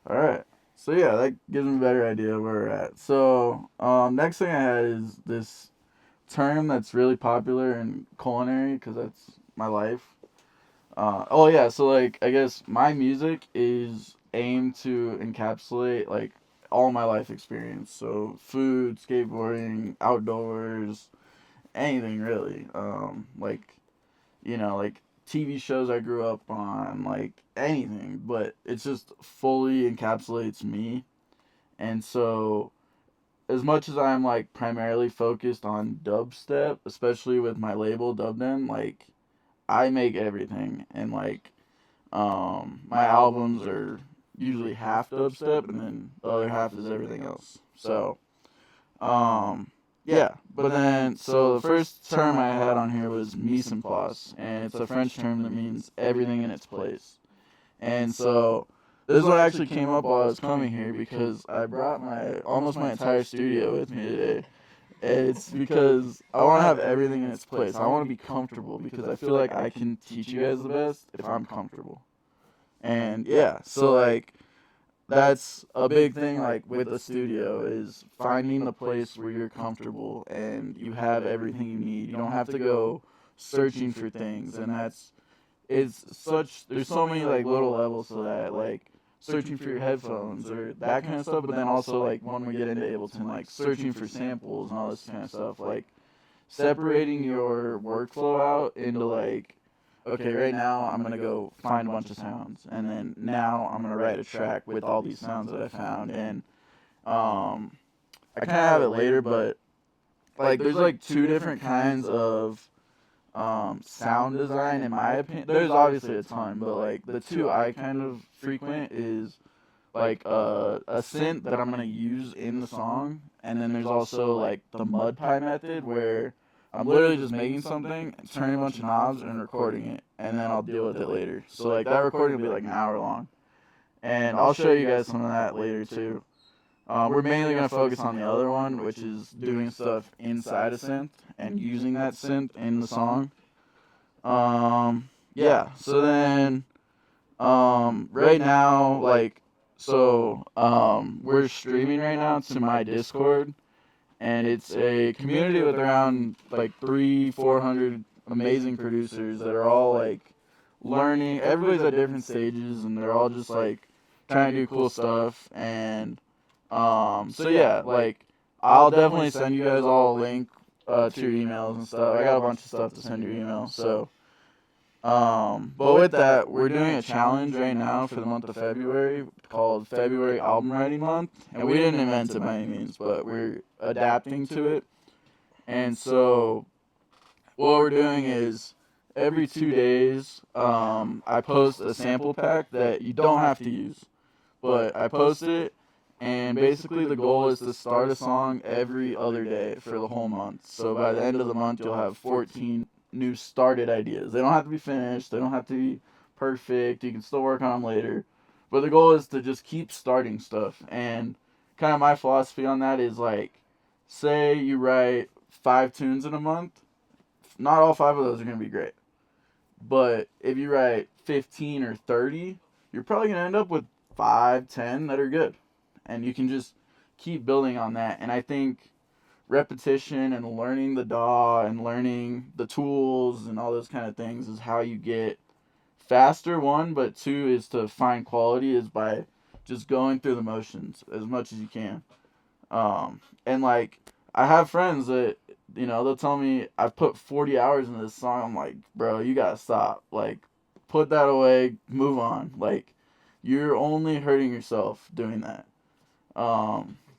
All right. So yeah, that gives me a better idea of where we're at. So next thing I had is this term that's really popular in culinary because that's my life. Oh yeah, so like I guess my music is aimed to encapsulate like all my life experience. So food, skateboarding, outdoors, anything really. Like like TV shows I grew up on, like anything, but it just fully encapsulates me. And so as much as I'm like primarily focused on dubstep, especially with my label Dubden, like I make everything and like my albums are usually half dubstep and then the other half is everything else. So um yeah, but then so the first term I had on here was mise en place, and it's a French term that means everything in its place. And so this one actually came up while I was coming here because I brought my almost my entire studio with me today. It's because I want to have everything in its place. I want to be comfortable because I feel like I can teach you guys the best if I'm comfortable. And yeah, so like that's a big thing like with a studio is finding the place where you're comfortable and you have everything you need. You don't have to go searching for things, and that's it's such there's so many like little levels to that, like searching for your headphones or that kind of stuff, but then also like when we get into Ableton, like searching for samples and all this kind of stuff, like separating your workflow out into like, okay, right now I'm gonna go find a bunch of sounds, and then now I'm gonna write a track with all these sounds that I found, and um, I kind of have it later, but like there's like two different kinds of sound design in my opinion. There's obviously a ton, but like the two I kind of frequent is like a synth that I'm gonna use in the song, and then there's also like the mud pie method where I'm literally just making something, turning a bunch of knobs, and recording it, and then I'll deal with it later. So like that recording will be like an hour long, and I'll show you guys some of that later too. We're mainly gonna focus on the other one, which is doing stuff inside a synth and using that synth in the song. Yeah. So then right now, like, we're streaming right now to my Discord, and it's a community with around like 400 amazing producers that are all like learning. Everybody's at different stages, and they're all just like trying to do cool stuff. And so yeah, like I'll definitely send you guys all a link to your emails and stuff. I got a bunch of stuff to send your email, so. But with that, we're doing a challenge right now for the month of February called February Album Writing Month. And we didn't invent it by any means, but we're adapting to it. And so what we're doing is every 2 days, I post a sample pack that you don't have to use, but I post it. And basically, the goal is to start a song every other day for the whole month. So by the end of the month, you'll have 14 new started ideas. They don't have to be finished. They don't have to be perfect. You can still work on them later. But the goal is to just keep starting stuff. And kind of my philosophy on that is like, say you write 5 tunes in a month. Not all 5 of those are going to be great. But if you write 15 or 30, you're probably going to end up with 5, 10 that are good. And you can just keep building on that. And I think repetition and learning the DAW and learning the tools and all those kind of things is how you get faster, one, but two is to find quality is by just going through the motions as much as you can. And like I have friends that they'll tell me I've put 40 hours into this song. I'm like, bro, you gotta stop. Like, put that away, move on. Like, you're only hurting yourself doing that.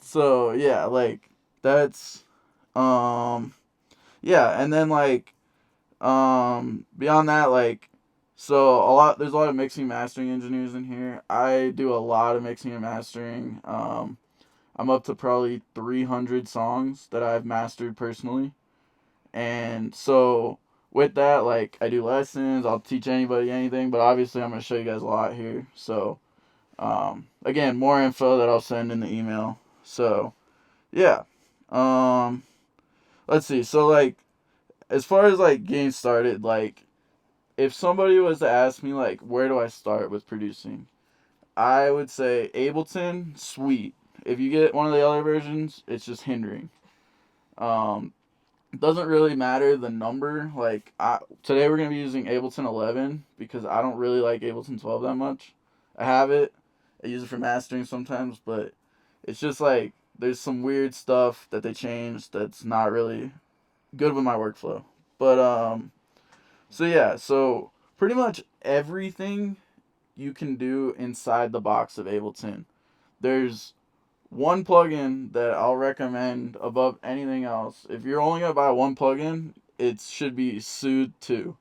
So yeah, like that's um yeah, and then like beyond that, like, so there's a lot of mixing mastering engineers in here. I do a lot of mixing and mastering. I'm up to probably 300 songs that I've mastered personally. And so with that, like, I do lessons, I'll teach anybody anything, but obviously I'm going to show you guys a lot here. So again, more info that I'll send in the email. So yeah. Um let's see. So like as far as like getting started, like if somebody was to ask me like where do I start with producing, I would say Ableton, sweet. If you get one of the other versions, it's just hindering. Um, doesn't really matter the number. Like today we're gonna be using Ableton 11 because I don't really like Ableton 12 that much. I have it. I use it for mastering sometimes, but it's just like there's some weird stuff that they changed that's not really good with my workflow. But so yeah, so pretty much everything you can do inside the box of Ableton. There's one plugin that I'll recommend above anything else. If you're only gonna buy one plugin, it should be Soothe 2.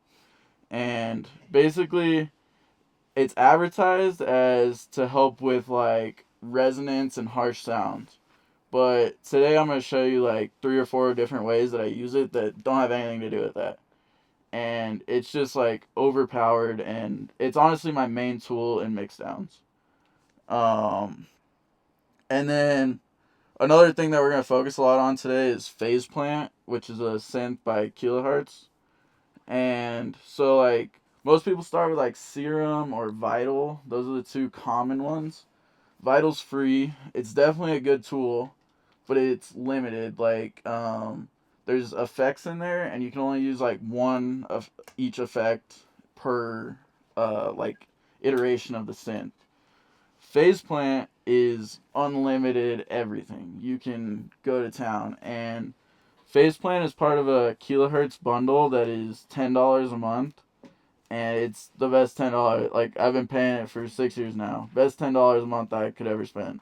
And basically, it's advertised as to help with like resonance and harsh sounds. But today I'm gonna show you like 3 or 4 different ways that I use it that don't have anything to do with that. And it's just like overpowered, and it's honestly my main tool in mixdowns. Um, and then another thing that we're going to focus a lot on today is Phaseplant, which is a synth by Kilohertz. And so, like, most people start with, like, Serum or Vital. Those are the two common ones. Vital's free. It's definitely a good tool, but it's limited. Like, there's effects in there, and you can only use, like, one of each effect per, like, iteration of the synth. Phaseplant is unlimited everything. You can go to town, and Phaseplant is part of a Kilohertz bundle that is $10 a month, and it's the best $10. Like I've been paying it for 6 years now. Best $10 a month I could ever spend.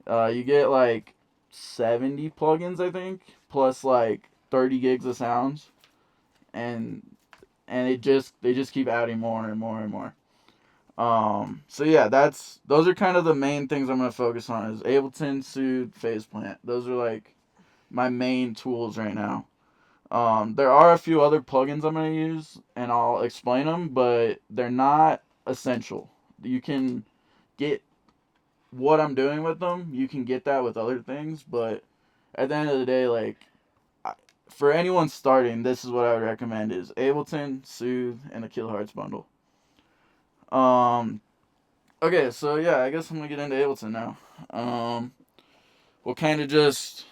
You get like 70 plugins, I think, plus like 30 gigs of sounds, and they just keep adding more and more and more. So yeah, those are kind of the main things I'm gonna focus on is Ableton, Soothe, Phaseplant. Those are like my main tools right now. There are a few other plugins I'm gonna use, and I'll explain them, but they're not essential. You can get what I'm doing with them. You can get that with other things, but at the end of the day, like for anyone starting, this is what I would recommend: is Ableton, Soothe, and the Kilohertz bundle. Um, Okay, so yeah, I guess I'm gonna get into Ableton now. We'll kind of just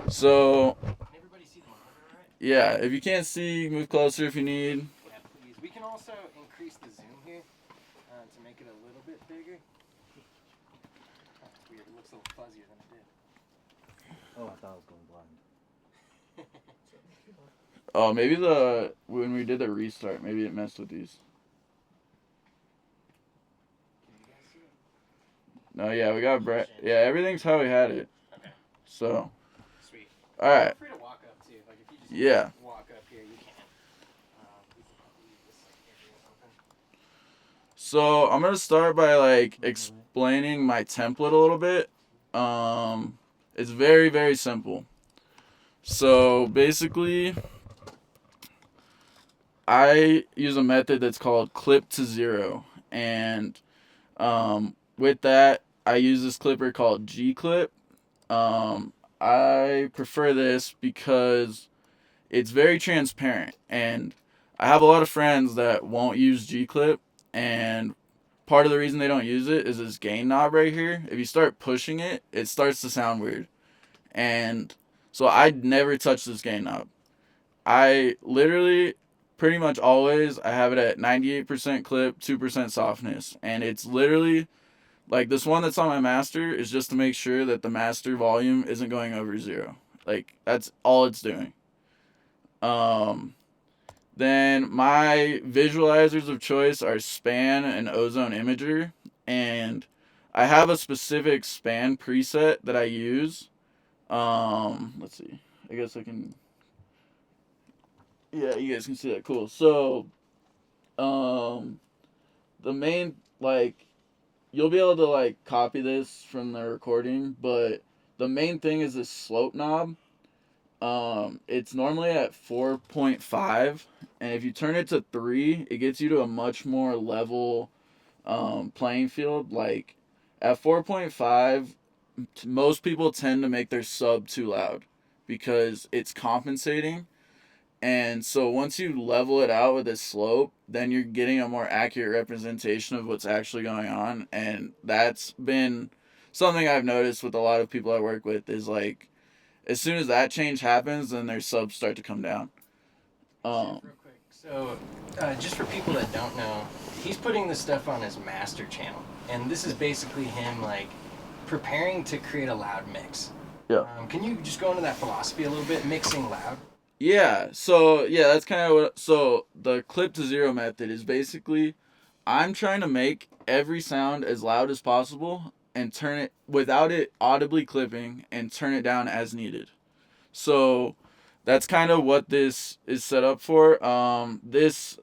so Everybody see the monitor, right? yeah. If you can't see, move closer if you need. Yeah, please. We can also increase the zoom here to make it a little bit bigger. Oh, it's weird. It looks a little fuzzier than it did. Oh, I thought I was going blind. Oh, maybe when we did the restart, maybe it messed with these. Can you guys see it? No, yeah, we got yeah, everything's how we had it. Okay. So. Sweet. All right. Feel free to walk up too. Like if you just Yeah. walk up here, you can. We can probably leave this area open. So I'm gonna start by like explaining my template a little bit. It's very very simple. So basically, I use a method that's called clip to zero, and with that, I use this clipper called G Clip. I prefer this because it's very transparent, and I have a lot of friends that won't use G Clip, and part of the reason they don't use it is this gain knob right here. If you start pushing it, it starts to sound weird, and so I never touch this gain knob. I literally pretty much always I have it at 98% clip, 2% softness, and it's literally like this one that's on my master is just to make sure that the master volume isn't going over 0. Like that's all it's doing. Um then my visualizers of choice are Span and Ozone Imager, and I have a specific Span preset that I use. Let's see. I guess I can. Yeah, you guys can see that. Cool. So, um, the main like you'll be able to like copy this from the recording, but the main thing is this slope knob. It's normally at 4.5, and if you turn it to 3, it gets you to a much more level playing field. Like at 4.5, most people tend to make their sub too loud because it's compensating, And so once you level it out with this slope, then you're getting a more accurate representation of what's actually going on. And that's been something I've noticed with a lot of people I work with is like, as soon as that change happens, then their subs start to come down. Chef, real quick. So, just for people that don't know, he's putting this stuff on his master channel, and this is basically him like preparing to create a loud mix. Yeah. Can you just go into that philosophy a little bit, mixing loud? Yeah, so yeah, that's kind of what. So the clip to zero method is basically I'm trying to make every sound as loud as possible and turn it without it audibly clipping and turn it down as needed. So that's kind of what this is set up for. This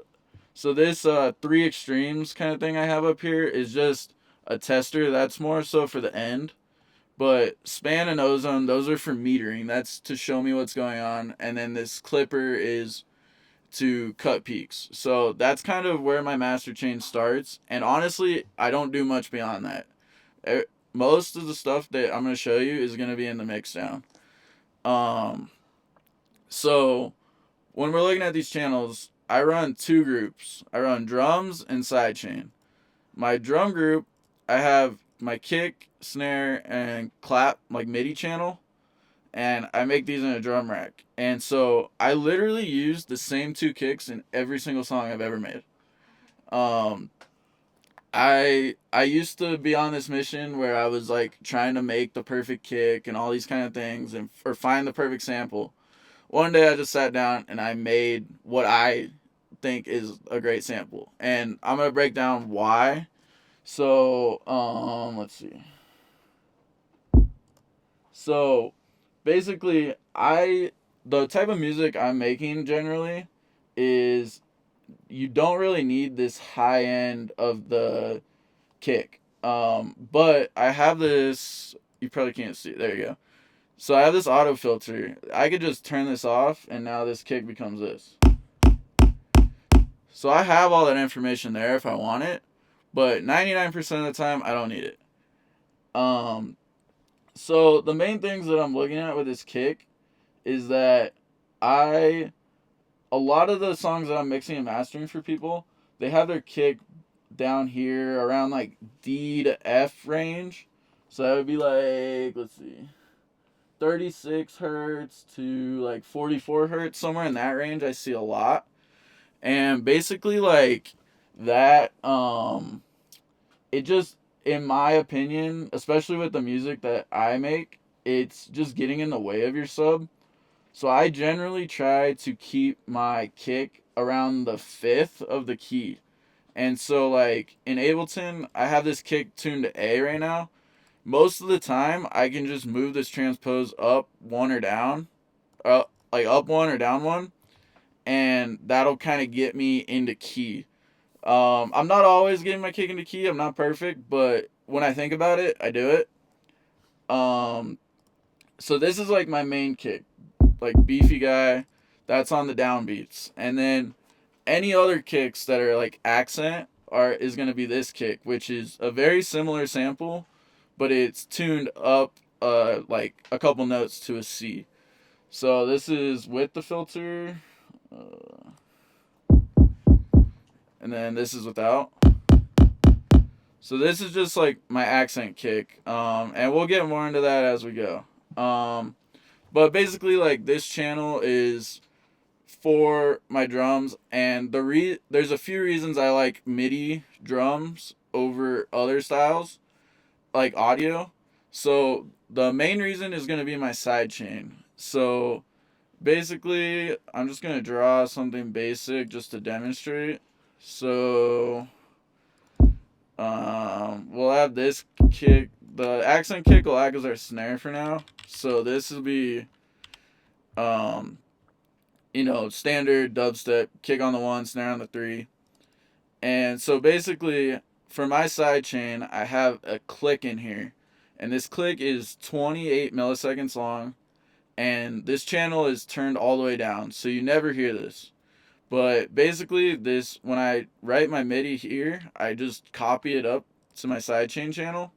three extremes kind of thing I have up here is just a tester. That's more so for the end. But span and ozone, those are for metering. That's to show me what's going on. And then this clipper is to cut peaks. So that's kind of where my master chain starts. And honestly, I don't do much beyond that. Most of the stuff that I'm going to show you is going to be in the mix down. So when we're looking at these channels, I run two groups. I run drums and sidechain. My drum group, I have my kick, snare, and clap, like MIDI channel, and I make these in a drum rack. And so I literally use the same two kicks in every single song I've ever made. Um, I used to be on this mission where I was like trying to make the perfect kick and all these kind of things and or find the perfect sample. One day I just sat down and I made what I think is a great sample. And I'm gonna break down why. So, let's see. So, basically, the type of music I'm making generally is you don't really need this high end of the kick. But I have this. You probably can't see. There you go. So I have this auto filter. I could just turn this off, and now this kick becomes this. So I have all that information there if I want it, but 99% of the time I don't need it. Um, so the main things that I'm looking at with this kick is that I a lot of the songs that I'm mixing and mastering for people, they have their kick down here around like D to F range. So that would be like, let's see, 36 hertz to like 44 hertz, somewhere in that range. I see a lot. And basically, like that, it just, in my opinion, especially with the music that I make, it's just getting in the way of your sub. So I generally try to keep my kick around the fifth of the key. And so, like, in Ableton, I have this kick tuned to A right now. Most of the time, I can just move this transpose up one or down, like up one or down one, and that'll kind of get me into key. I'm not always getting my kick into key. I'm not perfect, but when I think about it, I do it. Um, so this is like my main kick, like beefy guy. That's on the downbeats, and then any other kicks that are like accent are is gonna be this kick, which is a very similar sample, but it's tuned up like a couple notes to a C. So this is with the filter, and then this is without. So this is just like my accent kick, and we'll get more into that as we go. But basically, like this channel is for my drums, and there's a few reasons I like MIDI drums over other styles like audio. So the main reason is gonna be my side chain. So basically, I'm just gonna draw something basic just to demonstrate. So we'll have this kick. The accent kick will act as our snare for now. So this will be um standard dubstep, kick on the one, snare on the three. And so basically, for my side chain, I have a click in here. And this click is 28 milliseconds long. And this channel is turned all the way down. So you never hear this. But basically, when I write my MIDI here, I just copy it up to my sidechain channel.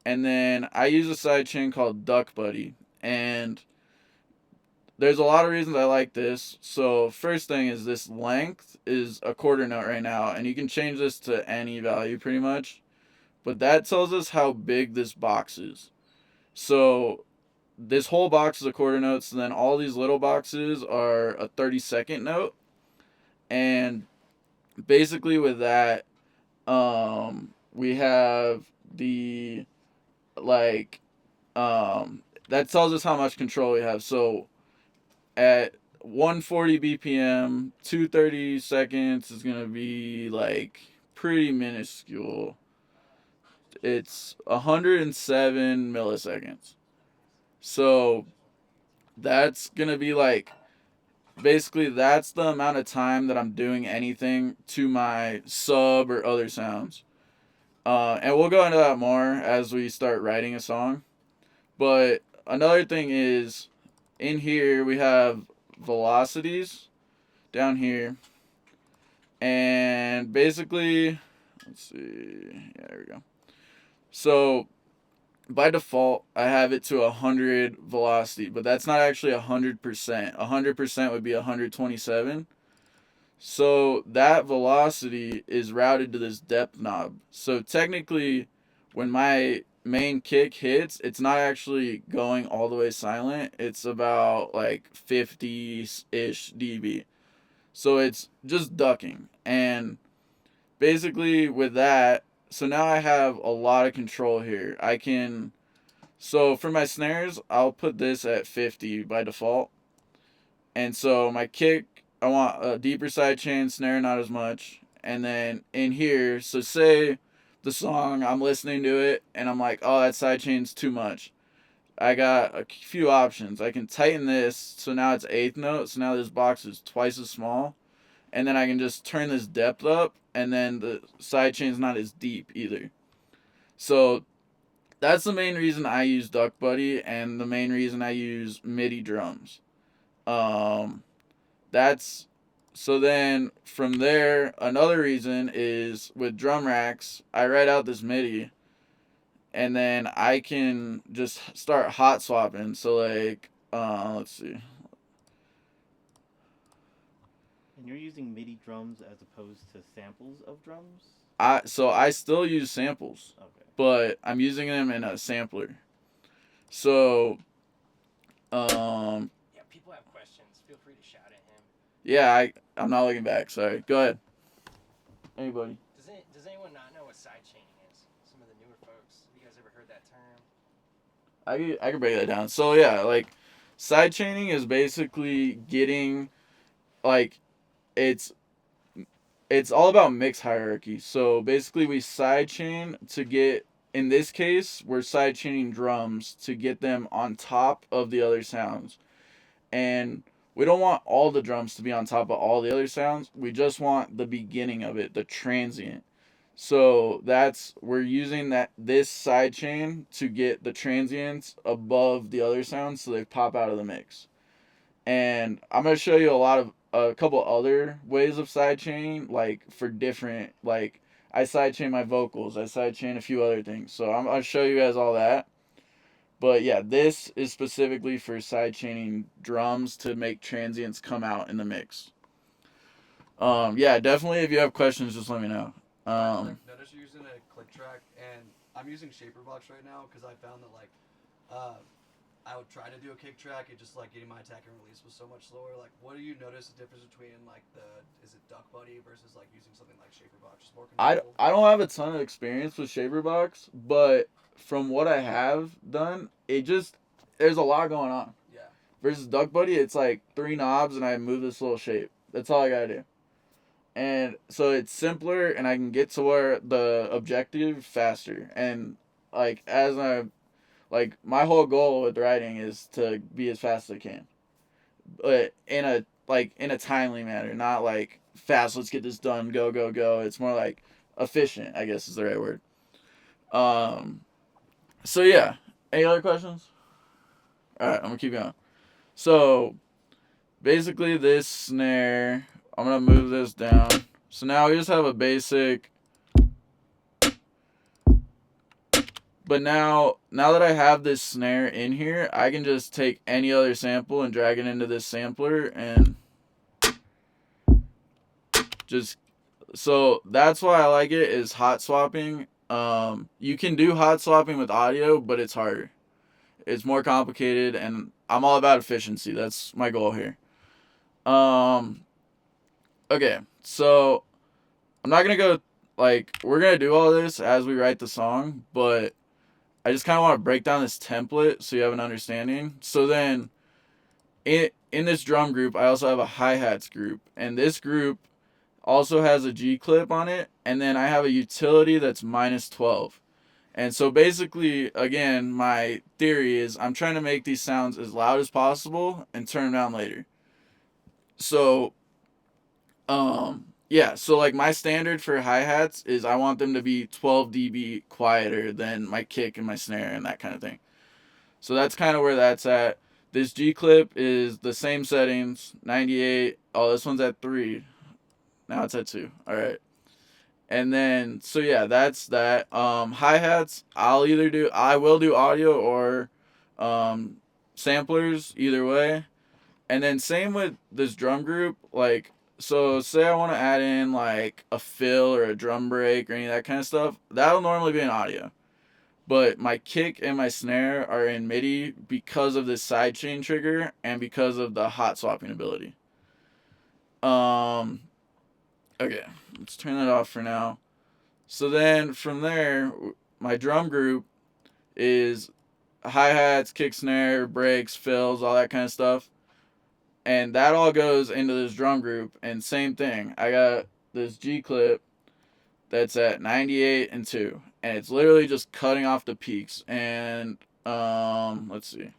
And then I use a sidechain called Duck Buddy. And there's a lot of reasons I like this. So first thing is this length is a quarter note right now, and you can change this to any value pretty much. But that tells us how big this box is. So this whole box is a quarter note, so then all these little boxes are a 30-second note. And basically with that, we have the like that tells us how much control we have. So at 140 BPM, 230 seconds is gonna be like pretty minuscule. It's 107 milliseconds. So that's gonna be like basically that's the amount of time that I'm doing anything to my sub or other sounds. And we'll go into that more as we start writing a song. But another thing is in here we have velocities down here. And basically, let's see. Yeah, there we go. So by default, I have it to 100 velocity, but that's not actually 100%. 100% would be 127. So that velocity is routed to this depth knob. So technically, when my main kick hits, it's not actually going all the way silent. It's about like 50-ish dB. So it's just ducking. And basically with that, so now I have a lot of control here. I can, so for my snares, I'll put this at 50 by default. And so my kick, I want a deeper side chain, snare not as much. And then in here, so say the song, I'm listening to it and I'm like, oh, that side chain's too much. I got a few options. I can tighten this, so now it's eighth note, so now this box is twice as small. And then I can just turn this depth up, and then the side chain's not as deep either. So that's the main reason I use Duck Buddy, and the main reason I use MIDI drums. Um, that's so then from there, another reason is with drum racks, I write out this MIDI, and then I can just start hot swapping. So like, let's see. And you're using MIDI drums as opposed to samples of drums? I still use samples, Okay. but I'm using them in a sampler. So, Yeah, people have questions. Feel free to shout at him. yeah, I'm not looking back. Sorry. Go ahead. Anybody? Does anyone not know what side chaining is? Some of the newer folks. Have you guys ever heard that term? I can break that down. So yeah, like side chaining is basically getting like it's it's all about mix hierarchy. So basically we side chain to get, in this case, we're side chaining drums to get them on top of the other sounds. And we don't want all the drums to be on top of all the other sounds. We just want the beginning of it, the transient. So we're using this side chain to get the transients above the other sounds so they pop out of the mix. And I'm gonna show you a couple other ways of side chaining, like for different, like I side chain my vocals, I side chain a few other things. So I'll show you guys all that. But yeah, this is specifically for side chaining drums to make transients come out in the mix. Yeah, definitely. If you have questions, just let me know. Notice you're using a click track, and I'm using Shaperbox right now because I found that I would try to do a kick track, it just like getting my attack and release was so much slower. Like, what do you notice the difference between like is it Duck Buddy versus like using something like Shaperbox? Just more control. I don't have a ton of experience with Shaperbox, but from what I have done, there's a lot going on. Yeah. Versus Duck Buddy, it's like 3 knobs and I move this little shape. That's all I gotta do. And so it's simpler and I can get to where the objective faster. And like my whole goal with writing is to be as fast as I can. But in a timely manner, not like fast, let's get this done, go, go, go. It's more like efficient, I guess is the right word. So yeah. Any other questions? Alright, I'm gonna keep going. So basically this snare, I'm gonna move this down. So now we just have a basic But now that I have this snare in here, I can just take any other sample and drag it into this sampler and just, so that's why I like it, is hot swapping. You can do hot swapping with audio, but it's harder. It's more complicated, and I'm all about efficiency. That's my goal here. Okay, so I'm not gonna go, like, we're gonna do all this as we write the song, but I just kind of want to break down this template so you have an understanding. So then, in this drum group, I also have a hi-hats group, and this group also has a G clip on it, and then I have a utility that's minus 12. And so basically, again, my theory is I'm trying to make these sounds as loud as possible and turn them down later. So, yeah, so like my standard for hi-hats is I want them to be 12 dB quieter than my kick and my snare and that kind of thing. So that's kind of where that's at. This G clip is the same settings, 98. Oh, this one's at 3. Now it's at 2. All right. And then, so yeah, that's that. Hi-hats, I will do audio or samplers, either way. And then same with this drum group, like, so say I want to add in like a fill or a drum break or any of that kind of stuff, that'll normally be in audio. But my kick and my snare are in MIDI because of this sidechain trigger and because of the hot swapping ability. Okay, let's turn that off for now. So then from there, my drum group is hi-hats, kick, snare, breaks, fills, all that kind of stuff. And that all goes into this drum group. And same thing, I got this G clip that's at 98 and 2. And it's literally just cutting off the peaks. And let's see.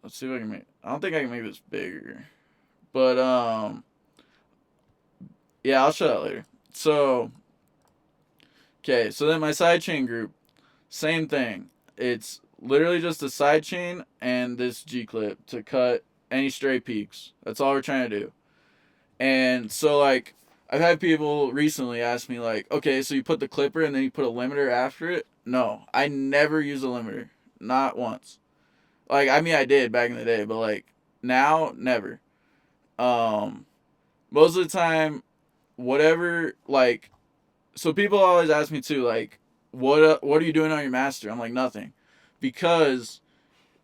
Let's see if I can make, I don't think I can make this bigger. But yeah, I'll show that later. So okay, so then my sidechain group, same thing. It's literally just a sidechain and this G clip to cut any stray peaks. That's all we're trying to do. And so, like, I've had people recently ask me, like, okay, so you put the clipper and then you put a limiter after it? No, I never use a limiter. Not once. Like, I mean, I did back in the day, but, like, now, never. Most of the time, whatever, like, so people always ask me too, like, what are you doing on your master? I'm like, nothing. Because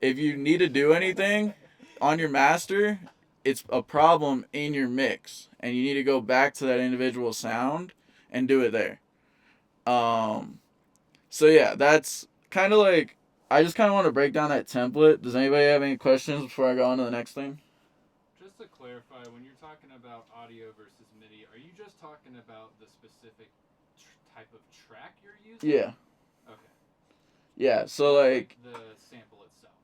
if you need to do anything on your master, it's a problem in your mix, and you need to go back to that individual sound and do it there. So yeah, that's kind of like, I just kind of want to break down that template. Does anybody have any questions before I go on to the next thing? Just to clarify, when you're talking about audio versus MIDI, are you just talking about the specific type of track you're using? Yeah. Okay. Yeah, so like, the sample itself.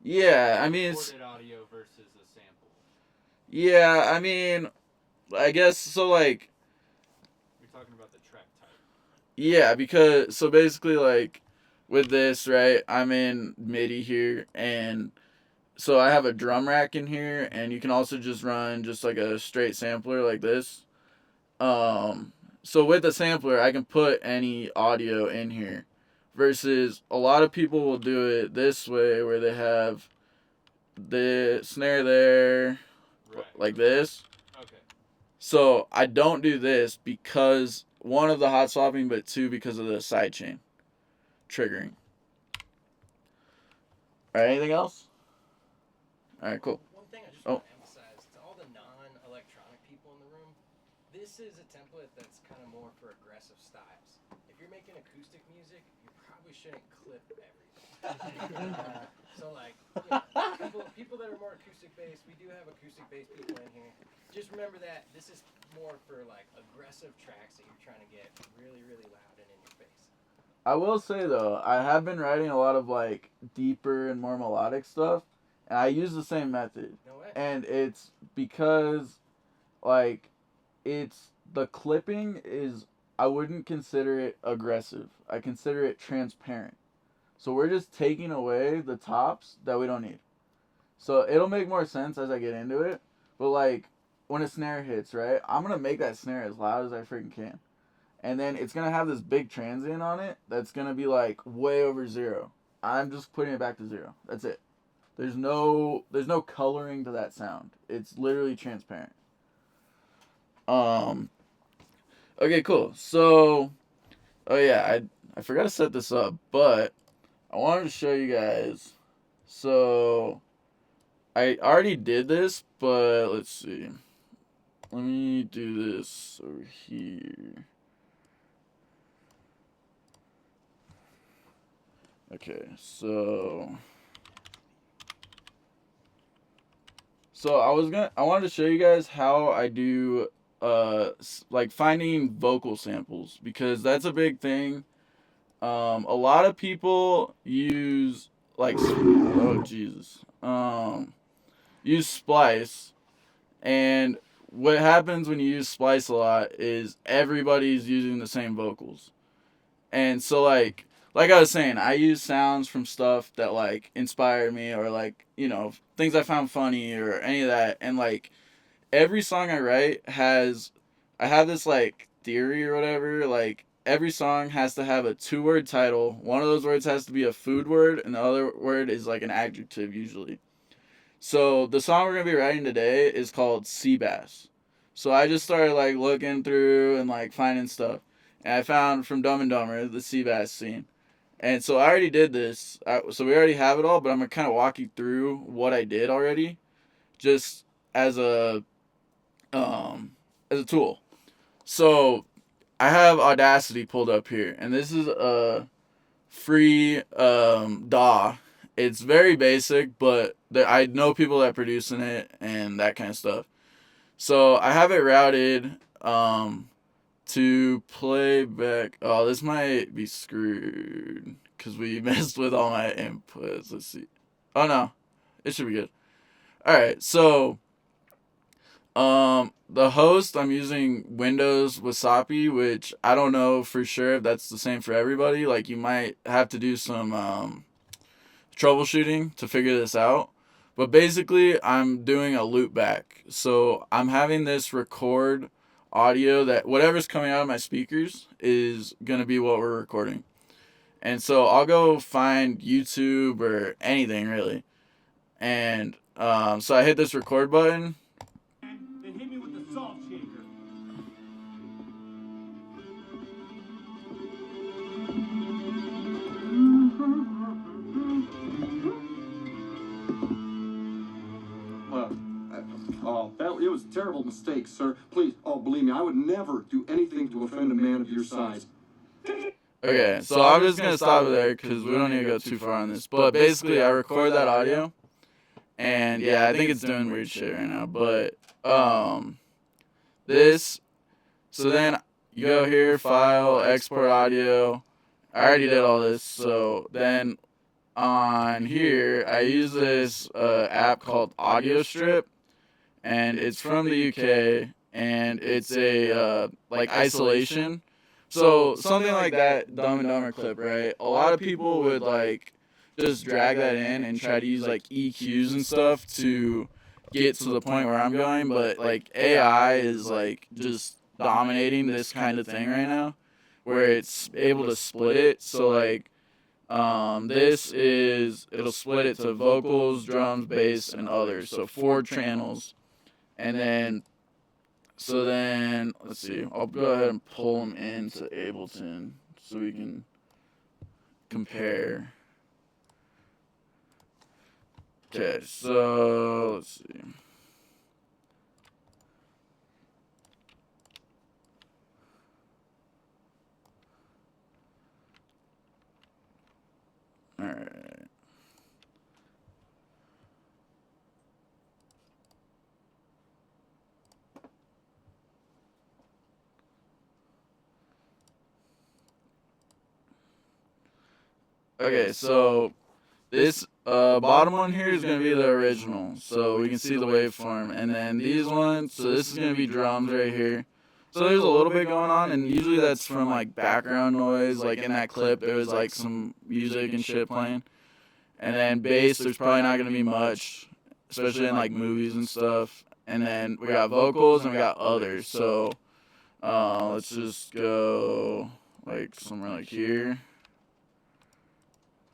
Yeah, I mean, it's, recorded audio versus a sample. Yeah, I mean, I guess, so like, You're talking about the track type. yeah, because, so basically, like, with this, right, I'm in MIDI here, and so I have a drum rack in here, and you can also just run just like a straight sampler like this. So with the sampler, I can put any audio in here, versus a lot of people will do it this way, where they have the snare there, Right. like this. Okay. So I don't do this because, one, of the hot swapping, but two, because of the sidechain triggering. All right, anything else? All right, cool. One thing I just want to emphasize to all the non-electronic people in the room, this is a template that's kind of more for aggressive styles. If you're making acoustic music, you probably shouldn't clip everything. So like, people that are more acoustic based, we do have acoustic based people in here. Just remember that this is more for like aggressive tracks that you're trying to get really, really loud and in your face. I will say though, I have been writing a lot of like deeper and more melodic stuff, and I use the same method. No way. And it's because, like, it's, the clipping is, I wouldn't consider it aggressive. I consider it transparent. So we're just taking away the tops that we don't need. So it'll make more sense as I get into it. But like, when a snare hits, right, I'm going to make that snare as loud as I freaking can. and then it's gonna have this big transient on it that's gonna be like way over 0. I'm just putting it back to 0. That's it. There's no coloring to that sound. It's literally transparent. Okay, cool. So, oh yeah, I forgot to set this up, but I wanted to show you guys. So, I already did this, but let's see. Let me do this over here. Okay, so I wanted to show you guys how I do like finding vocal samples, because that's a big thing. A lot of people use like oh Jesus. Use Splice, and what happens when you use Splice a lot is everybody's using the same vocals. And so like I was saying, I use sounds from stuff that like inspired me, or like, things I found funny or any of that. And like every song I write I have this like theory or whatever, like every song has to have a 2-word title. One of those words has to be a food word, and the other word is like an adjective usually. So the song we're gonna be writing today is called Sea Bass. So I just started like looking through and like finding stuff, and I found from Dumb and Dumber the sea bass scene. And so I already did this, so we already have it all. But I'm gonna kind of walk you through what I did already, just as a tool. So I have Audacity pulled up here, and this is a free DAW. It's very basic, but I know people that produce in it and that kind of stuff. So I have it routed to play back. Oh, this might be screwed because we messed with all my inputs. Let's see. Oh no, it should be good. All right, so the host, I'm using Windows Wasapi, which I don't know for sure if that's the same for everybody. Like, you might have to do some troubleshooting to figure this out. But basically, I'm doing a loop back. So I'm having this record audio that whatever's coming out of my speakers is going to be what we're recording. And so I'll go find YouTube or anything really. And so I hit this record button. Then hit me with the salt shaker. It was a terrible mistake, sir. Please, believe me, I would never do anything to offend a man of your size. Okay, so I'm just going to stop it there because we don't need to go too far on this. But basically, I record that audio. And yeah, I think it's doing weird shit right now. But so then you go here, file, export audio. I already did all this. So then on here, I use this app called Audio Strip. And it's from the UK, and it's a like isolation. So something like that Dumb and Dumber clip, right? A lot of people would like just drag that in and try to use like EQs and stuff to get to the point where I'm going, but like AI is like just dominating this kind of thing right now, where it's able to split it. So like it'll split it to vocals, drums, bass, and others. So 4 channels. And then, let's see. I'll go ahead and pull them into Ableton so we can compare. Okay, so let's see. All right. Okay, so this bottom one here is going to be the original, so we can see the waveform. And then these ones, so this is going to be drums right here. So there's a little bit going on, and usually that's from like background noise. Like in that clip, there was like some music and shit playing. And then bass, there's probably not going to be much, especially in like movies and stuff. And then we got vocals and we got others. So Let's just go like somewhere like here.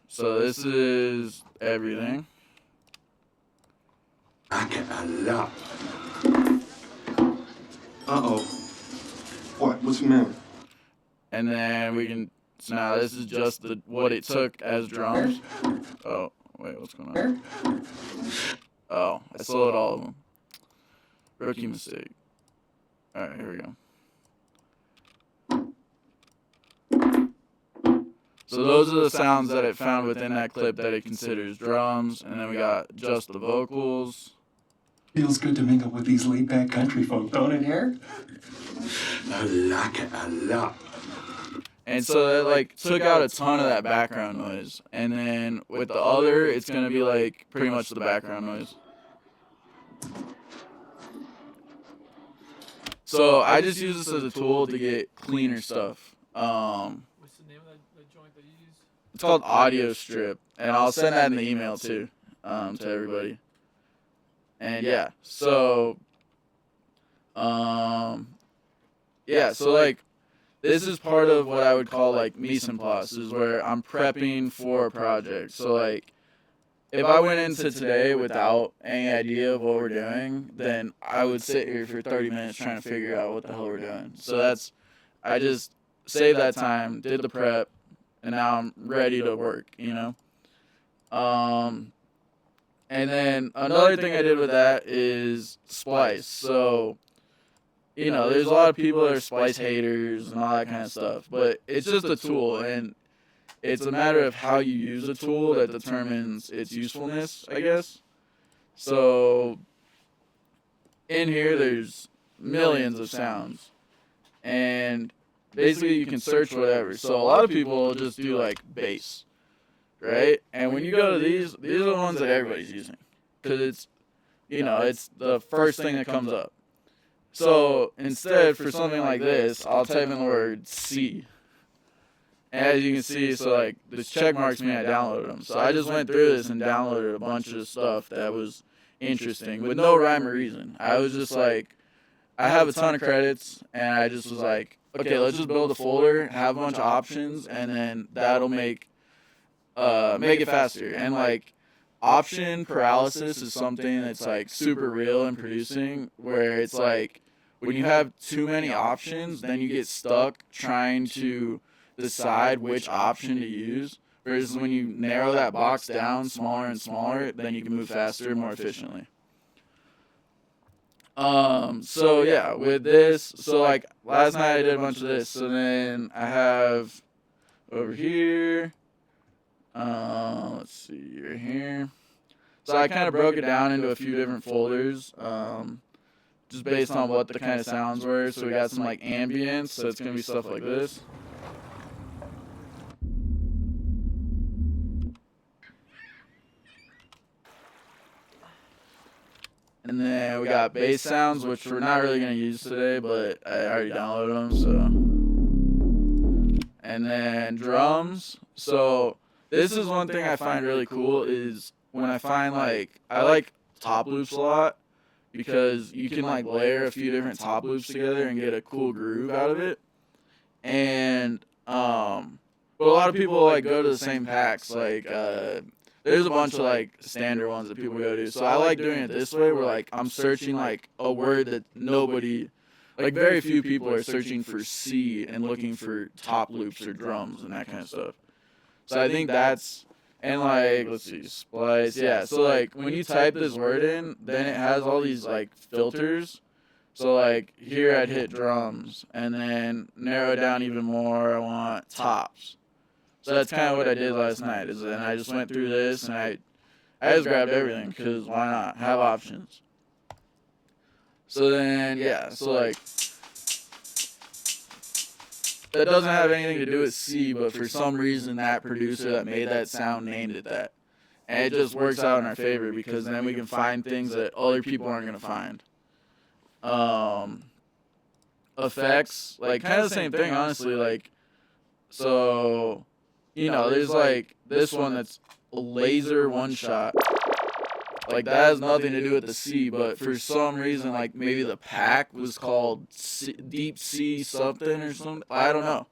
So this is everything. I get a lot. Uh-oh. What? What's the matter? And then we can, so now this is just what it took as drums. Oh, wait, what's going on? Oh, I slowed all of them. Rookie mistake. Alright, here we go. So those are the sounds that it found within that clip that it considers drums, and then we got just the vocals. Feels good to mingle with these laid-back country folk, don't it, Eric? I like it a lot. And so it like took out a ton of that background noise. And then with the other, it's gonna be like pretty much the background noise. So I just use this as a tool to get cleaner stuff. What's the name of that joint that you use? It's called Audio Strip, and I'll send that in the email too, to everybody. And yeah, so so like this is part of what I would call like mise en place, is where I'm prepping for a project. So like if I went into today without any idea of what we're doing, then I would sit here for 30 minutes trying to figure out what the hell we're doing. So I just saved that time, did the prep, and now I'm ready to work, you know? And then another thing I did with that is splice. So, you know, there's a lot of people that are splice haters and all that kind of stuff, but it's just a tool, and it's a matter of how you use a tool that determines its usefulness, I guess. So, in here, there's millions of sounds, and basically you can search whatever. So a lot of people just do like bass, right? And when you go to these are the ones that everybody's using, because it's, you know, it's the first thing that comes up. So instead, for something like this, I'll type in the word C. And as you can see, so like this check marks me, I downloaded them. So I just went through this and downloaded a bunch of stuff that was interesting with no rhyme or reason. I was just like, I have a ton of credits, and I just was like, okay, let's just build a folder, have a bunch of options, and then that'll make it faster. And like option paralysis is something that's like super real in producing, where it's like when you have too many options, then you get stuck trying to decide which option to use. Whereas when you narrow that box down smaller and smaller, then you can move faster and more efficiently. So yeah, with this, so like last night I did a bunch of this. So then I have over here, let's see, right here. So I kind of broke it down into a few different folders, just based on what the kind of sounds were. So we got some like ambience, so it's gonna be stuff like this. And then we got bass sounds, which we're not really going to use today, but I already downloaded them, so. And then drums. So this is one thing I find really cool is when I find like, I like top loops a lot, because you can like layer a few different top loops together and get a cool groove out of it. And, but a lot of people like go to the same packs, like, there's a bunch of like standard ones that people go to. So I like doing it this way, where like I'm searching like a word that nobody, like very few people are searching for C and looking for top loops or drums and that kind of stuff. So I think that's, and like, let's see, splice, yeah. So like when you type this word in, then it has all these like filters. So like here I'd hit drums, and then narrow it down even more, I want tops. So that's kind of what I did last night, is then I just went through this, and I just grabbed everything, because why not? Have options. So then, yeah, so like, that doesn't have anything to do with C, but for some reason that producer that made that sound named it that. And it just works out in our favor, because then we can find things that other people aren't going to find. Effects, like kind of the same thing, honestly, like, so, you know, there's like this one that's a laser one shot. like that has nothing to do with the C, but for some reason, like maybe the pack was called Deep Sea something or something. I don't know.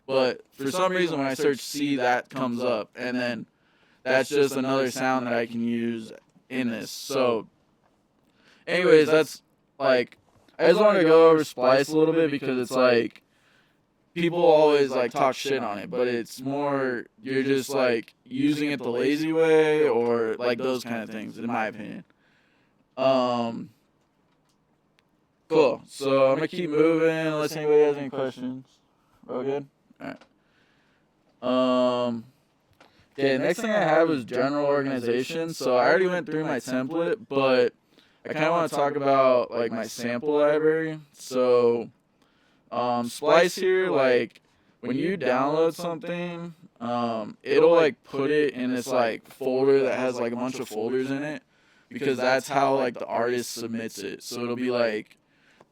But for some reason, when I search C, that comes up, and then that's just another sound that I can use in this. So, anyways, that's like, I just wanted to go over Splice a little bit because it's like, people always like talk shit on it, but it's more, you're just like using it the lazy way or like those kind of things, in my opinion. Cool. So I'm gonna keep moving unless anybody has any questions. All good? Alright. Okay, the next thing I had was general organization. So I already went through my template, but I kind of want to talk about like my sample library. So Splice here, like when you download something, it'll like put it in this like folder that has like a bunch of folders in it, because that's how like the artist submits it. So it'll be like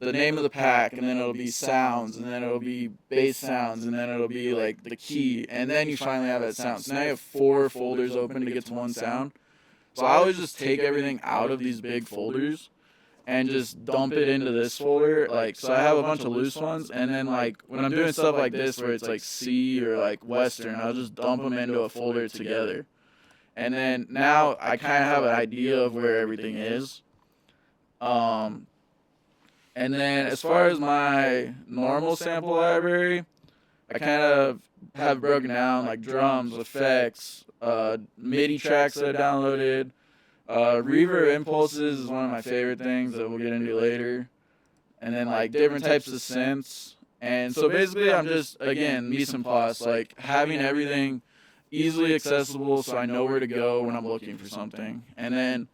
the name of the pack, and then it'll be sounds, and then it'll be bass sounds, and then it'll be like the key, and then you finally have that sound. So now you have 4 folders open to get to one sound. So I always just take everything out of these big folders and just dump it into this folder. Like, so I have a bunch of loose ones, and then like when I'm doing stuff like this where it's like C or like Western, I'll just dump them into a folder together. And then now I kind of have an idea of where everything is. And then as far as my normal sample library, I kind of have broken down like drums, effects, MIDI tracks that I downloaded. Reverb impulses is one of my favorite things that we'll get into later. And then like different types of synths. And so basically I'm just, again, mise en place, like having everything easily accessible so I know where to go when I'm looking for something. And then,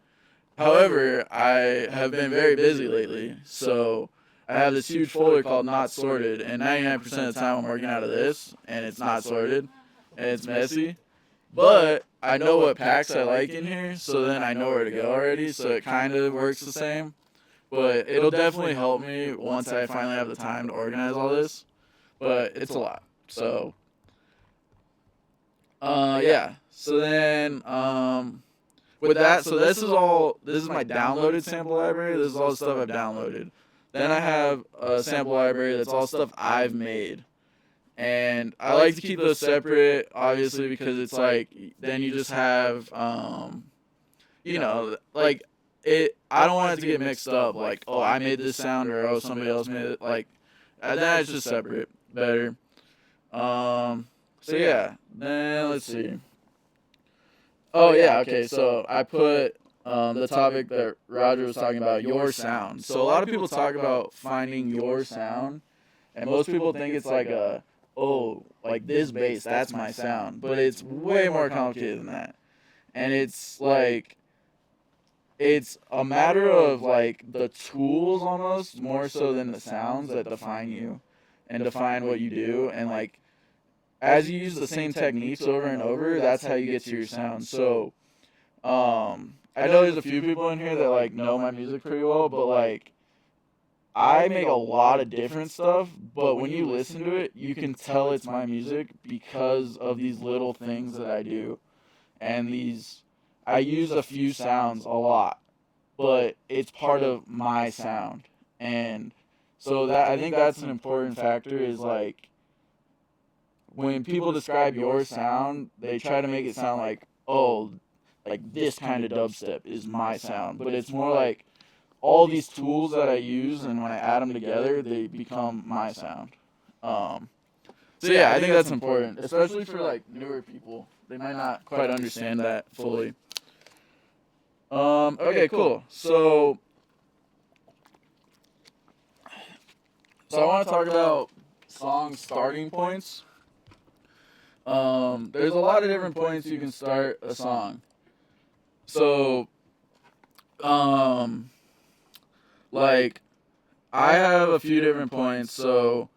however, I have been very busy lately, so I have this huge folder called Not Sorted, and 99% of the time I'm working out of this, and it's not sorted, and it's messy. But I know what packs I like in here, so then I know where to go already, so it kind of works the same. But it'll definitely help me once I finally have the time to organize all this, but it's a lot. So, yeah. So then, with that, so this is my downloaded sample library. This is all the stuff I've downloaded. Then I have a sample library that's all stuff I've made. And I like to keep those separate, obviously, because it's like, then you just have, you know, like, I don't want it to get mixed up, like, oh, I made this sound, or oh, somebody else made it, like, then it's just separate, better. So yeah, then let's see. Oh yeah, okay, so I put the topic that Roger was talking about, your sound. So a lot of people talk about finding your sound, and most people think it's like like this bass, that's my sound. But it's way more complicated than that. And it's like, it's a matter of like the tools almost, more so than the sounds that define you and define what you do. And like, as you use the same techniques over and over, that's how you get to your sound. So, I know there's a few people in here that like know my music pretty well, but like, I make a lot of different stuff, but when you listen to it, you can tell it's my music because of these little things that I do. And I use a few sounds a lot, but it's part of my sound. And so that, I think that's an important factor, is like, when people describe your sound, they try to make it sound like, oh, like this kind of dubstep is my sound. But it's more like all these tools that I use, and when I add them together, they become my sound. So yeah, I think that's important, especially for like newer people. They might not quite understand that fully. Okay, cool. So I want to talk about song starting points. There's a lot of different points you can start a song. So, like, I have a few different points. So,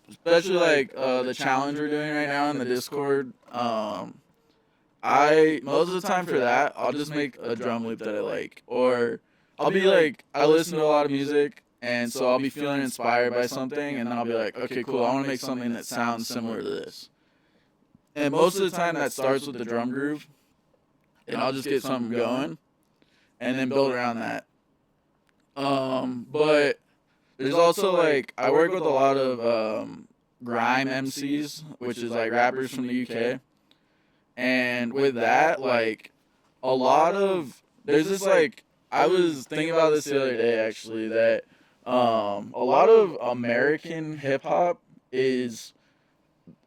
especially like the challenge we're doing right now in the Discord. Most of the time for that, I'll just make a drum loop that I like, or I'll be like, I listen to a lot of music, and so I'll be feeling inspired by something, and then I'll be like, okay, cool, I want to make something that sounds similar to this. And most of the time that starts with the drum groove, and I'll just get something going. and then build around that. But there's also like I work with a lot of grime MCs, which is like rappers from the UK, and with that, like a lot of there's this like I was thinking about this the other day actually that a lot of American hip hop is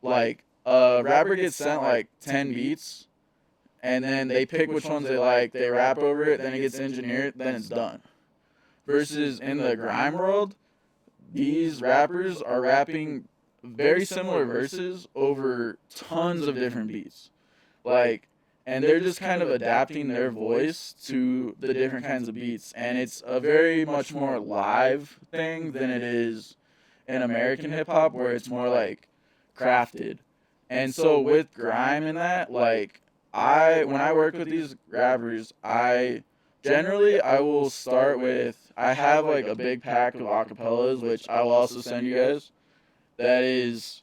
like a rapper gets sent like 10 beats and then they pick which ones they like, they rap over it, then it gets engineered, then it's done. Versus in the grime world, these rappers are rapping very similar verses over tons of different beats. Like, and they're just kind of adapting their voice to the different kinds of beats. And it's a very much more live thing than it is in American hip hop where it's more like crafted. And so with grime and that, like, when I work with these rappers, I will start with, I have like a big pack of acapellas, which I will also send you guys. That is,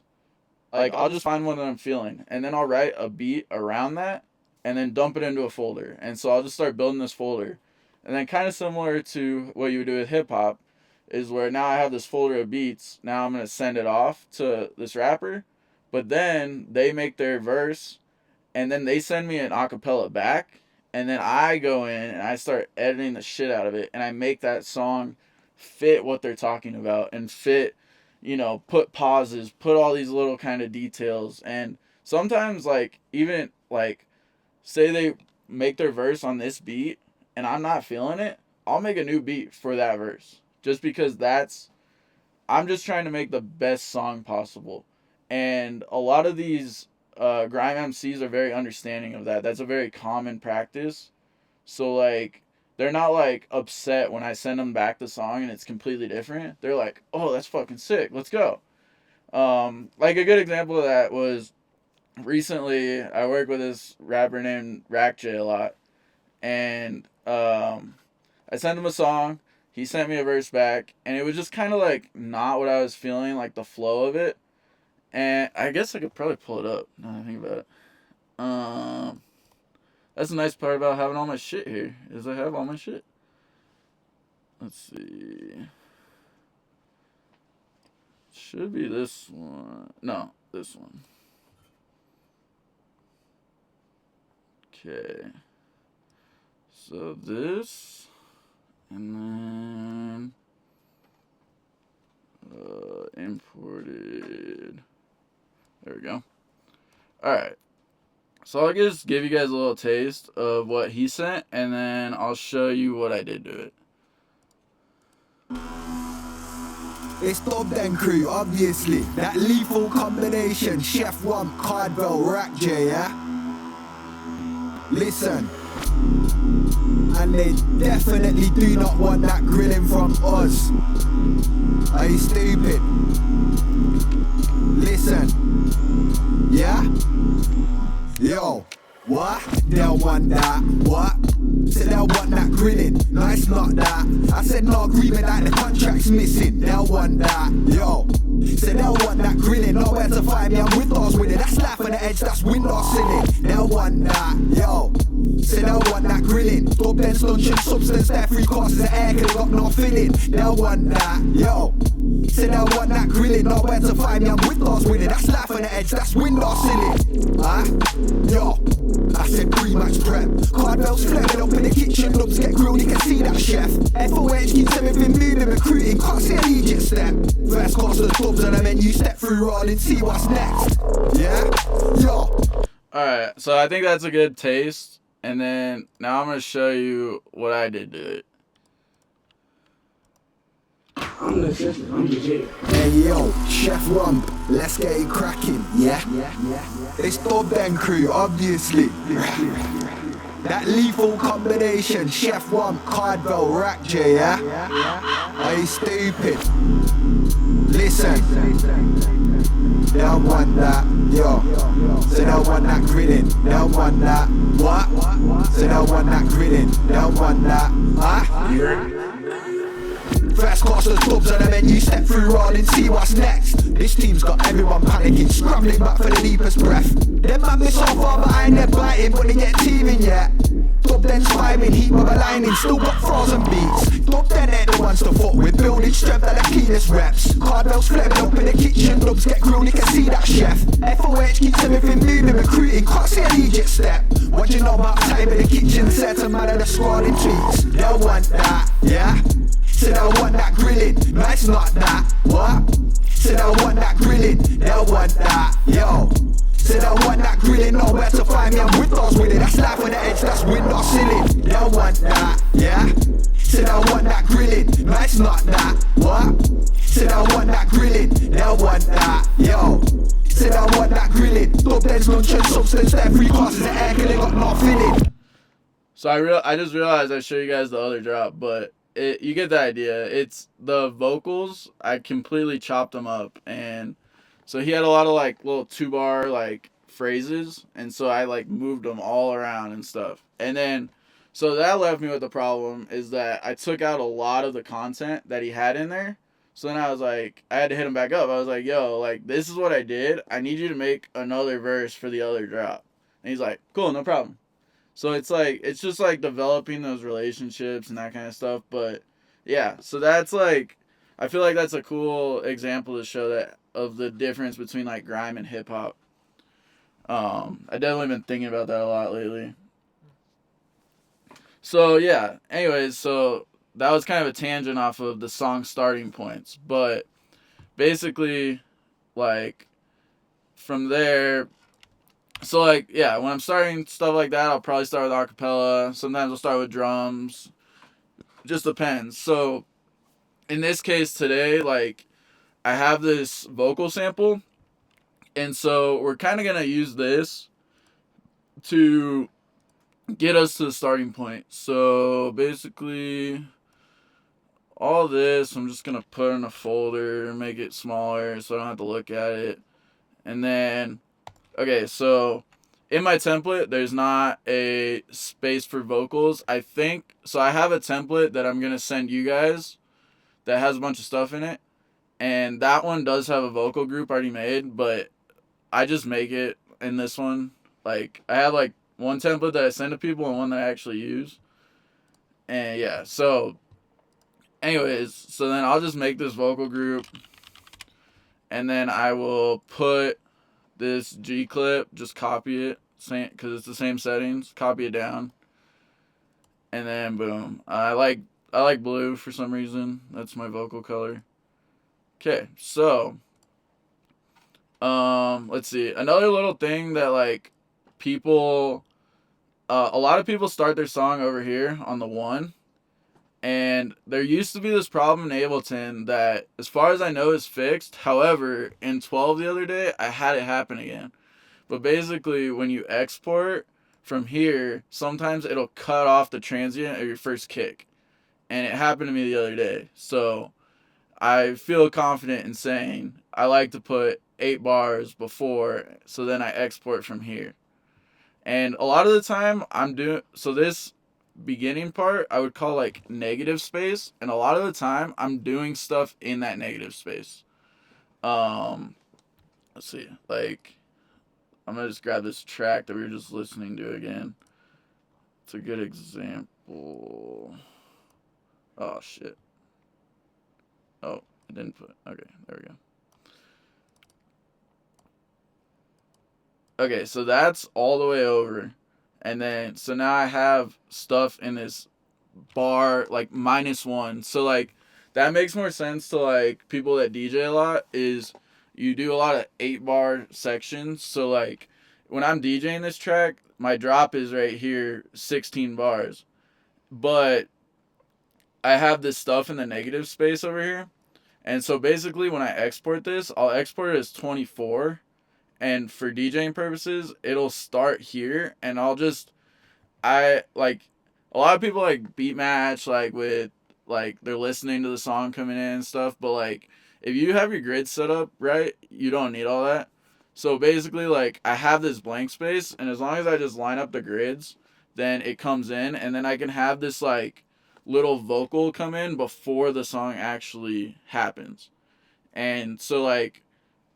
like, I'll just find one that I'm feeling, and then I'll write a beat around that, and then dump it into a folder. And so I'll just start building this folder. And then kind of similar to what you would do with hip hop, is where now I have this folder of beats, now I'm going to send it off to this rapper, but then they make their verse, and then they send me an acapella back, and then I go in and I start editing the shit out of it, and I make that song fit what they're talking about, and fit, you know, put pauses, put all these little kind of details. And sometimes, like, even, like, say they make their verse on this beat, and I'm not feeling it, I'll make a new beat for that verse. Just because I'm just trying to make the best song possible. And a lot of these grime MCs are very understanding of that. That's a very common practice. So, like, they're not, like, upset when I send them back the song and it's completely different. They're like, oh, that's fucking sick. Let's go. Like, a good example of that was recently I worked with this rapper named Rack J a lot. And I sent him a song. He sent me a verse back. And it was just kind of, like, not what I was feeling, like, the flow of it. And I guess I could probably pull it up now that I think about it. That's the nice part about having all my shit here, is I have all my shit. Let's see. Should be this one. No, this one. Okay. So this, and then imported. There we go. Alright. So I'll just give you guys a little taste of what he sent, and then I'll show you what I did to it. It's Dob Den Crew, obviously. That lethal combination, ChefWamp, Cardwell, Rack J, yeah? Listen. And they definitely do not want that grilling from us. Are you stupid? Listen. Yeah? Yo, what? They'll want that. What? Said they'll want that grilling. No, it's not that. I said no agreement that the contract's missing. They'll want that. Yo. Said they'll want that grilling. Nowhere to find me, I'm with us with it. That's life on the edge, that's window silling. They'll want that. Yo. Said they'll want that grilling. Dob Den's lunch and substance, there 3 courses of air, cause they got no filling. They'll want that. Yo. Said they'll want that grilling. Nowhere to find me, I'm with us with it. That's life on the edge, that's window silling. Huh? Yo. I said pre-match prep. Cardwell's flaring up in the kitchen. Nubs get grilled, you can see that chef. FOH keeps everything moving, recruiting. Can't see an Egypt step. First course of the clubs on the menu. Step through rolling, see what's next. Yeah? Yo. Alright, so I think that's a good taste. And then now I'm going to show you what I did to it. Hey yo, ChefWamp, let's get it cracking, yeah? It's Dob Den Crew, obviously. That lethal combination, ChefWamp, Cardwell, Rack J, yeah? Are you stupid? Listen. They'll want that, yo. So they'll want that grilling. They'll want that. What? So they'll want that grilling. They'll want that. Huh? First class the dubs on the menu, step through round and see what's next. This team's got everyone panicking, scrambling back for the deepest breath. Them man miss so far behind, they're biting, but they get teaming yet. Dub then spiming, heat of a lining, still got frozen beats. Dub then ain't the ones to fuck with, building strength at the keenest reps. Cardbells flaring up in the kitchen, dubs get grilled, you can see that chef. FOH keeps everything moving, recruiting, can't see a legit step. What you know about time in the kitchen, certain man of the squad in tweets. They'll want that, yeah? Say they'll want that grilling, no it's not that, what? Say they'll want that grilling, they'll want that, yo. Say they'll want that grilling, nowhere to find me, I'm with those with it. That's life on the edge, that's window ceiling. They'll want that, yeah? Say they'll want that grilling, no it's not that, what? Say they'll want that grilling, they'll want that, yo. Say they'll want that grilling, dub dens, lunch and substance, they're free classes and air, they got no filling. So I just realized I showed you guys the other drop, but you get the idea. It's the vocals, I completely chopped them up, and so he had a lot of like little 2-bar like phrases, and so I like moved them all around and stuff. And then so that left me with the problem is that I took out a lot of the content that he had in there. So then I was like, I had to hit him back up. I was like, yo, like this is what I did. I need you to make another verse for the other drop. And he's like, cool, no problem. So it's like, it's just like developing those relationships and that kind of stuff. But yeah, so that's like, I feel like that's a cool example to show that of the difference between like grime and hip hop. I definitely been thinking about that a lot lately. So yeah, anyways, so that was kind of a tangent off of the song starting points. But basically, like, from there, so like, yeah, when I'm starting stuff like that, I'll probably start with acapella. Sometimes I'll start with drums. Just depends. So in this case today, like, I have this vocal sample, and so we're kind of going to use this to get us to the starting point. So basically, all this I'm just going to put in a folder and make it smaller so I don't have to look at it. And then, okay, so in my template, there's not a space for vocals, I think. So I have a template that I'm going to send you guys that has a bunch of stuff in it. And that one does have a vocal group already made, but I just make it in this one. Like, I have like one template that I send to people and one that I actually use. And yeah, so anyways, so then I'll just make this vocal group. And then I will put this G clip, just copy it, because it's the same settings, copy it down. And then boom. I like blue for some reason. That's my vocal color. Okay, so let's see. Another little thing that like people, a lot of people start their song over here on the 1, and there used to be this problem in Ableton that, as far as I know, is fixed. However, in 12 the other day, I had it happen again. But basically, when you export from here, sometimes it'll cut off the transient of your first kick, and it happened to me the other day. So I feel confident in saying I like to put 8 bars before, so then I export from here. And a lot of the time I'm doing, so this beginning part I would call like negative space, and a lot of the time I'm doing stuff in that negative space. Let's see, like, I'm gonna just grab this track that we were just listening to again. It's a good example. Oh shit. Oh, I didn't put, okay, there we go. Okay, so that's all the way over. And then, so now I have stuff in this bar, like, -1. So, like, that makes more sense to, like, people that DJ a lot, is you do a lot of 8-bar sections. So, like, when I'm DJing this track, my drop is right here, 16 bars. But I have this stuff in the negative space over here. And so basically when I export this, I'll export it as 24. And for DJing purposes, it'll start here. And I'll just, I like, a lot of people like beat match, like with, like they're listening to the song coming in and stuff. But like, if you have your grid set up right, you don't need all that. So basically, like, I have this blank space, and as long as I just line up the grids, then it comes in, and then I can have this like little vocal come in before the song actually happens. And so, like,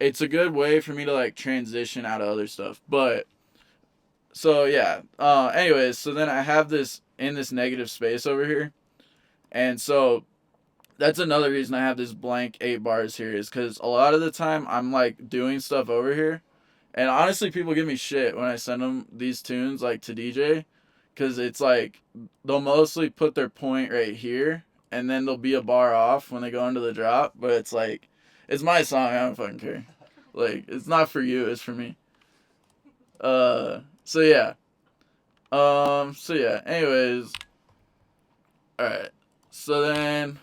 it's a good way for me to, like, transition out of other stuff. But, so, yeah. Anyways, so then I have this in this negative space over here. And so, that's another reason I have this blank 8 bars here, is because a lot of the time I'm, like, doing stuff over here. And honestly, people give me shit when I send them these tunes, like, to DJ. Because it's, like, they'll mostly put their point right here. And then they'll be a bar off when they go into the drop. But it's, like, it's my song. I don't fucking care. Like, it's not for you. It's for me. So, yeah. So, yeah. Anyways. Alright. So, then...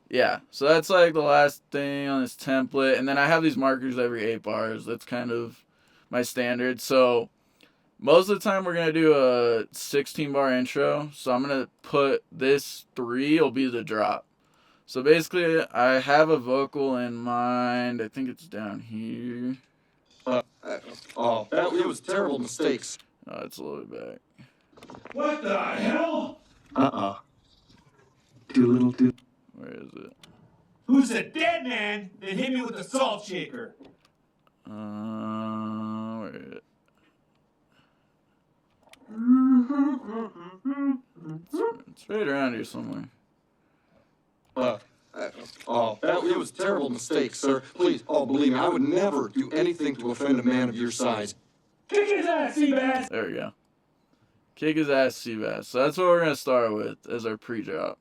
Yeah, so that's like the last thing on this template. And then I have these markers every 8 bars. That's kind of my standard. So most of the time we're going to do a 16 bar intro. So I'm going to put this 3 will be the drop. So basically I have a vocal in mind. I think it's down here. It was terrible mistakes. Oh, it's a little bit back. What the hell? Too little too. Where is it? Who's a dead man that hit me with a salt shaker? Where is it? It's right around here somewhere. It was terrible mistakes, sir. Please, believe me, I would never do anything to offend a man of your size. Kick his ass, Seabass! There we go. Kick his ass, Seabass. So that's what we're going to start with as our pre-drop.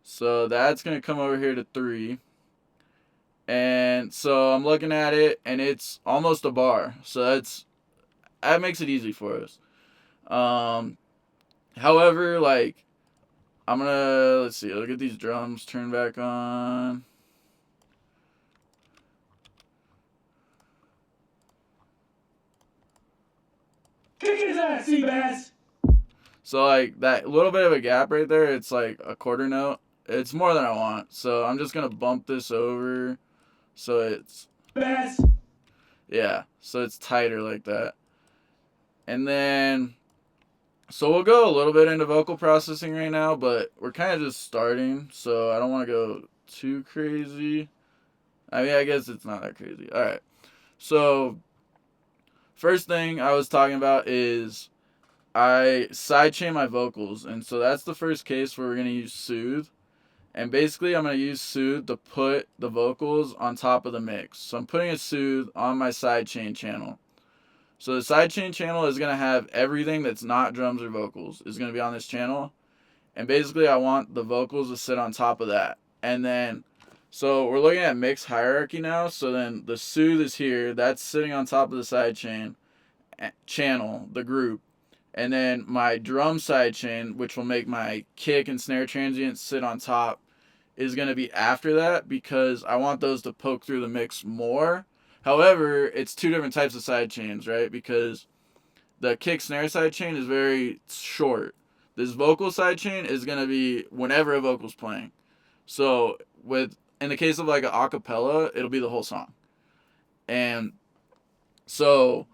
So that's going to come over here to 3. And so I'm looking at it, and it's almost a bar. So that makes it easy for us. However, like, I'm going to, let's see, I'll get these drums turned back on. Kick his ass, Seabass! So, like, that little bit of a gap right there, it's like a quarter note. It's more than I want. So I'm just going to bump this over so it's... Bass! Yeah, so it's tighter like that. And then... So we'll go a little bit into vocal processing right now, but we're kind of just starting, so I don't want to go too crazy. I mean, I guess it's not that crazy. Alright, so first thing I was talking about is I sidechain my vocals, and so that's the first case where we're going to use Soothe. And basically, I'm going to use Soothe to put the vocals on top of the mix. So I'm putting a Soothe on my sidechain channel. So the sidechain channel is going to have everything that's not drums or vocals is going to be on this channel. And basically, I want the vocals to sit on top of that. And then, so we're looking at mix hierarchy now. So then the Soothe is here. That's sitting on top of the sidechain channel, the group. And then my drum sidechain, which will make my kick and snare transients sit on top, is going to be after that because I want those to poke through the mix more. However, it's 2 different types of sidechains, right? Because the kick snare sidechain is very short. This vocal sidechain is going to be whenever a vocal's playing. So in the case of like an acapella, it'll be the whole song. And so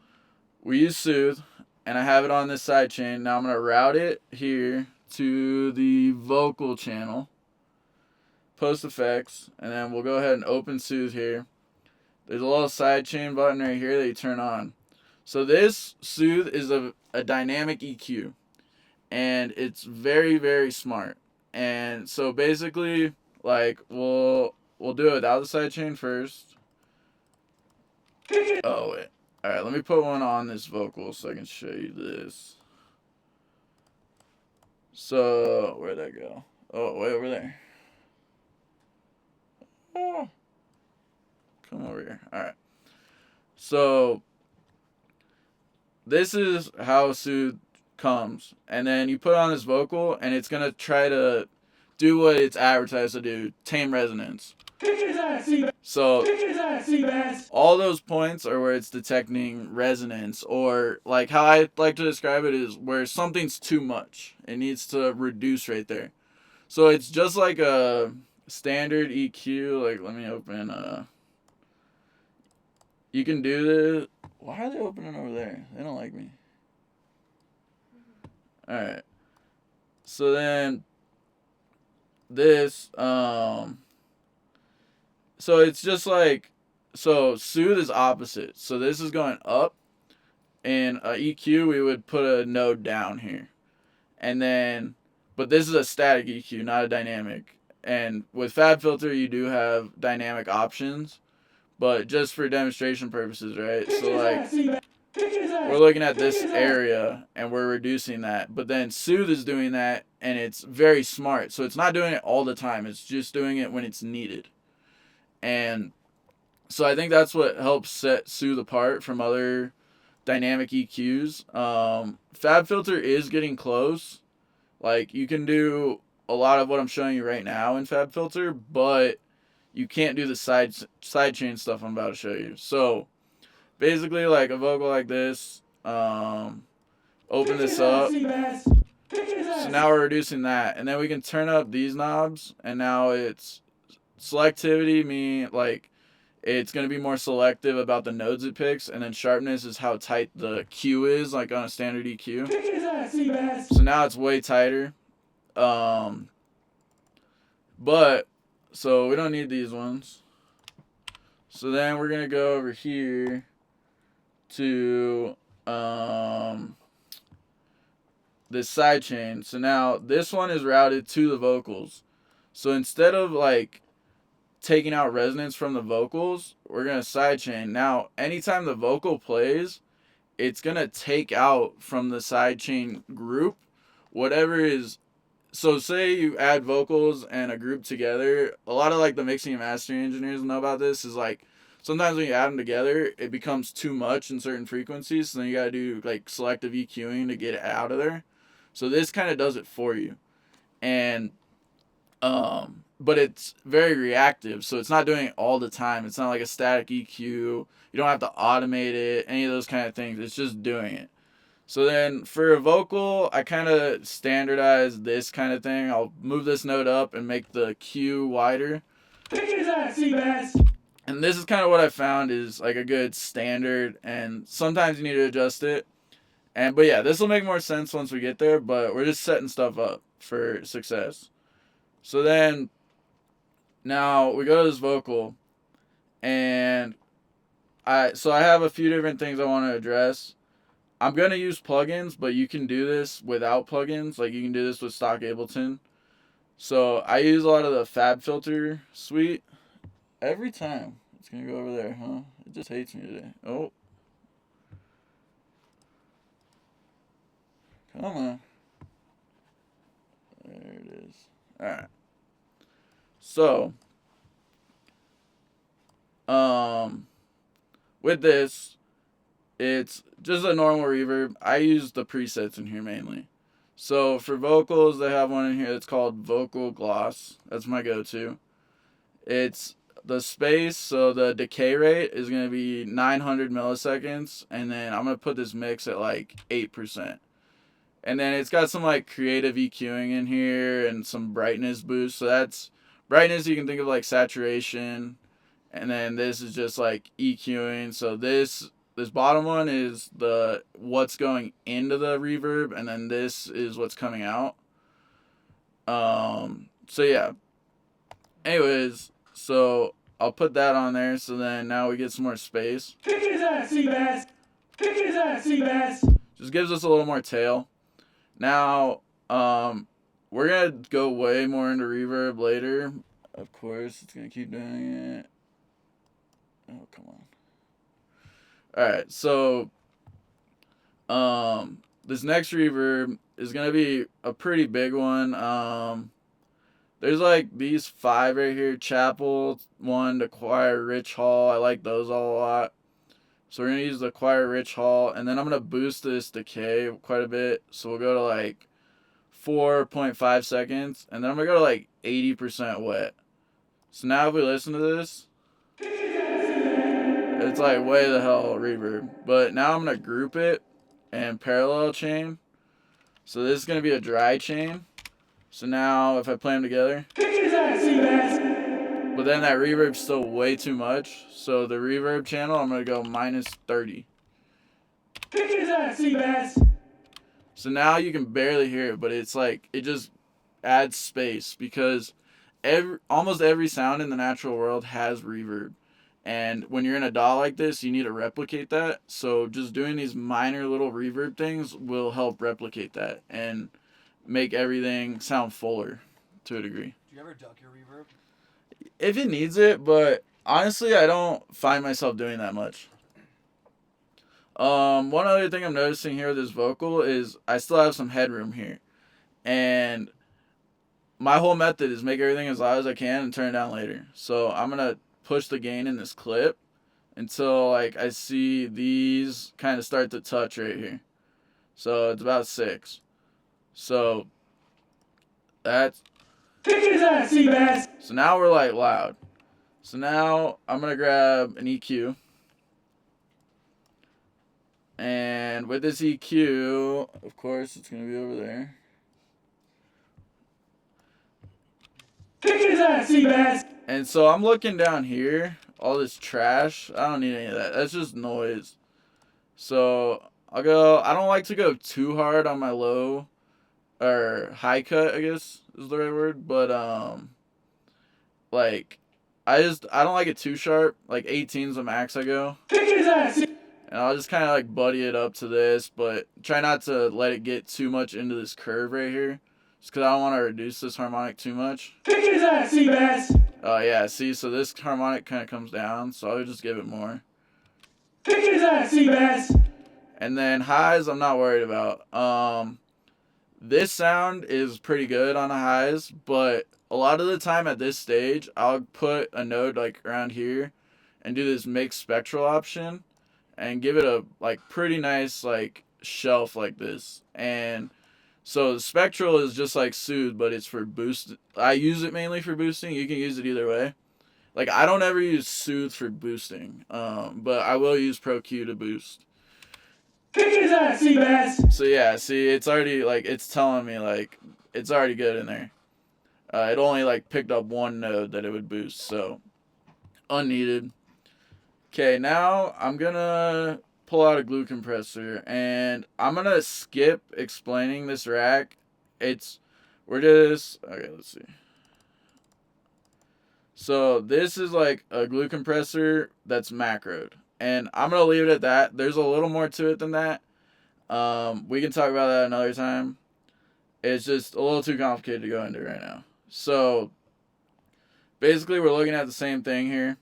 we use Soothe. And I have it on this side chain. Now I'm going to route it here to the vocal channel. Post effects. And then we'll go ahead and open Soothe here. There's a little side chain button right here that you turn on. So this Soothe is a dynamic EQ. And it's very, very smart. And so basically, like, we'll do it without the side chain first. Oh, wait. Alright, let me put one on this vocal so I can show you this. So, where'd that go? Oh, way over there. Oh. Come over here. Alright. So, this is how Soothe comes. And then you put on this vocal, and it's going to try to do what it's advertised to do. Tame resonance. So all those points are where it's detecting resonance, or like how I like to describe it is where something's too much. It needs to reduce right there. So it's just like a standard EQ. Like, let me open you can do this. Why are they opening over there? They don't like me. Alright. So then this, so it's just like, so soothe is opposite. So this is going up. In EQ, we would put a node down here. And then, but this is a static EQ, not a dynamic. And with FabFilter, you do have dynamic options. But just for demonstration purposes, right? So like, we're looking at this area and we're reducing that. But then Soothe is doing that and it's very smart. So it's not doing it all the time. It's just doing it when it's needed. And so I think that's what helps set Soothe apart from other dynamic EQs. FabFilter is getting close. Like, you can do a lot of what I'm showing you right now in FabFilter, but you can't do the sidechain stuff I'm about to show you. So basically, like a vocal like this, open this up. So now we're reducing that, and then we can turn up these knobs, and now it's selectivity, like it's going to be more selective about the nodes it picks, and then sharpness is how tight the Q is, like on a standard EQ. So now it's way tighter. But, so we don't need these ones. So then we're going to go over here to this sidechain. So now this one is routed to the vocals. So instead of like taking out resonance from the vocals, we're going to sidechain. Now, anytime the vocal plays, it's going to take out from the sidechain group whatever is. So say you add vocals and a group together. A lot of like the mixing and mastering engineers know about this. Is like sometimes when you add them together, it becomes too much in certain frequencies. So then you got to do like selective EQing to get it out of there. So this kind of does it for you. And but it's very reactive, so it's not doing it all the time. It's not like a static EQ. You don't have to automate it, any of those kind of things. It's just doing it. So then for a vocal, I kind of standardize this kind of thing. I'll move this note up and make the Q wider. And this is kind of what I found is like a good standard, and sometimes you need to adjust it. But yeah, this will make more sense once we get there, but we're just setting stuff up for success. So then, now we go to this vocal, and I have a few different things I want to address. I'm going to use plugins, but you can do this without plugins. Like, you can do this with stock Ableton. So I use a lot of the FabFilter suite. Every time. It's going to go over there, huh? It just hates me today. Oh. Come on. There it is. Alright. So, with this, it's just a normal reverb. I use the presets in here mainly. So for vocals, they have one in here that's called Vocal Gloss. That's my go-to. It's the space, so the decay rate is going to be 900 milliseconds, and then I'm going to put this mix at like 8%. And then it's got some like creative EQing in here and some brightness boost. So that's brightness, you can think of like saturation, and then this is just like EQing. So this bottom one is the what's going into the reverb, and then this is what's coming out. So yeah. Anyways, so I'll put that on there. So then now we get some more space. Just gives us a little more tail. Now, we're going to go way more into reverb later. Of course, it's going to keep doing it. Oh, come on. Alright, so, this next reverb is going to be a pretty big one. There's like these 5 right here. Chapel, 1, the Choir, Rich Hall. I like those all a lot. So we're going to use the Choir, Rich Hall. And then I'm going to boost this decay quite a bit. So we'll go to like 4.5 seconds, and then I'm going to go to like 80% wet. So now if we listen to this, it's like way the hell reverb. But now I'm going to group it and parallel chain. So this is going to be a dry chain. So now if I play them together, but then that reverb's still way too much. So the reverb channel, I'm going to go minus 30. So now you can barely hear it, but it's like it just adds space because almost every sound in the natural world has reverb. And when you're in a DAW like this, you need to replicate that. So just doing these minor little reverb things will help replicate that and make everything sound fuller to a degree. Do you ever duck your reverb? If it needs it, but honestly, I don't find myself doing that much. One other thing I'm noticing here with this vocal is I still have some headroom here. And my whole method is make everything as loud as I can and turn it down later. So I'm going to push the gain in this clip until like I see these kind of start to touch right here. So it's about 6. So that's... So now we're like loud. So now I'm going to grab an EQ. And with this EQ, of course, it's going to be over there. And so I'm looking down here, all this trash. I don't need any of that. That's just noise. So I don't like to go too hard on my low or high cut, I guess is the right word. But like I don't like it too sharp. Like 18's the max I go. And I'll just kind of like buddy it up to this, but try not to let it get too much into this curve right here. Just because I don't want to reduce this harmonic too much. Oh, yeah, see, so this harmonic kind of comes down, so I'll just give it more. And then highs, I'm not worried about. This sound is pretty good on the highs, but a lot of the time at this stage, I'll put a node like around here and do this mixed spectral option and give it a like pretty nice like shelf like this. And so the spectral is just like soothe, but it's for boost. I use it mainly for boosting. You can use it either way. Like I don't ever use soothe for boosting, but I will use Pro Q to boost. So yeah, see, it's already like it's telling me like it's already good in there. It only like picked up one node that it would boost, so unneeded. Okay, now I'm gonna pull out a glue compressor and I'm gonna skip explaining this rack. Okay, let's see. So this is like a glue compressor that's macroed, and I'm gonna leave it at that. There's a little more to it than that. We can talk about that another time. It's just a little too complicated to go into right now. So basically we're looking at the same thing here.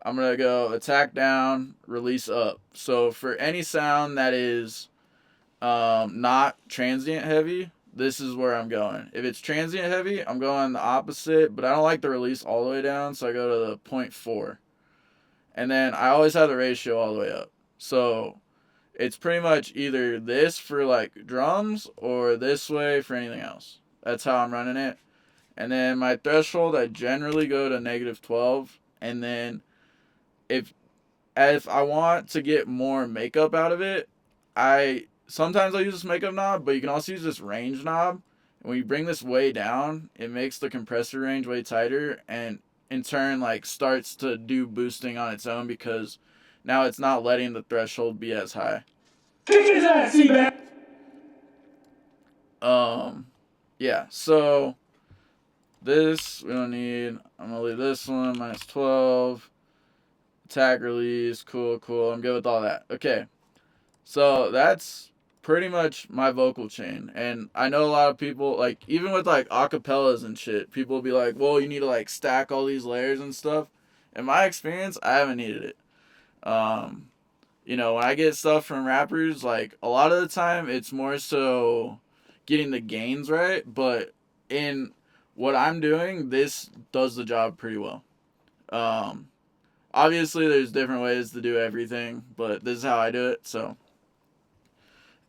I'm going to go attack down, release up. So for any sound that is not transient heavy, this is where I'm going. If it's transient heavy, I'm going the opposite, but I don't like the release all the way down, so I go to the 0.4. And then I always have the ratio all the way up. So it's pretty much either this for like drums or this way for anything else. That's how I'm running it. And then my threshold, I generally go to -12. And then if I want to get more makeup out of it, sometimes I'll use this makeup knob, but you can also use this range knob. And when you bring this way down, it makes the compressor range way tighter, and in turn like starts to do boosting on its own because now it's not letting the threshold be as high. Yeah, so this we don't need. I'm gonna leave this one -12. Attack release, cool. I'm good with all that. Okay, so that's pretty much my vocal chain. And I know a lot of people, like, even with like acapellas and shit, people will be like, well, you need to like stack all these layers and stuff. In my experience, I haven't needed it. You know, when I get stuff from rappers, like a lot of the time it's more so getting the gains right, but in what I'm doing, this does the job pretty well. Obviously, there's different ways to do everything, but this is how I do it, so.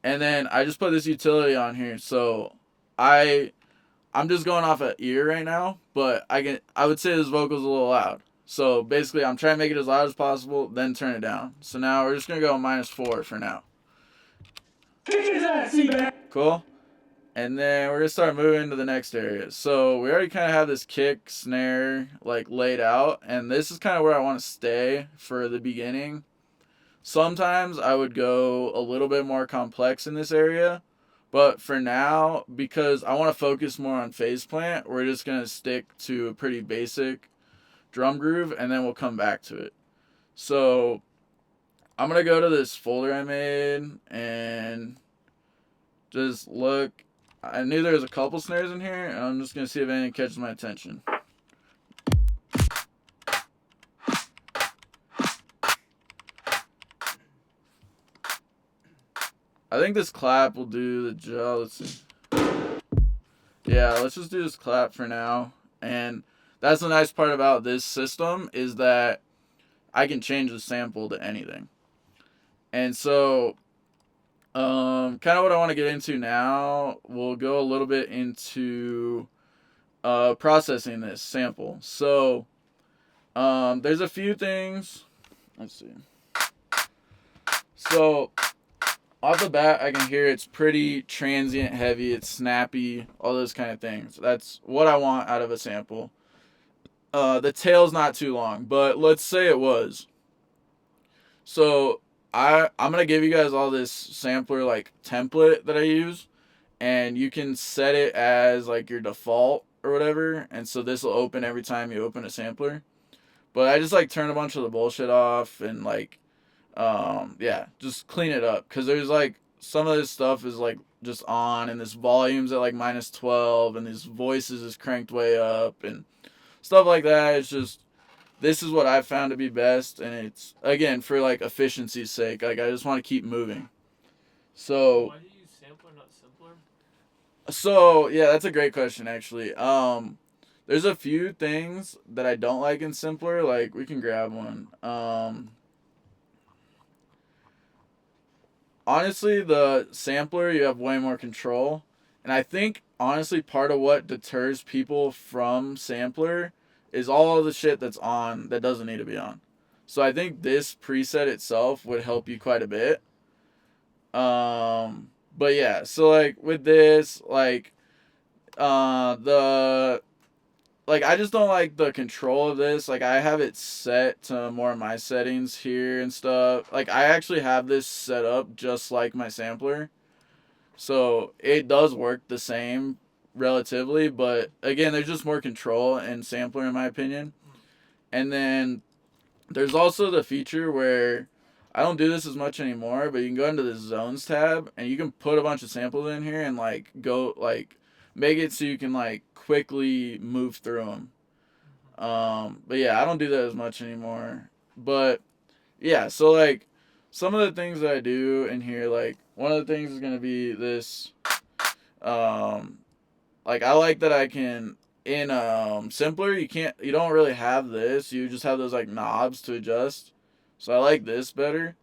And then I just put this utility on here, so I'm just going off of ear right now, but I would say this vocal's a little loud. So basically, I'm trying to make it as loud as possible, then turn it down. So now we're just going to go -4 for now. Cool? And then we're going to start moving to the next area. So we already kind of have this kick, snare, like laid out. And this is kind of where I want to stay for the beginning. Sometimes I would go a little bit more complex in this area. But for now, because I want to focus more on Phaseplant, we're just going to stick to a pretty basic drum groove, and then we'll come back to it. So I'm going to go to this folder I made and just look. I knew there was a couple snares in here, and I'm just going to see if anything catches my attention. I think this clap will do the job. Let's see. Yeah, let's just do this clap for now. And that's the nice part about this system is that I can change the sample to anything. And so, kind of what I want to get into now, we'll go a little bit into processing this sample. So, there's a few things. Let's see. So, off the bat, I can hear it's pretty transient heavy, it's snappy, all those kind of things. That's what I want out of a sample. The tail's not too long, but let's say it was. So I'm gonna give you guys all this sampler like template that I use, and you can set it as like your default or whatever, and so this will open every time you open a sampler. But I just like turn a bunch of the bullshit off and like yeah, just clean it up, because there's like some of this stuff is like just on, and this volume's at like -12, and these voices is cranked way up and stuff like that. It's just, this is what I've found to be best, and it's again for like efficiency's sake. Like I just want to keep moving. So why do you use sampler, not simpler? So yeah, that's a great question actually. There's a few things that I don't like in simpler. Like we can grab one. Honestly, the sampler, you have way more control. And I think, honestly, part of what deters people from sampler is all of the shit that's on that doesn't need to be on. So I think this preset itself would help you quite a bit. But yeah, so like with this, like, I just don't like the control of this. Like, I have it set to more of my settings here and stuff. Like, I actually have this set up just like my sampler. So, it does work the same relatively. But, again, there's just more control in sampler, in my opinion. And then, there's also the feature where, I don't do this as much anymore, but you can go into the zones tab, and you can put a bunch of samples in here and, like, go, like, make it so you can like quickly move through them. But yeah, I don't do that as much anymore. But yeah, so like some of the things that I do in here, like one of the things is gonna be this. Like I like that I can in simpler you don't really have this. You just have those like knobs to adjust. So I like this better,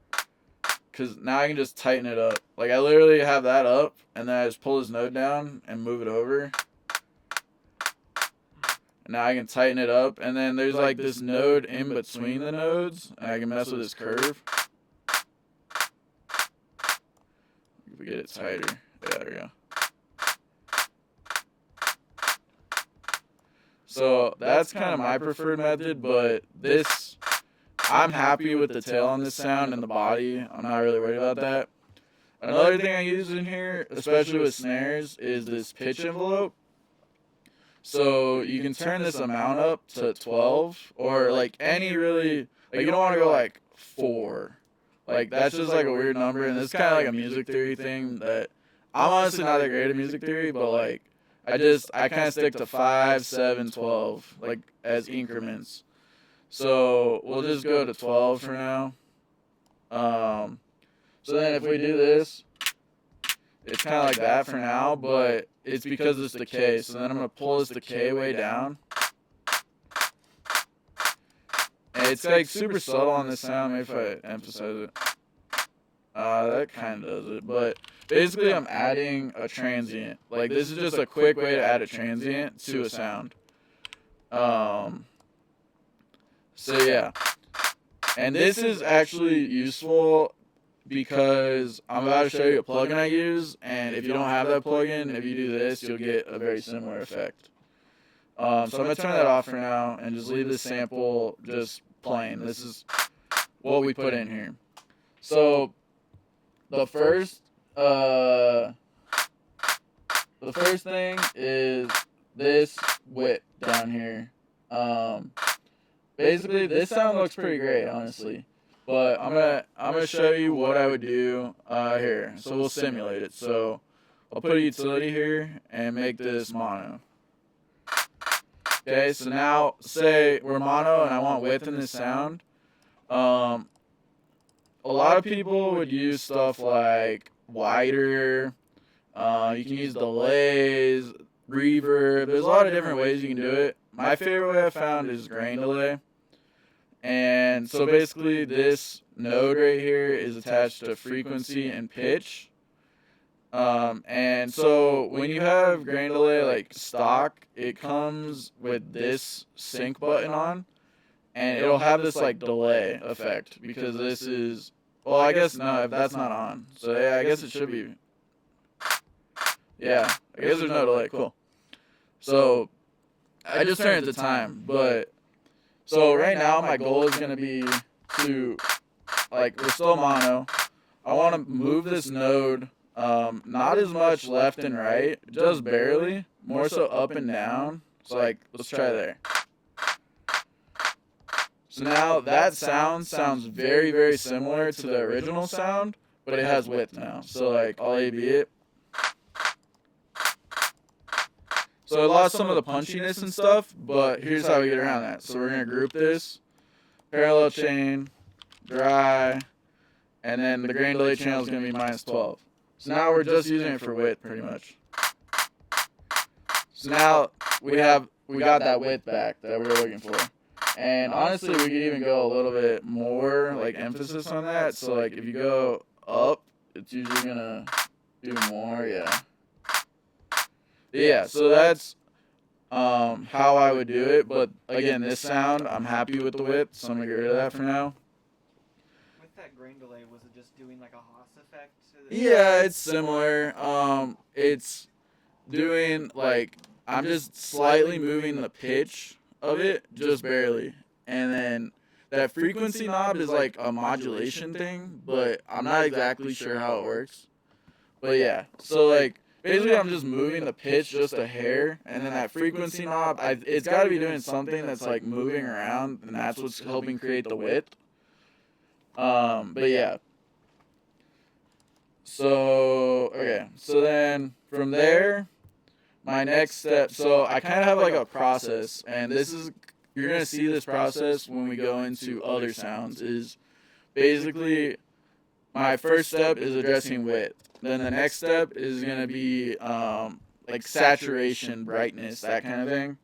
because now I can just tighten it up. Like, I literally have that up, and then I just pull this node down and move it over. And now I can tighten it up, and then there's, like, this node in between the nodes, and I can mess with this curve. If we get it tighter. Yeah, there we go. So, that's kind of my preferred method, but this... I'm happy with the tail on this sound and the body. I'm not really worried about that. Another thing I use in here, especially with snares, is this pitch envelope. So you can turn this amount up to 12, or like any really, like you don't want to go like 4. Like that's just like a weird number, and it's kind of like a music theory thing that I'm honestly not that great at music theory, but like I kind of stick to 5, 7, 12, like as increments. So we'll just go to 12 for now. So then if we do this, it's kind of like that for now, but it's because of this decay. So then I'm going to pull this decay way down. And it's like super subtle on this sound. Maybe if I emphasize it. That kind of does it. But basically I'm adding a transient. Like this is just a quick way to add a transient to a sound. So yeah, and this is actually useful because I'm about to show you a plugin I use, and if you don't have that plugin, if you do this, you'll get a very similar effect. So I'm going to turn that off for now and just leave this sample just plain. This is what we put in here. So the first the first thing is this whip down here. Basically, this sound looks pretty great, honestly. But I'm gonna show you what I would do here. So we'll simulate it. So I'll put a utility here and make this mono. Okay, so now say we're mono and I want width in this sound. A lot of people would use stuff like wider. You can use delays, reverb. There's a lot of different ways you can do it. My favorite way I found is grain delay. And so basically this node right here is attached to frequency and pitch. And so when you have grain delay like stock, it comes with this sync button on, and it'll have this like delay effect because this is, well, I guess no, if that's not on. So yeah, I guess it should be. Yeah, I guess there's no delay. Cool. So I just turned it to time, but so right now my goal is gonna be to, like, we're still mono. I want to move this node not as much left and right, just barely, more so up and down. So like, let's try there. So now that sounds very, very similar to the original sound, but it has width now. So like, I'll A/B it. So it lost some of the punchiness and stuff, but here's how we get around that. So we're going to group this, parallel chain, dry, and then the grain delay channel is going to be -12. So now we're just using it for width pretty much. So now we got that width back that we were looking for. And honestly, we could even go a little bit more, like, emphasis on that. So like, if you go up, it's usually going to do more, yeah. Yeah, so that's how I would do it. But again, this sound, I'm happy with the width, so I'm going to get rid of that for now. With that grain delay, was it just doing like a Haas effect? Yeah, it's similar. It's doing, like, I'm just slightly moving the pitch of it, just barely. And then that frequency knob is like a modulation thing, but I'm not exactly sure how it works. But yeah, so like, basically I'm just moving the pitch just a hair, and then that frequency knob, it's got to be doing something that's like moving around, and that's what's helping create the width. But yeah. So, okay, so then from there, my next step, so I kind of have like a process, and this is, you're going to see this process when we go into other sounds, is basically my first step is addressing width. Then the next step is going to be like saturation, brightness, that kind of thing.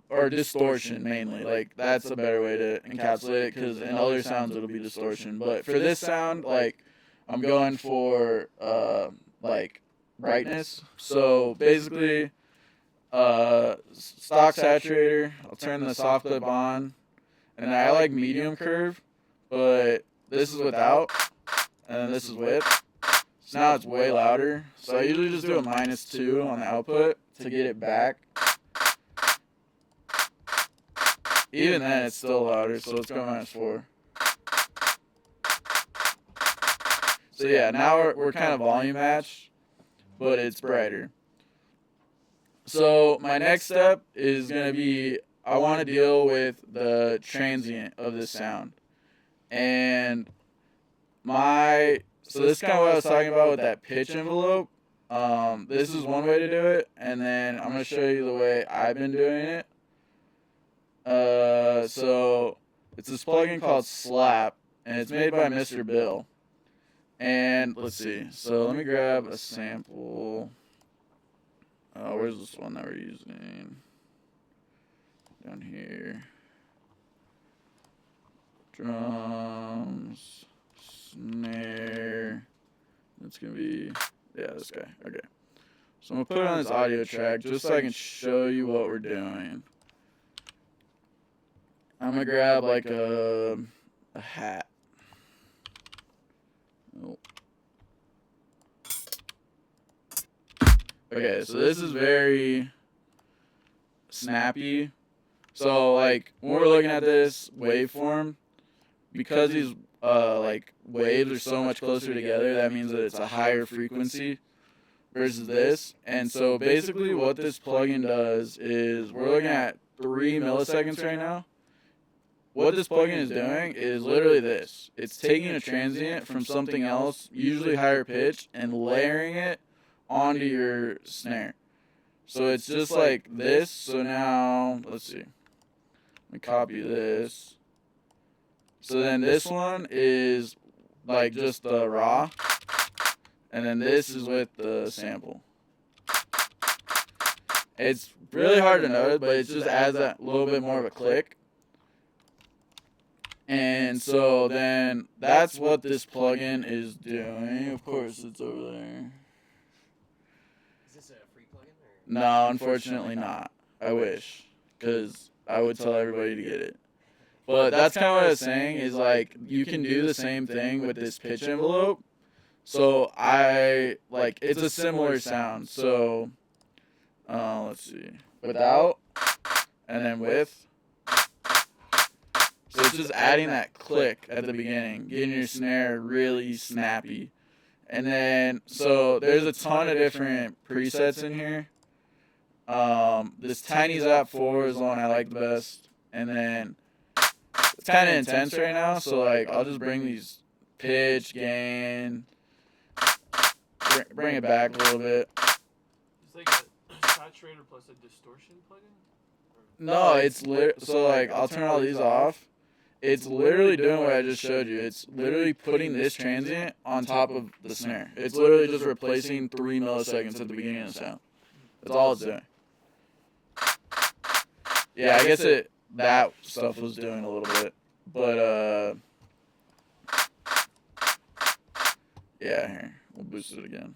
Or distortion mainly. Like, that's a better way to encapsulate it, because in other sounds it'll be distortion. But for this sound, like, I'm going for like brightness. So basically, stock saturator, I'll turn the soft clip on, and I like medium curve, but this is without, and then this is with. So now it's way louder. So I usually just do a -2 on the output to get it back. Even then, it's still louder, so let's go -4. So yeah, now we're kind of volume matched, but it's brighter. So my next step is going to be, I want to deal with the transient of this sound. And so this is kind of what I was talking about with that pitch envelope. This is one way to do it, and then I'm going to show you the way I've been doing it. So it's this plugin called Slap, and it's made by Mr. Bill. And let's see. So let me grab a sample. Where's this one that we're using? Down here. Drums, snare. That's gonna be, yeah, this guy. Okay. So I'm gonna put it on this audio track just so I can show you what we're doing. I'm gonna grab like a hat. Oh. Okay, so this is very snappy. So like when we're looking at this waveform, because these like waves are so much closer together, that means that it's a higher frequency. versus this. And so basically what this plugin does is we're looking at 3 milliseconds right now. What this plugin is doing is literally this. It's taking a transient from something else, usually higher pitched, and layering it onto your snare. So it's just like this. So now, let's see. Let me copy this. So then this one is like just the raw. And then this is with the sample. It's really hard to notice, but it just adds that little bit more of a click. And so then that's what this plugin is doing. Of course, it's over there. Is this a free plugin? Or? No, unfortunately not. I wish, because I would tell everybody to get it. But that's kind of what I was saying is like you can do the same thing with this pitch envelope. So it's a similar sound. So let's see, without and then with. So it's just adding that click at the beginning, getting your snare really snappy. And then, so there's a ton of different presets in here. This Tiny Zap 4 is the one I like the best. And then, it's kind of intense right now, so like, I'll just bring these pitch, gain, bring it back a little bit. It's like a saturator plus a distortion plugin? No, it's so like, I'll turn all these off. It's literally doing what I just showed you. It's literally putting this transient on top of the snare. It's literally just replacing 3 milliseconds at the beginning of the sound. That's all it's doing. Yeah, I guess that stuff was doing a little bit. But, yeah, here. We'll boost it again.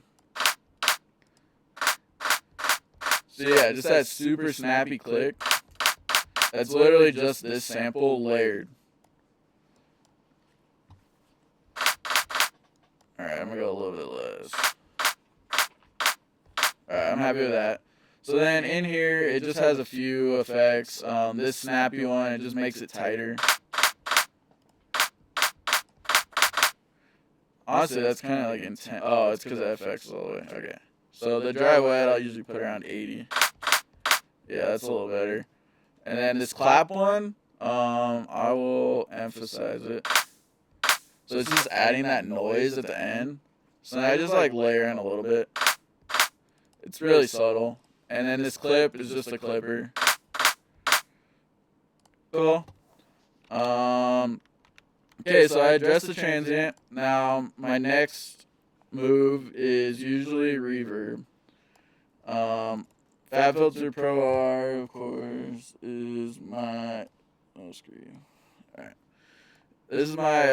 So, yeah, just that super snappy click. That's literally just this sample layered. Alright, I'm going to go a little bit less. Alright, I'm happy with that. So then in here, it just has a few effects. This snappy one, it just makes it tighter. Honestly, that's kind of like intense. Oh, it's because the FX is all the way. Okay. So the dry wet, I'll usually put around 80. Yeah, that's a little better. And then this clap one, I will emphasize it. So it's just adding that noise at the end. So I just like layer in a little bit. It's really subtle. And then this clip is just a clipper. Cool. Okay, so I addressed the transient. Now my next move is usually reverb. Fab Filter Pro R, of course, is my. Oh, screw you. Alright. This is my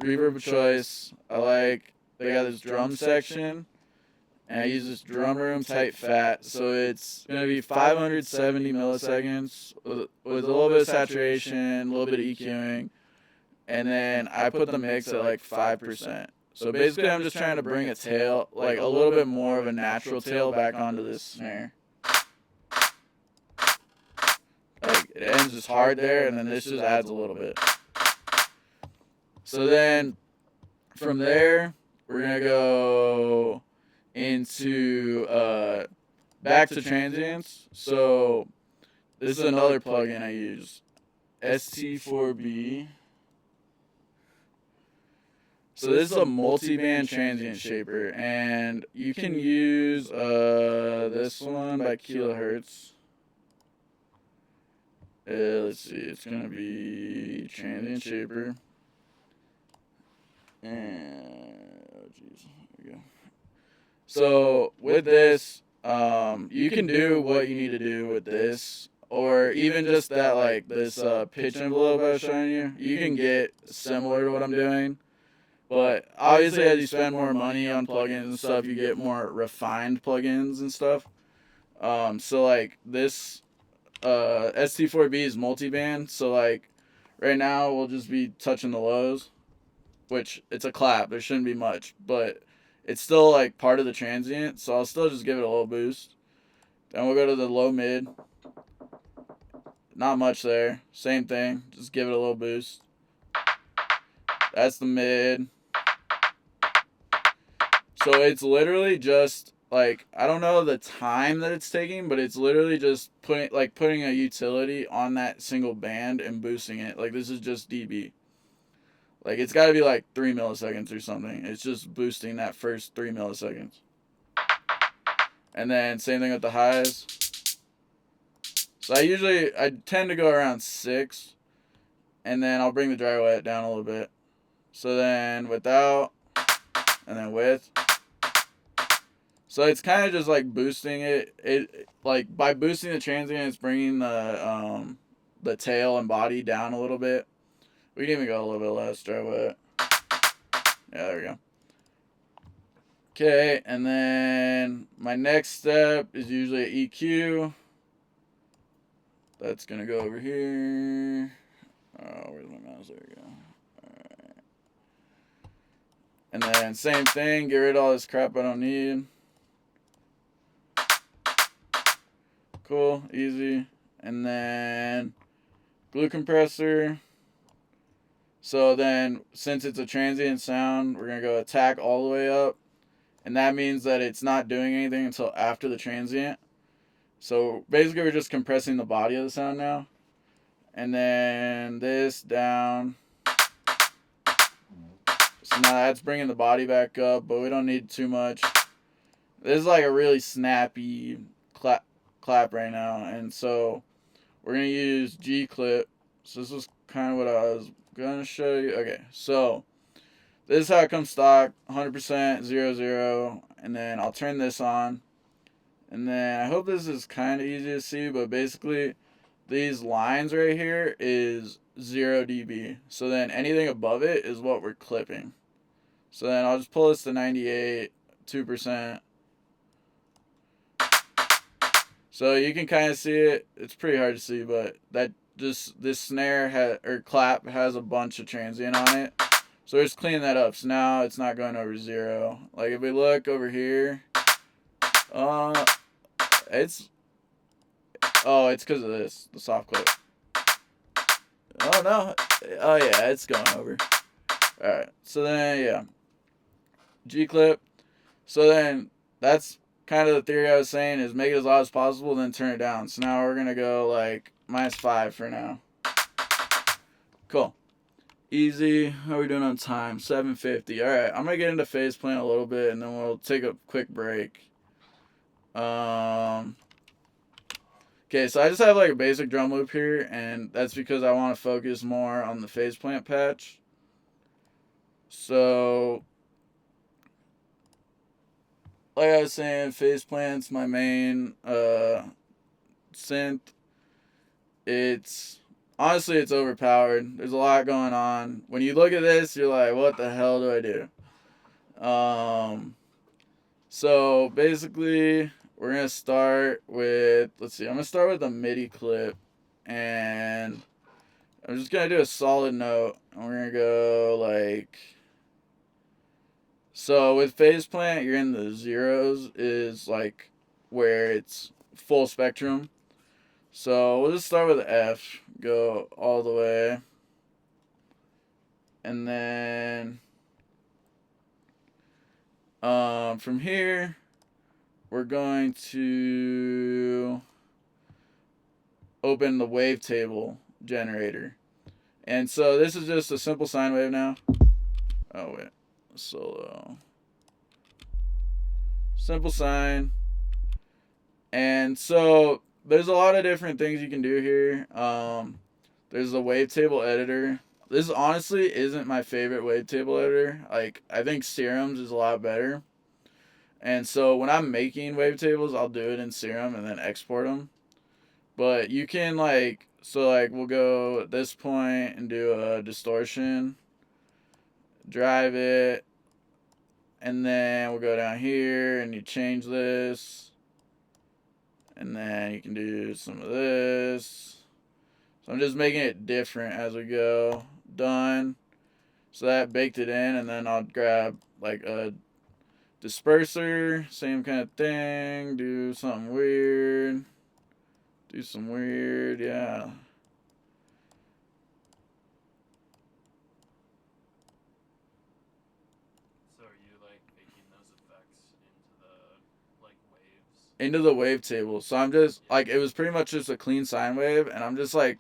reverb of choice. They got this drum section, and I use this drum room type fat, so it's going to be 570 milliseconds with a little bit of saturation, a little bit of EQing, and then I put the mix at like 5%. So basically I'm just trying to bring a tail, like a little bit more of a natural tail back onto this snare. Like it ends just hard there, and then this just adds a little bit. So then, from there, we're going to go into, back to transients. So, this is another plugin I use. ST4B. So, this is a multi-band transient shaper. And you can use, this one by Kilohertz. Let's see, it's going to be transient shaper. And, oh jeez, there we go. So with this, you can do what you need to do with this, or even just that, like this pitch envelope I was showing you. You can get similar to what I'm doing, but obviously as you spend more money on plugins and stuff, you get more refined plugins and stuff. So like this ST4B is multi-band, so like right now we'll just be touching the lows. Which, it's a clap, there shouldn't be much, but it's still, like, part of the transient, so I'll still just give it a little boost. Then we'll go to the low mid. Not much there. Same thing, just give it a little boost. That's the mid. So it's literally just like, I don't know the time that it's taking, but it's literally just putting a utility on that single band and boosting it. Like, this is just dB. Like, it's got to be like 3 milliseconds or something. It's just boosting that first 3 milliseconds. And then same thing with the highs. So I tend to go around 6, and then I'll bring the dry wet down a little bit. So then without, and then with. So it's kind of just like boosting it. It like by boosting the transient, it's bringing the tail and body down a little bit. We can even go a little bit less dry wet. Yeah, there we go. Okay, and then my next step is usually an EQ. That's gonna go over here. Oh, where's my mouse? There we go. Alright. And then same thing, get rid of all this crap I don't need. Cool, easy. And then glue compressor. So then, since it's a transient sound, we're gonna go attack all the way up. And that means that it's not doing anything until after the transient. So basically we're just compressing the body of the sound now. And then this down. So now that's bringing the body back up, but we don't need too much. This is like a really snappy clap right now. And so we're going to use G clip. So this is kind of what I was going to show you. Okay, so this is how it comes stock, 100%, 0, 0. And then I'll turn this on. And then I hope this is kind of easy to see, but basically these lines right here is 0 dB. So then anything above it is what we're clipping. So then I'll just pull this to 98, 2%. So you can kind of see it. It's pretty hard to see, but this snare or clap has a bunch of transient on it. So we're just cleaning that up. So now it's not going over 0. Like if we look over here, it's because of this, the soft clip. Oh no, oh yeah, it's going over. All right, so then yeah, G clip. So then that's kind of the theory I was saying, is make it as loud as possible, then turn it down. So now we're gonna go like -5 for now. Cool. Easy. How are we doing on time? 7:50. All right, I'm gonna get into Phaseplant a little bit, and then we'll take a quick break. Okay, so I just have like a basic drum loop here, and that's because I want to focus more on the Phaseplant patch. So, like I was saying, Phaseplant's my main synth. Honestly, it's overpowered. There's a lot going on. When you look at this, you're like, what the hell do I do? So basically, we're going to start with, let's see, I'm going to start with a MIDI clip, and I'm just going to do a solid note, and we're going to go like, so with Phaseplant, you're in the zeros, is like where it's full spectrum. So we'll just start with F, go all the way, and then from here, we're going to open the wavetable generator. And so this is just a simple sine wave now. Oh wait, solo. Simple sine. And so there's a lot of different things you can do here. There's a wavetable editor. This honestly isn't my favorite wavetable editor. Like, I think Serum's is a lot better. And so when I'm making wavetables, I'll do it in Serum and then export them. But you can we'll go at this point and do a distortion, drive it, and then we'll go down here and you change this, and then you can do some of this. So I'm just making it different as we go. Done. So that baked it in, and then I'll grab like a disperser, same kind of thing, do something weird. Do some weird, yeah. So are you like baking those effects into the into the wavetable. So I'm just like, it was pretty much just a clean sine wave, and I'm just like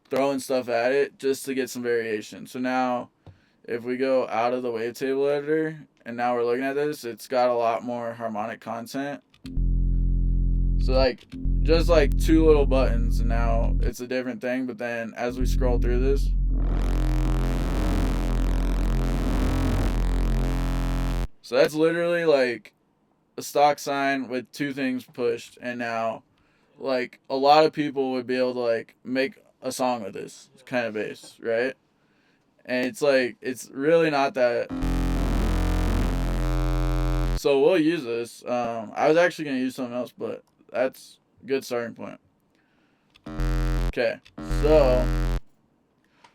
throwing stuff at it just to get some variation. So now if we go out of the wavetable editor and now we're looking at this, it's got a lot more harmonic content. So like just like 2 little buttons and now it's a different thing. But then as we scroll through this, so that's literally like a stock sine with 2 things pushed, and now like a lot of people would be able to like make a song with this kind of bass, right? And it's like, it's really not that. So we'll use this. I was actually gonna use something else, but that's a good starting point. Okay, so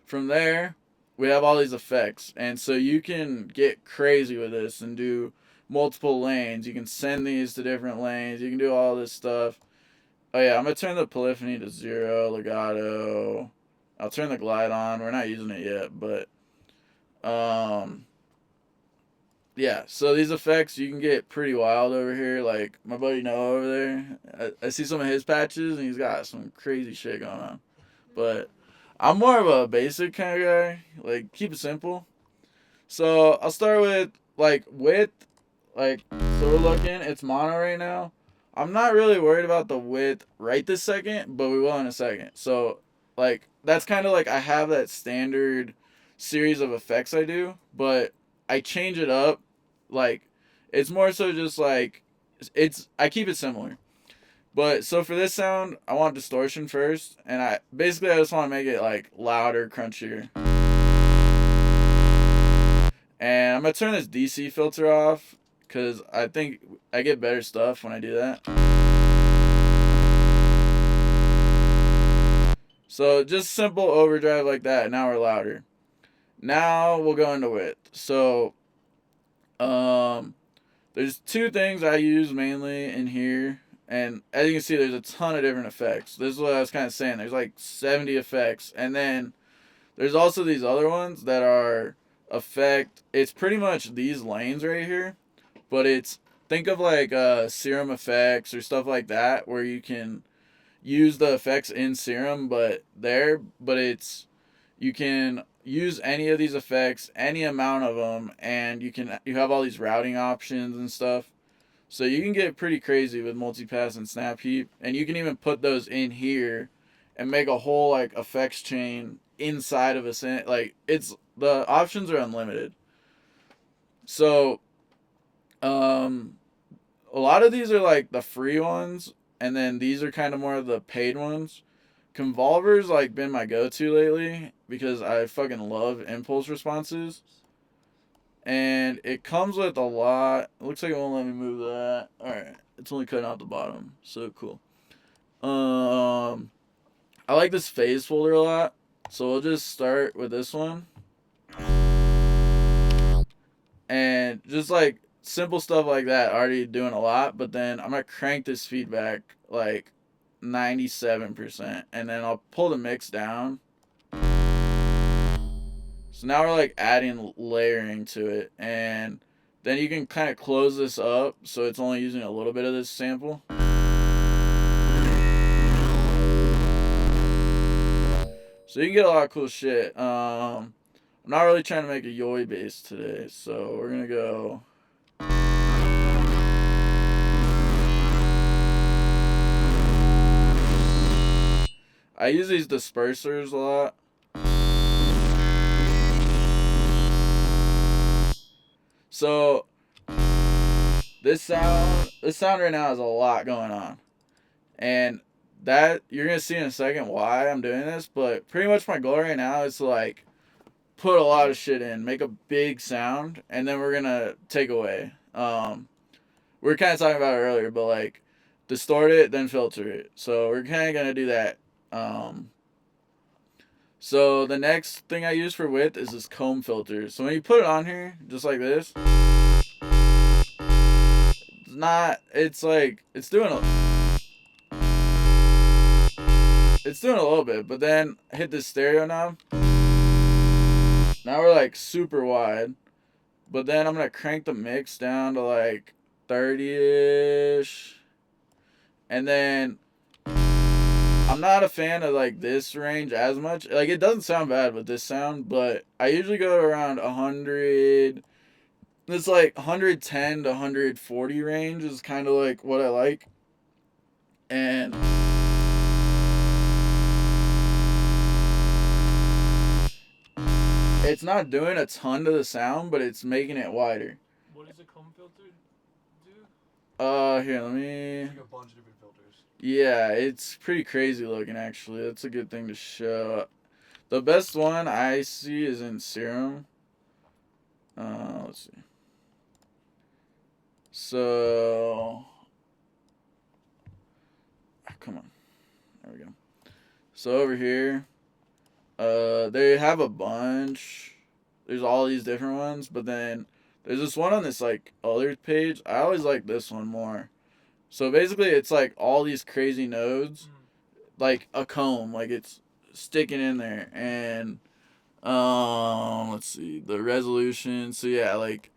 from there we have all these effects, and so you can get crazy with this and do multiple lanes. You can send these to different lanes. You can do all this stuff. Oh yeah, I'm gonna turn the polyphony to 0, legato. I'll turn the glide on. We're not using it yet, but yeah. So these effects, you can get pretty wild over here. Like my buddy Noah over there, I see some of his patches, and he's got some crazy shit going on. But I'm more of a basic kind of guy. Like, keep it simple. So I'll start with like width. Like, so we're looking, it's mono right now. I'm not really worried about the width right this second, but we will in a second. So like, that's kind of like, I have that standard series of effects I do, but I change it up. Like, it's more so just like, I keep it similar. But so for this sound, I want distortion first, and I just want to make it like louder, crunchier. And I'm gonna turn this DC filter off because I think I get better stuff when I do that. So just simple overdrive like that. Now we're louder. Now we'll go into width. So there's 2 things I use mainly in here. And as you can see, there's a ton of different effects. This is what I was kind of saying. There's like 70 effects. And then there's also these other ones that are effect. It's pretty much these lanes right here. But it's, think of like Serum effects or stuff like that, where you can use the effects in Serum, but it's, you can use any of these effects, any amount of them, and you have all these routing options and stuff. So you can get pretty crazy with multipass and snap heap, and you can even put those in here and make a whole like effects chain inside of a like, it's, the options are unlimited. So a lot of these are like the free ones, and then these are kind of more of the paid ones. Convolver's like been my go-to lately because I fucking love impulse responses. And it comes with a lot. It looks like it won't let me move that. Alright. It's only cutting out the bottom. So cool. I like this phase folder a lot. So we'll just start with this one. And just like simple stuff like that, already doing a lot. But then I'm going to crank this feedback like 97%. And then I'll pull the mix down. So now we're like adding layering to it, and then you can kind of close this up so it's only using a little bit of this sample. So you can get a lot of cool shit. I'm not really trying to make a yoi bass today, so we're gonna go. I use these dispersers a lot. So this sound right now has a lot going on, and that you're gonna see in a second why I'm doing this. But pretty much my goal right now is to like put a lot of shit in, make a big sound, and then we're gonna take away. We were kind of talking about it earlier, but like distort it, then filter it. So we're kind of gonna do that. So the next thing I use for width is this comb filter. So when you put it on here, just like this, it's like, it's doing a little bit, but then hit this stereo knob. Now we're like super wide, but then I'm going to crank the mix down to like 30-ish. And then I'm not a fan of like this range as much. Like it doesn't sound bad with this sound, but I usually go around 100. It's like 110 to 140 range is kind of like what I like. And it's not doing a ton to the sound, but it's making it wider. What does a comb filter do? Here, let me. Like a bunch of different filters. Yeah, it's pretty crazy looking actually. That's a good thing to show. The best one I see is in Serum. Let's see. So, come on. There we go. So over here, they have a bunch. There's all these different ones, but then there's this one on this like other page. I always like this one more. So basically, it's like all these crazy nodes, like a comb, like it's sticking in there, and let's see the resolution. So yeah, like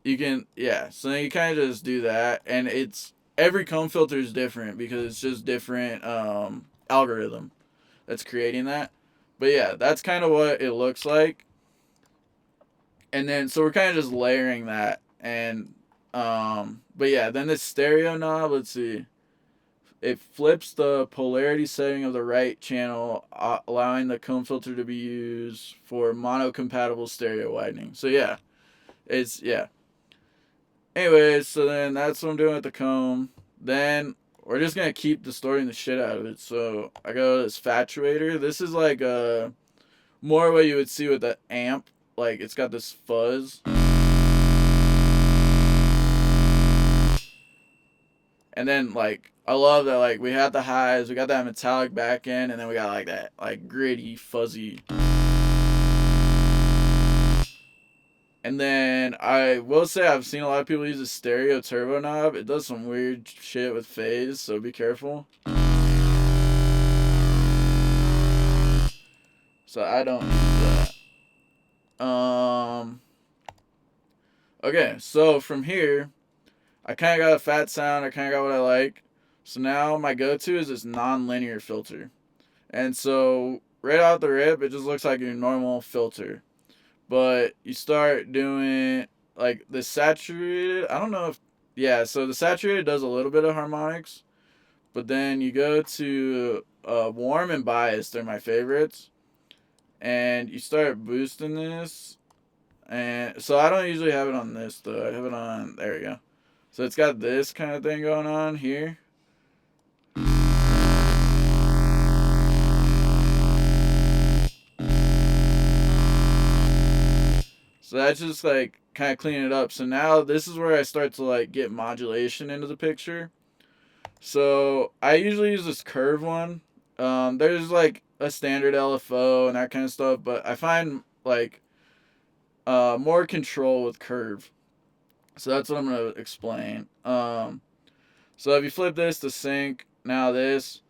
you can So then you kind of just do that, and it's every comb filter is different because it's just different algorithm that's creating that. But yeah, that's kind of what it looks like. And then so we're kind of just layering that, and but yeah, then the stereo knob, let's see. It flips the polarity setting of the right channel, allowing the comb filter to be used for mono-compatible stereo widening. So yeah, yeah. Anyways, so then that's what I'm doing with the comb. Then we're just gonna keep distorting the shit out of it. So I go to this Fatuator. This is like more what you would see with the amp. Like it's got this fuzz. And then like I love that like we had the highs, we got that metallic back end, and then we got like that like gritty, fuzzy. And then I will say I've seen a lot of people use a stereo turbo knob. It does some weird shit with phase, so be careful. So I don't use that. Okay, so from here, I kind of got a fat sound. I kind of got what I like. So now my go-to is this non-linear filter. And so right out the rip, it just looks like your normal filter. But you start doing like the saturated. I don't know if, yeah, so the saturated does a little bit of harmonics. But then you go to warm and biased. They're my favorites. And you start boosting this. And so I don't usually have it on this though. I have it on, there we go. So it's got this kind of thing going on here. So that's just like kind of cleaning it up. So now this is where I start to like get modulation into the picture. So I usually use this curve one. There's like a standard LFO and that kind of stuff, but I find like more control with curve. So that's what I'm going to explain. So if you flip this to sync, now this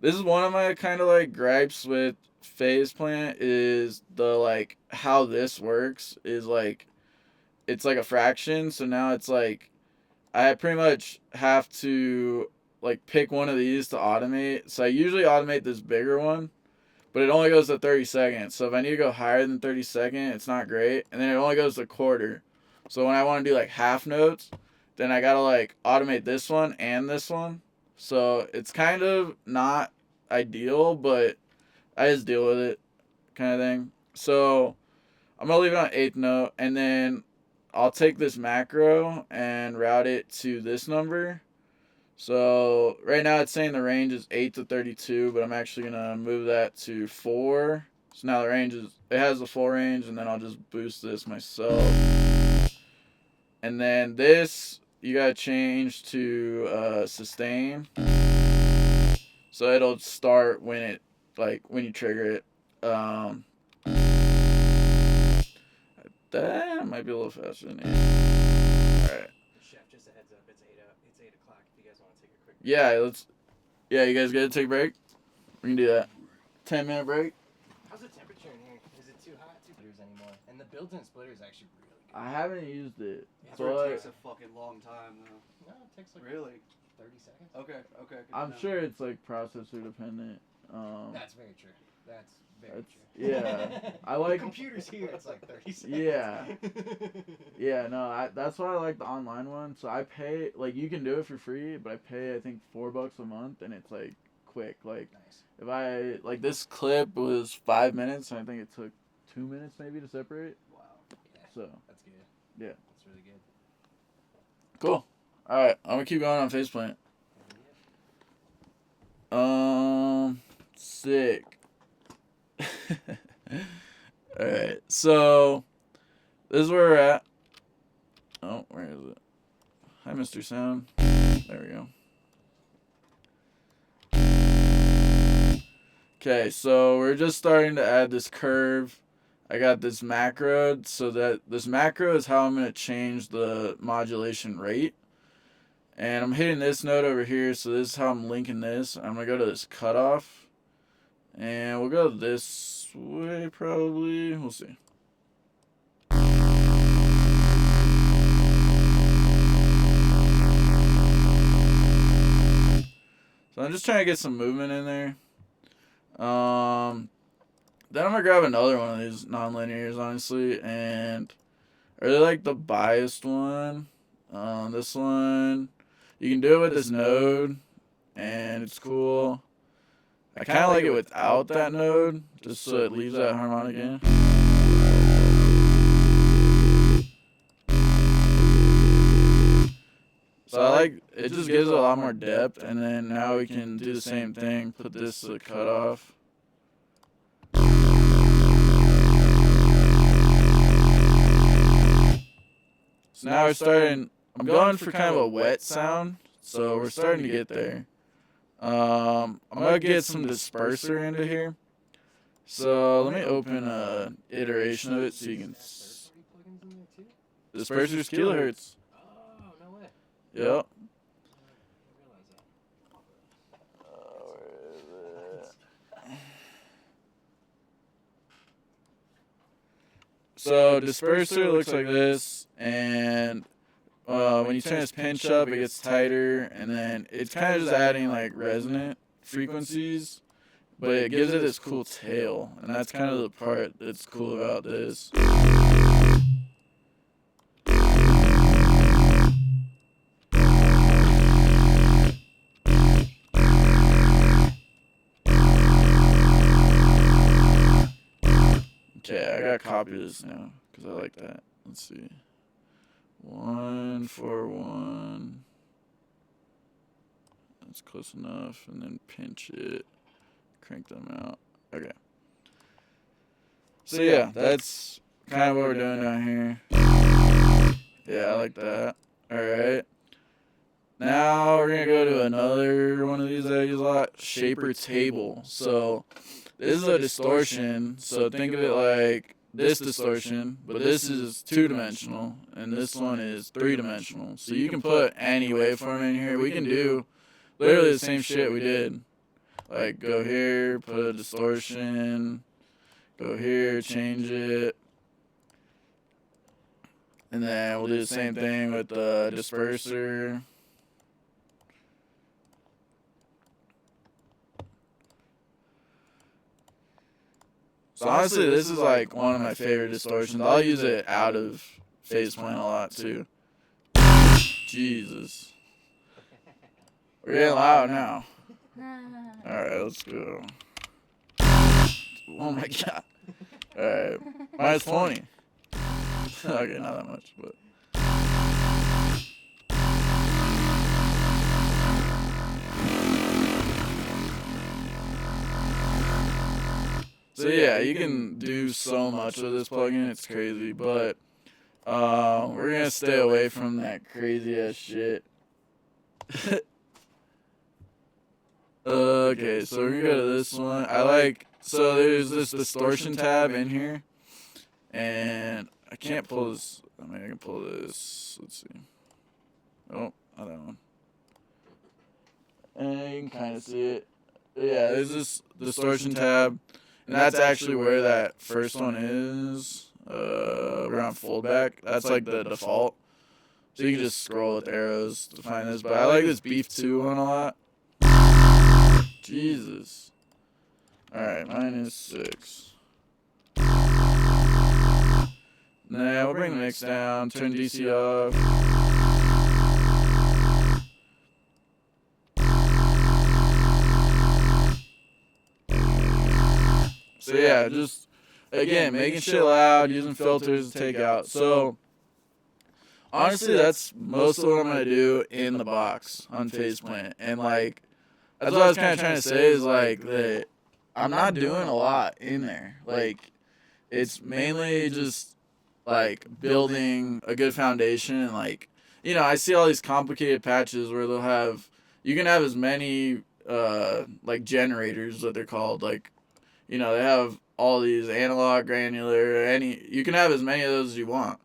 is one of my kind of like gripes with Phaseplant is the like how this works is like it's like a fraction. So now it's like I pretty much have to like pick one of these to automate. So I usually automate this bigger one, but it only goes to 30 seconds. So if I need to go higher than 30 seconds, it's not great. And then it only goes to quarter. So when I want to do like half notes, then I gotta like automate this one and this one. So it's kind of not ideal, but I just deal with it kind of thing. So I'm going to leave it on 8th note, and then I'll take this macro and route it to this number. So right now it's saying the range is 8 to 32, but I'm actually going to move that to 4. So now the range is, it has the full range, and then I'll just boost this myself. And then this, you got to change to sustain. So it'll start when it, like, when you trigger it. That might be a little faster than 8. Alright. Chef, just a heads up, it's 8 o'clock if you guys want to take a quick break. Yeah, you guys gotta take a break? We can do that. 10-minute break? How's the temperature in here? Is it too hot? Too splitters anymore? And the built-in splitter is actually really good. I haven't used it. It takes a fucking long time though. No, it takes like really. 30 seconds. Okay. Good to I'm know. sure it's like processor dependent. That's very true. That's very That's- true. yeah. I The like- computers here. It's like 30 seconds. Yeah. Yeah, no, that's why I like the online one. So I pay, like, you can do it for free, but I pay, I think, $4 a month, and it's, like, quick. Like, Nice. if I, like, this clip was 5 minutes, and I think it took 2 minutes maybe to separate. Wow. Yeah. So, That's good. Yeah. That's really good. cool. Alright, I'm gonna keep going on Phaseplant. Sick. Alright, so this is where we're at. Oh, where is it? Hi, Mr. Sound. There we go. Okay, so we're just starting to add this curve. I got this macro, so that this macro is how I'm going to change the modulation rate. And I'm hitting this note over here, so this is how I'm linking this. I'm going to go to this cutoff. And we'll go this way, probably. We'll see. So I'm just trying to get some movement in there. Then I'm going to grab another one of these non-linears, honestly. And I really like the biased one. This one, you can do it with this node, and it's cool. I kind of like it without that node, just so it leaves that harmonic in. So I like, it just gives it a lot more depth, and then now we can do the same thing, put this to the cutoff. So now we're starting, I'm going for kind of a wet sound, so we're starting to get there. I'm going to get some disperser into here. So let me open a iteration of it so you can... Plugins in there too? Disperser's kilohertz. Oh, no way. Yep. I didn't realize that. So disperser looks like this, and when you turn this pinch up, it gets tighter, and then it's kind of just adding like resonant frequencies, but it gives it this cool tail, and that's kind of the part that's cool about this. Okay, I gotta copy this now, because I like that. Let's see. 1 4 1. That's close enough, and then pinch it. Crank them out. Okay. So yeah, that's kind of what we're doing down here. Yeah, I like that. Alright. Now we're gonna go to another one of these that I use a lot. Shaper table. So this is a distortion, so think of it like this distortion, but this is 2-dimensional, and this one is 3-dimensional. So you can put any waveform in here. We can do literally the same shit we did. Like, go here, put a distortion, go here, change it. And then we'll do the same thing with the disperser. So honestly, this is like one of my favorite distortions. I'll use it out of Phaseplant a lot too. Jesus. We're getting loud now. Alright, let's go. Oh my god. Alright. Minus 20. Okay, not that much, but. So yeah, you can do so much with this plugin, it's crazy, but we're gonna stay away from that crazy ass shit. Okay, so we're gonna go to this one. So there's this distortion tab in here, and I can't pull this. I mean, I can pull this. Let's see. Oh, not that one. And you can kind of see it. Yeah, there's this distortion tab, and that's actually where that first one is. We're on foldback. That's like the default. So you can just scroll with arrows to find this. But I like this Beef 2 one a lot. Jesus. Alright, -6. Now we'll bring the mix down, turn DC off. So yeah, just again, making shit loud, using filters to take out. So honestly, that's most of what I'm gonna do in the box on Phaseplant. And like, that's what I was kind of trying to say is like that I'm not doing a lot in there. Like, it's mainly just like building a good foundation and like, you know, I see all these complicated patches where they'll have, you can have as many like generators that they're called, like, you know, they have all these analog, granular, you can have as many of those as you want.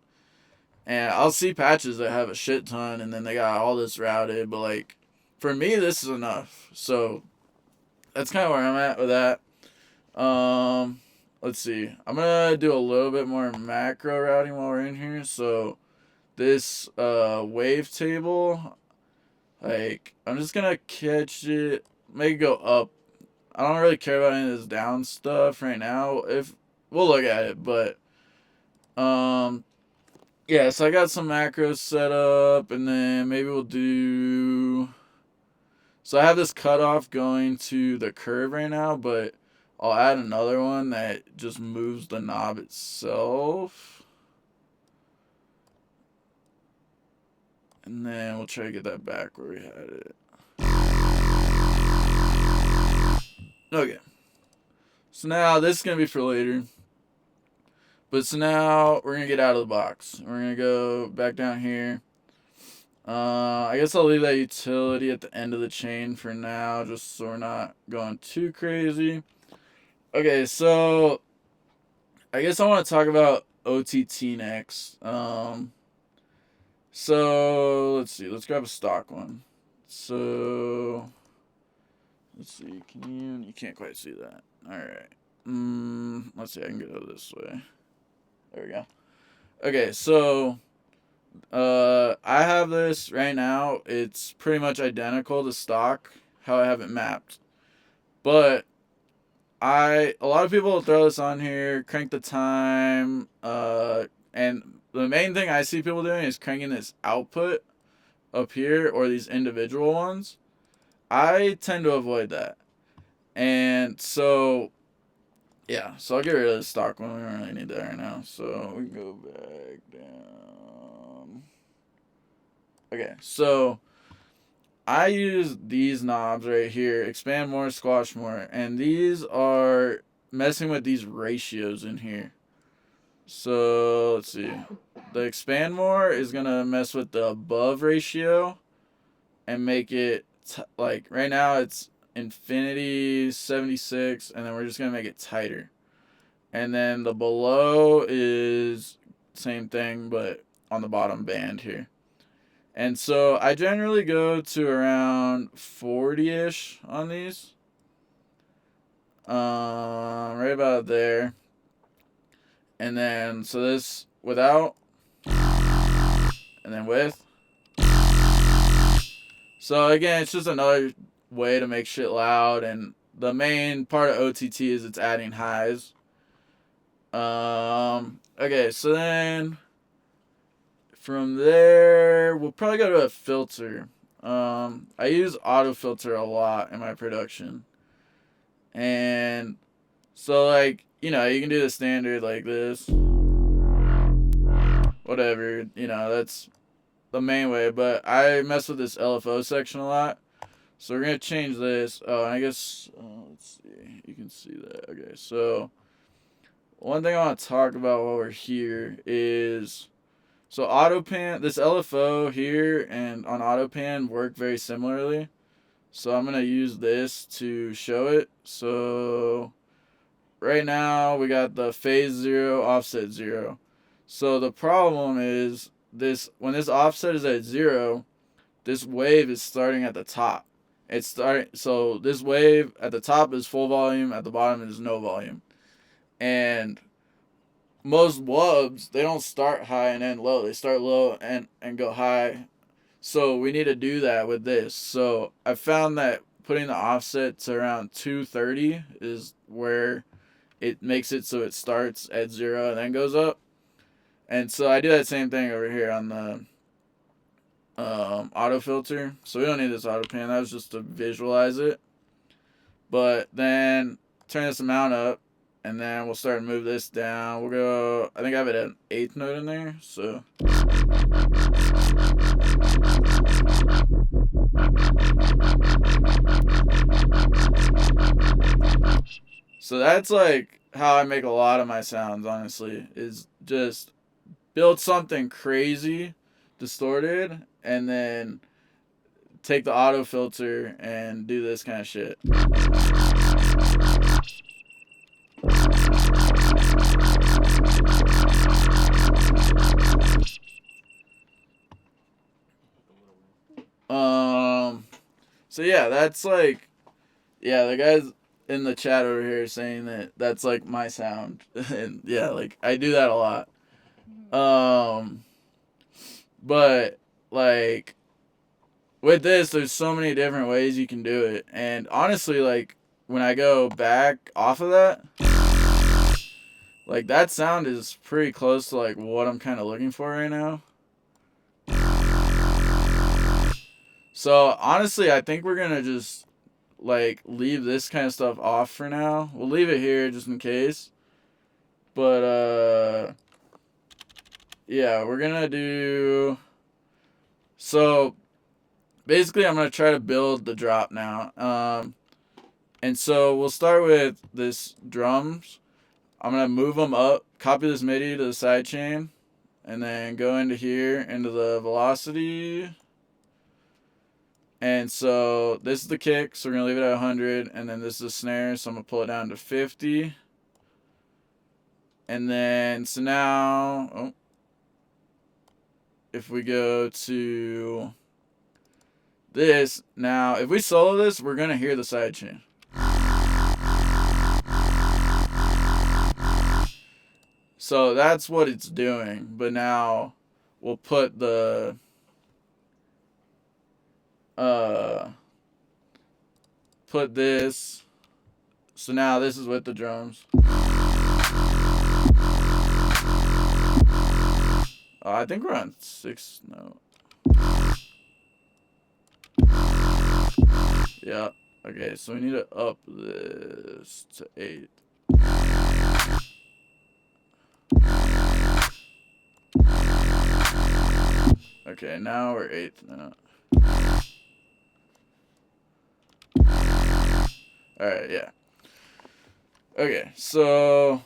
And I'll see patches that have a shit ton and then they got all this routed, but like, for me, this is enough. So that's kind of where I'm at with that. Let's see. I'm gonna do a little bit more macro routing while we're in here. So this wave table, like, I'm just gonna catch it, make it go up. I don't really care about any of this down stuff right now. If we'll look at it, but yeah, so I got some macros set up, and then maybe we'll do. So I have this cutoff going to the curve right now, but I'll add another one that just moves the knob itself. And then we'll try to get that back where we had it. Okay. So now this is going to be for later. But so now we're going to get out of the box. We're going to go back down here. I guess I'll leave that utility at the end of the chain for now, just so we're not going too crazy. Okay, so I guess I want to talk about OTT next. So let's see. Let's grab a stock one. So let's see. You can't quite see that. All right. Let's see. I can go this way. There we go. Okay, so I have this right now. It's pretty much identical to stock, how I have it mapped. But a lot of people will throw this on here, crank the time, and the main thing I see people doing is cranking this output up here, or these individual ones. I tend to avoid that. And so, yeah, so I'll get rid of the stock one. We don't really need that right now. So we go back down. Okay, so I use these knobs right here, expand more, squash more, and these are messing with these ratios in here. So let's see. The expand more is gonna mess with the above ratio and make it like right now it's infinity 76, and then we're just gonna make it tighter. And then the below is same thing, but on the bottom band here. And so I generally go to around 40-ish on these. Right about there. And then, so this without, and then with. So again, it's just another way to make shit loud, and the main part of OTT is it's adding highs. Okay, so then from there, we'll probably go to a filter. I use auto filter a lot in my production. And so, like, you know, you can do the standard like this. Whatever, you know, that's the main way. But I mess with this LFO section a lot. So we're going to change this. Oh, and I guess, let's see. You can see that. Okay, so one thing I want to talk about while we're here is, so AutoPan, this LFO here and on AutoPan work very similarly. So I'm going to use this to show it. So right now we got the phase 0, offset 0. So the problem is this, when this offset is at 0, this wave is starting at the top. So this wave at the top is full volume, at the bottom is no volume. And most wubs, they don't start high and end low. They start low and go high. So we need to do that with this. So I found that putting the offset to around 230 is where it makes it so it starts at 0 and then goes up. And so I do that same thing over here on the auto filter. So we don't need this auto pan. That was just to visualize it. But then turn this amount up, and then we'll start to move this down. We'll go, I think I have it at an 8th note in there. So that's like how I make a lot of my sounds, honestly, is just build something crazy distorted and then take the auto filter and do this kind of shit. So yeah, that's like, yeah, the guys in the chat over here saying that that's like my sound. And yeah, like I do that a lot. But like with this, there's so many different ways you can do it. And honestly, like when I go back off of that, like that sound is pretty close to like what I'm kind of looking for right now. So honestly, I think we're gonna just like leave this kind of stuff off for now. We'll leave it here just in case. But yeah, we're gonna do. So basically, I'm gonna try to build the drop now. And so we'll start with this drums. I'm gonna move them up, copy this MIDI to the sidechain, and then go into here into the velocity. And so this is the kick, so we're going to leave it at 100. And then this is the snare, so I'm going to pull it down to 50. And then, so now, if we go to this, now, if we solo this, we're going to hear the sidechain. So that's what it's doing. But now, we'll put the... put this, so now this is with the drums. I think we're on 6 note. Yeah, okay, so we need to up this to 8. Okay, now we're 8th note. Alright, yeah. Okay, so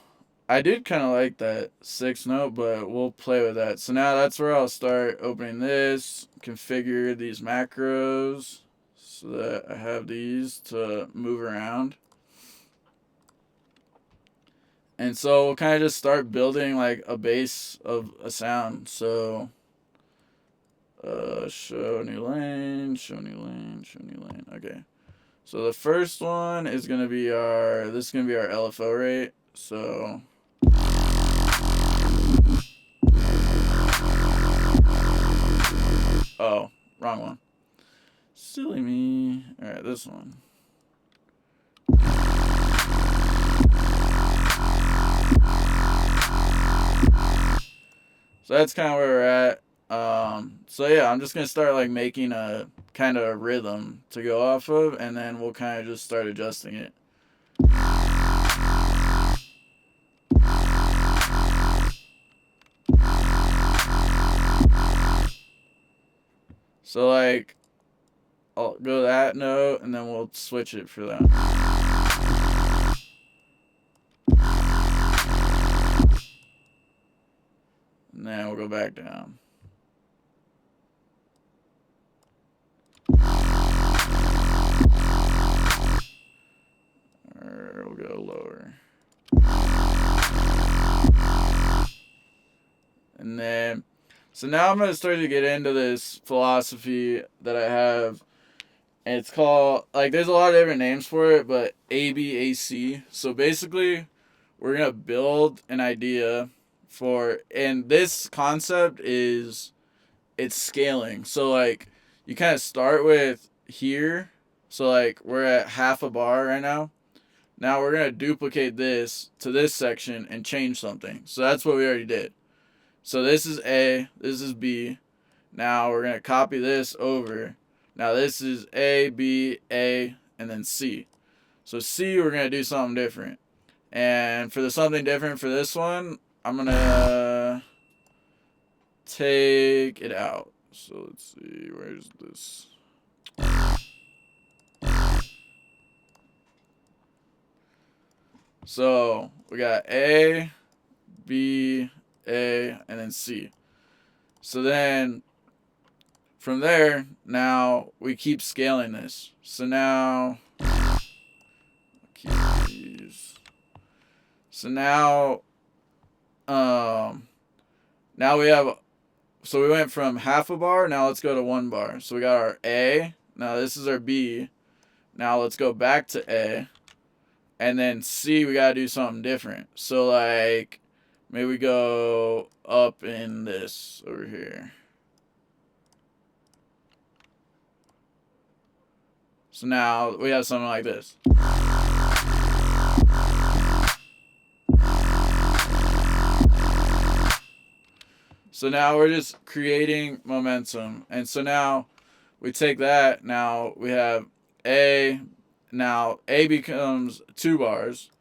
I did kind of like that 6th note, but we'll play with that. So now that's where I'll start opening this, configure these macros so that I have these to move around. And so we'll kind of just start building like a base of a sound. So show new lane, show new lane, show new lane. Okay. So the first one is going to be this is going to be our LFO rate. So oh, wrong one. Silly me. All right, this one. So that's kind of where we're at. So yeah, I'm just going to start like making a kind of rhythm to go off of, and then we'll kind of just start adjusting it. So like, I'll go that note, and then we'll switch it for that. And then we'll go back down. Or we'll go lower. And then, so now I'm going to start to get into this philosophy that I have. And it's called, like, there's a lot of different names for it, but ABAC. So basically, we're going to build an idea and this concept is, it's scaling. So like you kind of start with here. So like we're at half a bar right now. Now we're going to duplicate this to this section and change something. So that's what we already did. So this is A, this is B. Now we're going to copy this over. Now this is A, B, A, and then C. So C, we're going to do something different. And for the something different for this one, I'm going to take it out. So let's see, where's this? So we got A, B, A, and then C. So then from there, now we keep scaling this. So now, keep these. So now we have, so we went from half a bar, now let's go to 1 bar. So we got our A, now this is our B. Now let's go back to A. And then C, we gotta do something different. So like, maybe we go up in this over here. So now we have something like this. So now we're just creating momentum. And so now we take that, now we have A. Now A becomes 2 bars,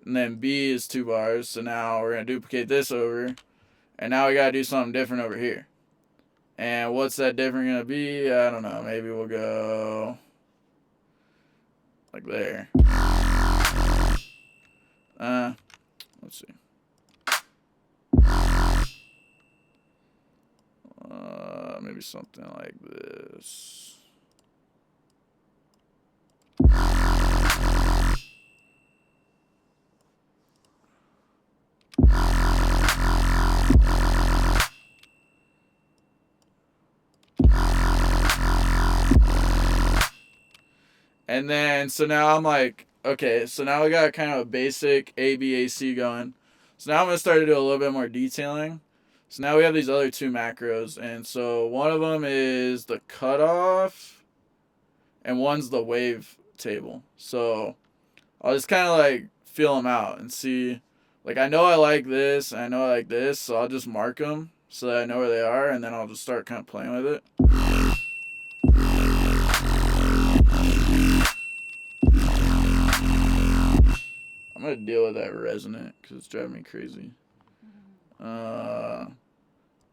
and then B is 2 bars. So now we're going to duplicate this over, and now we got to do something different over here. And what's that different going to be? I don't know. Maybe we'll go like there. Let's see. Maybe something like this. And then, so now I'm like, okay, so now we got kind of a basic ABAC going. So now I'm going to start to do a little bit more detailing. So now we have these other 2 macros. And so one of them is the cutoff, and one's the wave table. So I'll just kind of like feel them out and see, like I know I like this, and I know I like this, so I'll just mark them so that I know where they are, and then I'll just start kind of playing with it. I'm going to deal with that resonant because it's driving me crazy.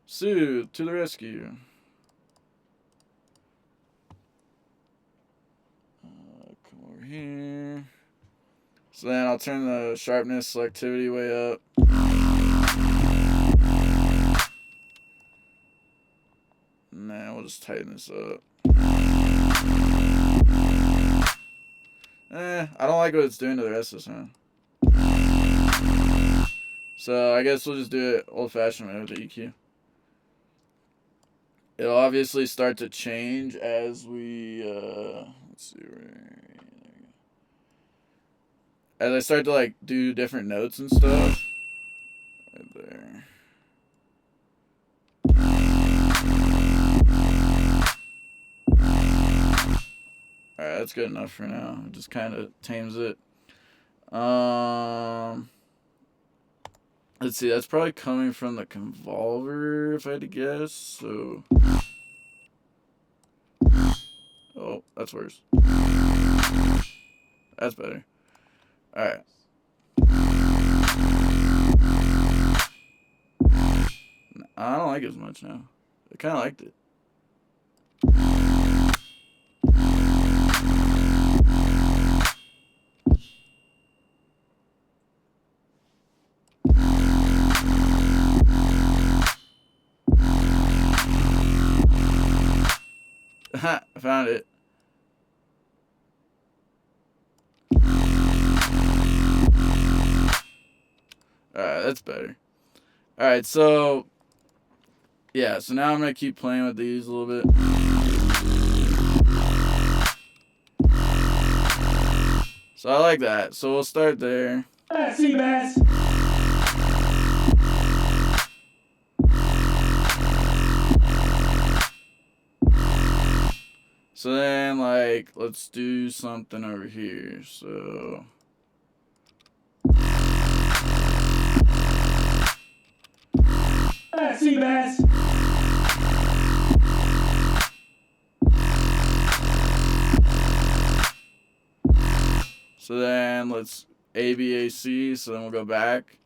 Sue, to the rescue. Come over here. So then I'll turn the sharpness selectivity way up. And then we'll just tighten this up. I don't like what it's doing to the rest of the sound. So I guess we'll just do it old-fashioned way with the EQ. It'll obviously start to change as we, let's see, as I start to like do different notes and stuff. Right there. Alright, that's good enough for now. It just kind of tames it. Let's see, that's probably coming from the convolver, if I had to guess. So, oh, that's worse. That's better. Alright. I don't like it as much now. I kind of liked it. I found it. Alright, that's better. Alright, so yeah, so now I'm going to keep playing with these a little bit. So I like that. So we'll start there. Seabass. So then, like, let's do something over here. So. Seabass. So then let's ABAC. So then we'll go back.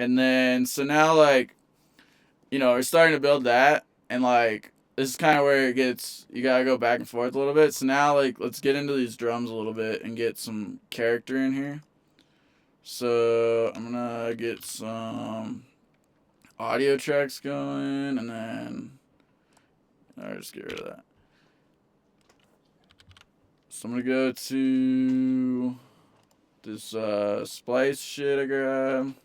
And then, so now, like, you know, we're starting to build that. And, like, this is kind of where it gets, you gotta go back and forth a little bit. So now, like, let's get into these drums a little bit and get some character in here. So I'm gonna get some audio tracks going, and then I'll just get rid of that. So I'm gonna go to this splice shit I grabbed.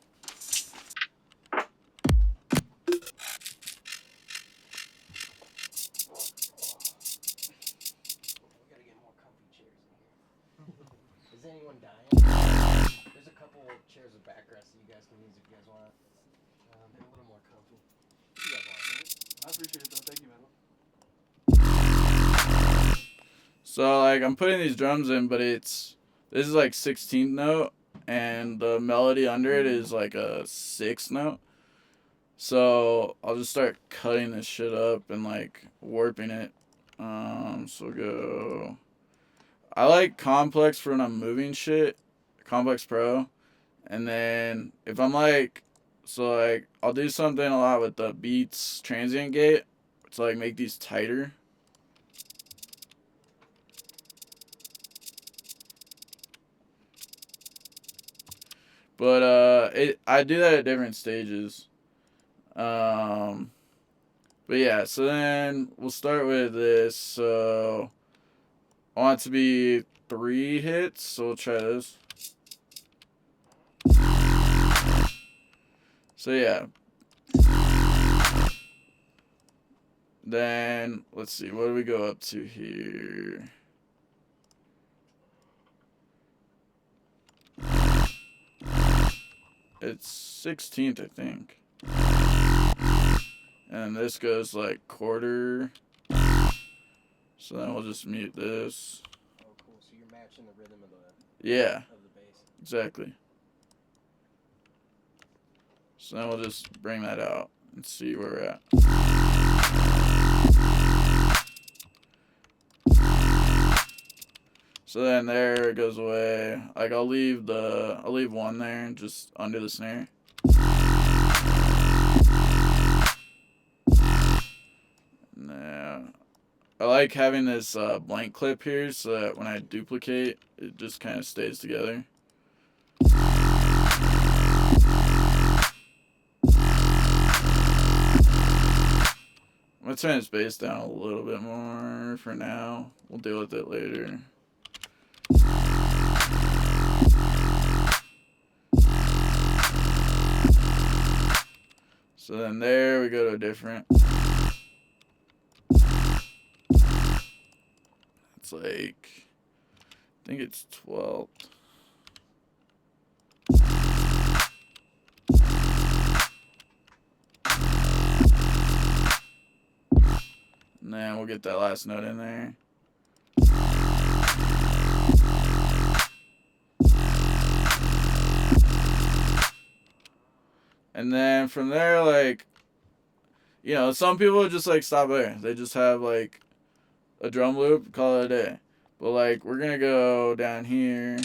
Is anyone dying? There's a couple chairs with backrest that you guys can use if you guys want. They're a little more comfy. You guys want it? I appreciate it though. Thank you, man. So like I'm putting these drums in, but this is like 16th note, and the melody under it is like a 6th note. So I'll just start cutting this shit up and like warping it. So go. I like Complex for when I'm moving shit, Complex Pro, and then if I'm like, so like I'll do something a lot with the Beats transient gate to like make these tighter. But I do that at different stages. But yeah, so then we'll start with this. So I want it to be 3 hits, so we'll try this. So yeah. Then let's see, what do we go up to here? It's 16th, I think. And this goes like quarter. So then we'll just mute this. Oh, cool. So you're matching the rhythm of the Yeah, of the bass. exactly. So then we'll just bring that out and see where we're at. So then there it goes away. Like I'll leave one there just under the snare. Now I like having this blank clip here so that when I duplicate, it just kind of stays together. I'm gonna turn this bass down a little bit more for now. We'll deal with it later. So then there we go to a different. It's like, I think it's 12th. And then we'll get that last note in there. And then from there, like, you know, some people just like stop there. They just have like a drum loop, call it a day. But like, we're gonna go down here.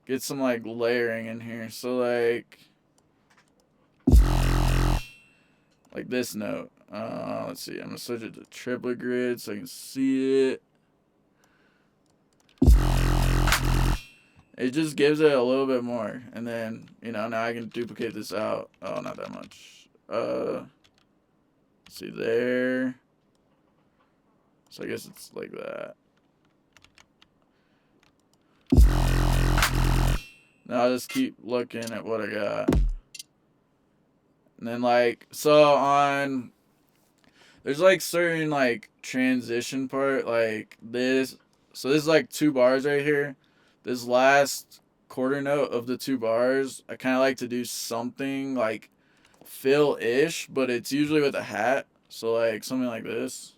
Get some like layering in here. So like this note. Let's see. I'm gonna switch it to triplet grid so I can see it. It just gives it a little bit more, and then you know now I can duplicate this out. Oh, not that much. See there. So I guess it's like that. Now I'll just keep looking at what I got. And then like, so on there's like certain like transition part like this. So this is like 2 bars right here. This last quarter note of the 2 bars, I kind of like to do something like fill-ish, but it's usually with a hat. So like something like this.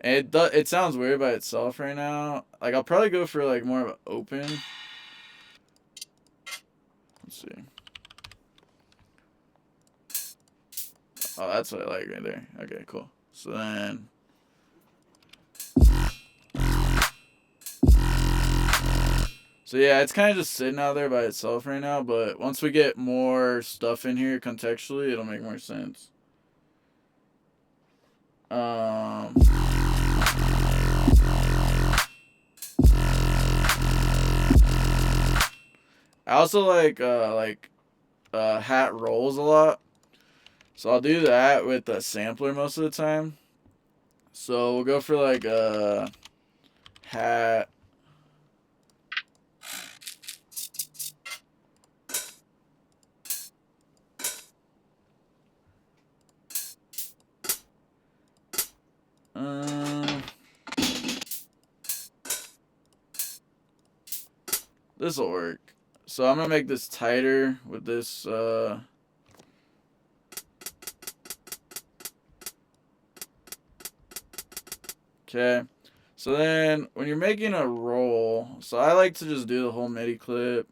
And it sounds weird by itself right now. Like I'll probably go for like more of an open. Let's see. Oh, that's what I like right there. Okay, cool. So then. So yeah, it's kind of just sitting out there by itself right now, but once we get more stuff in here contextually, it'll make more sense. I also like hat rolls a lot. So I'll do that with the sampler most of the time. So we'll go for like a hat. This will work. So I'm gonna make this tighter with this. Okay. So then when you're making a roll, so I like to just do the whole MIDI clip,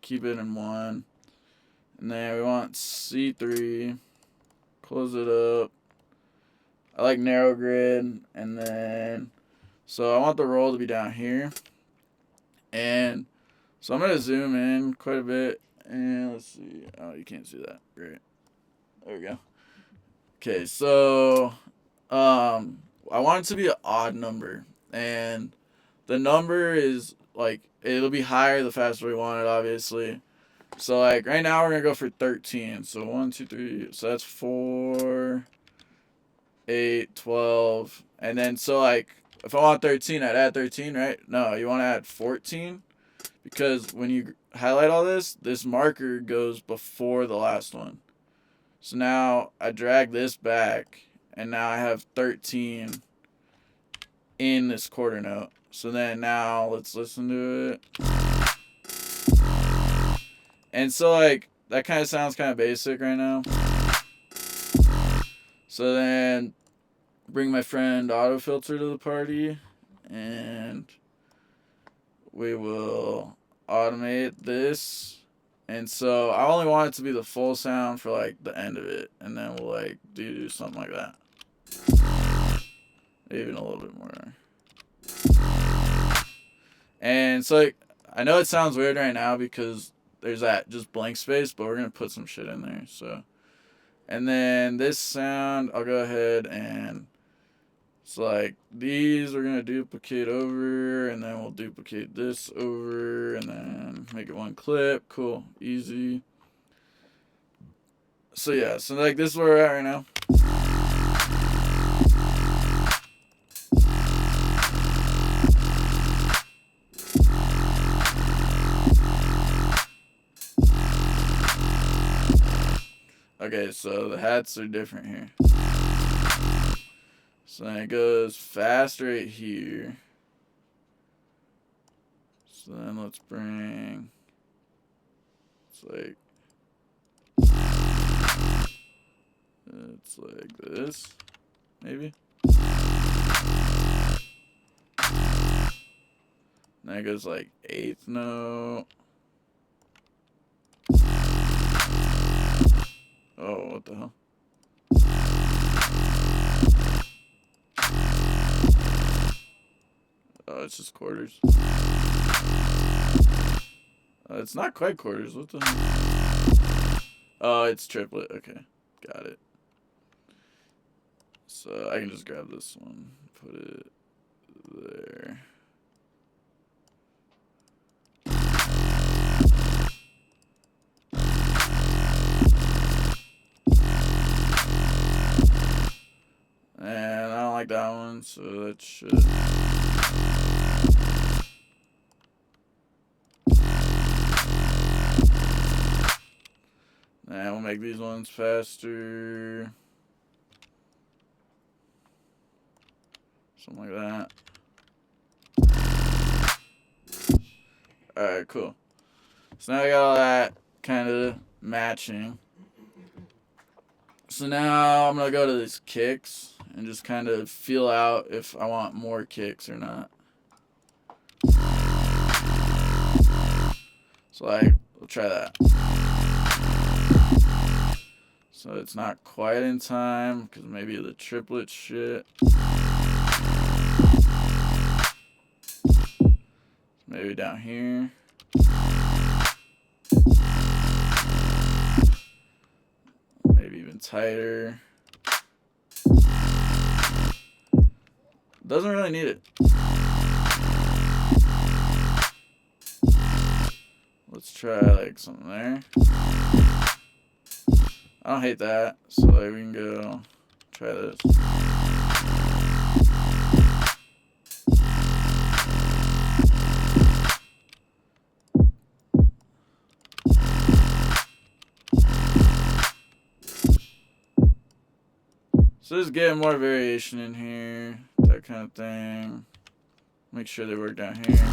keep it in one, and then we want C3, close it up. I like narrow grid, and then so I want the roll to be down here, and so I'm gonna zoom in quite a bit, and let's see. Oh, you can't see that. Great. There we go. Okay, so I want it to be an odd number, and the number is like it'll be higher the faster we want it, obviously. So like right now we're gonna go for 13. So 1, 2, 3. So that's 4, 8, 12, and then so like if I want 13, I'd add 13, right? No, you want to add 14 because when you highlight all this, this marker goes before the last one. So now I drag this back, and now I have 13 in this quarter note. So then now let's listen to it. And so like that kind of sounds kind of basic right now. So then bring my friend Autofilter to the party, and we will automate this. And so I only want it to be the full sound for like the end of it, and then we'll like do something like that. Even a little bit more. And so like, I know it sounds weird right now because there's that just blank space, but we're gonna put some shit in there. So, and then this sound, I'll go ahead and it's like these we're gonna duplicate over, and then we'll duplicate this over, and then make it one clip. Cool, easy. So yeah, so like this is where we're at right now. Okay, so the hats are different here. So then it goes fast right here. So then let's bring, it's like this, maybe. Then it goes like 8th note. Oh, what the hell? Oh, it's just quarters. It's not quite quarters. What the hell? Oh, it's triplet. Okay, got it. So I can just grab this one, put it there. And I don't like that one, so that should. And we'll make these ones faster. Something like that. Alright, cool. So now I got all that kind of matching. So now I'm going to go to these kicks and just kind of feel out if I want more kicks or not. So like, we'll try that. So it's not quite in time because maybe the triplet shit. Maybe down here. Maybe even tighter. Doesn't really need it. Let's try like something there. I don't hate that. So like we can go try this. So just getting more variation in here, that kind of thing. Make sure they work down here.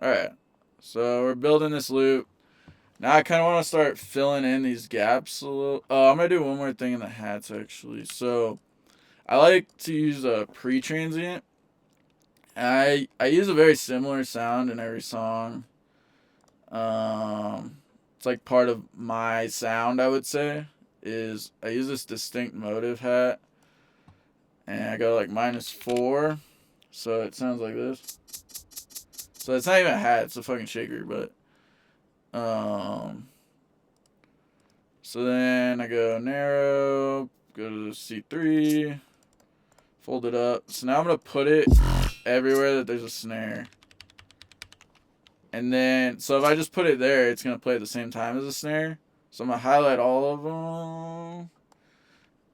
Alright, so we're building this loop. Now I kind of want to start filling in these gaps a little. Oh, I'm going to do one more thing in the hats actually. So I like to use a pre-transient. I use a very similar sound in every song. It's like part of my sound, I would say, is I use this distinct motive hat. And I go like -4. So it sounds like this. So it's not even a hat, it's a fucking shaker, but so then I go narrow, go to C3, fold it up. So now I'm gonna put it everywhere that there's a snare. And then, so if I just put it there, it's gonna play at the same time as the snare. So I'm gonna highlight all of them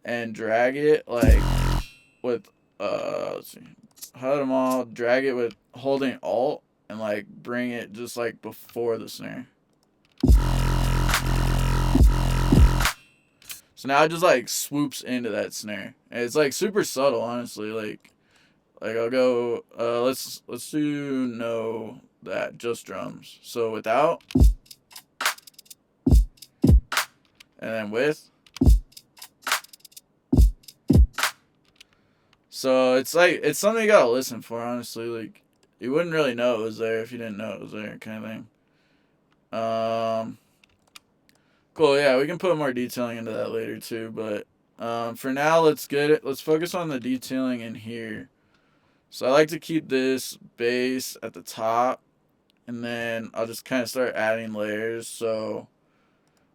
and drag it like with let's see, highlight them all, drag it with holding Alt, and like bring it just like before the snare. So now it just like swoops into that snare. And it's like super subtle, honestly. Like I'll go let's do no that, just drums. So without, and then with. So it's like, it's something you gotta listen for, honestly. Like you wouldn't really know it was there if you didn't know it was there, kind of thing. Cool, yeah, we can put more detailing into that later too, but for now, let's focus on the detailing in here. So I like to keep this bass at the top, and then I'll just kind of start adding layers. So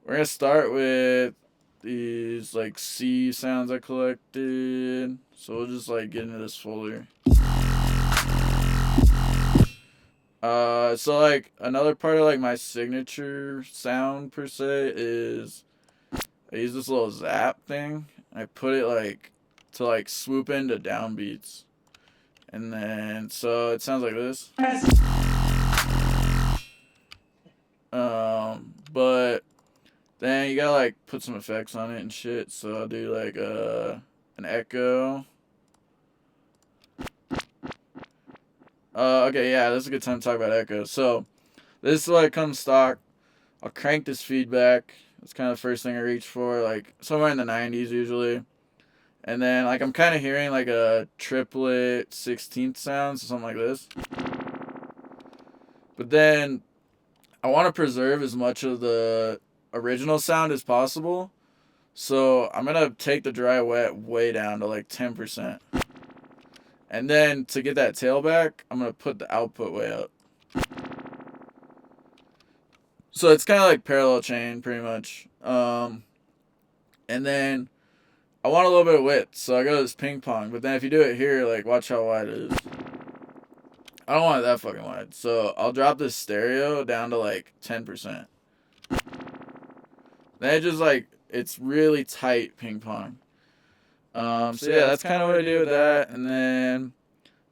we're going to start with these like C sounds I collected. So we'll just like get into this folder. So like another part of like my signature sound per se is I use this little zap thing. I put it like to like swoop into downbeats. And then so it sounds like this. But then you gotta like put some effects on it and shit. So I'll do like an echo. Okay, yeah, this is a good time to talk about echo. So this is what comes stock. I'll crank this feedback. That's kind of the first thing I reach for, like somewhere in the 90s usually. And then like I'm kind of hearing like a triplet 16th sound, so something like this. But then I want to preserve as much of the original sound as possible. So I'm going to take the dry wet way down to like 10%. And then to get that tail back, I'm going to put the output way up. So it's kind of like parallel chain pretty much. And then I want a little bit of width, so I go to this ping pong. But then if you do it here, like watch how wide it is. I don't want it that fucking wide. So I'll drop this stereo down to like 10%. Then it just like, it's really tight ping pong. So yeah, that's kind of what I do with that. And then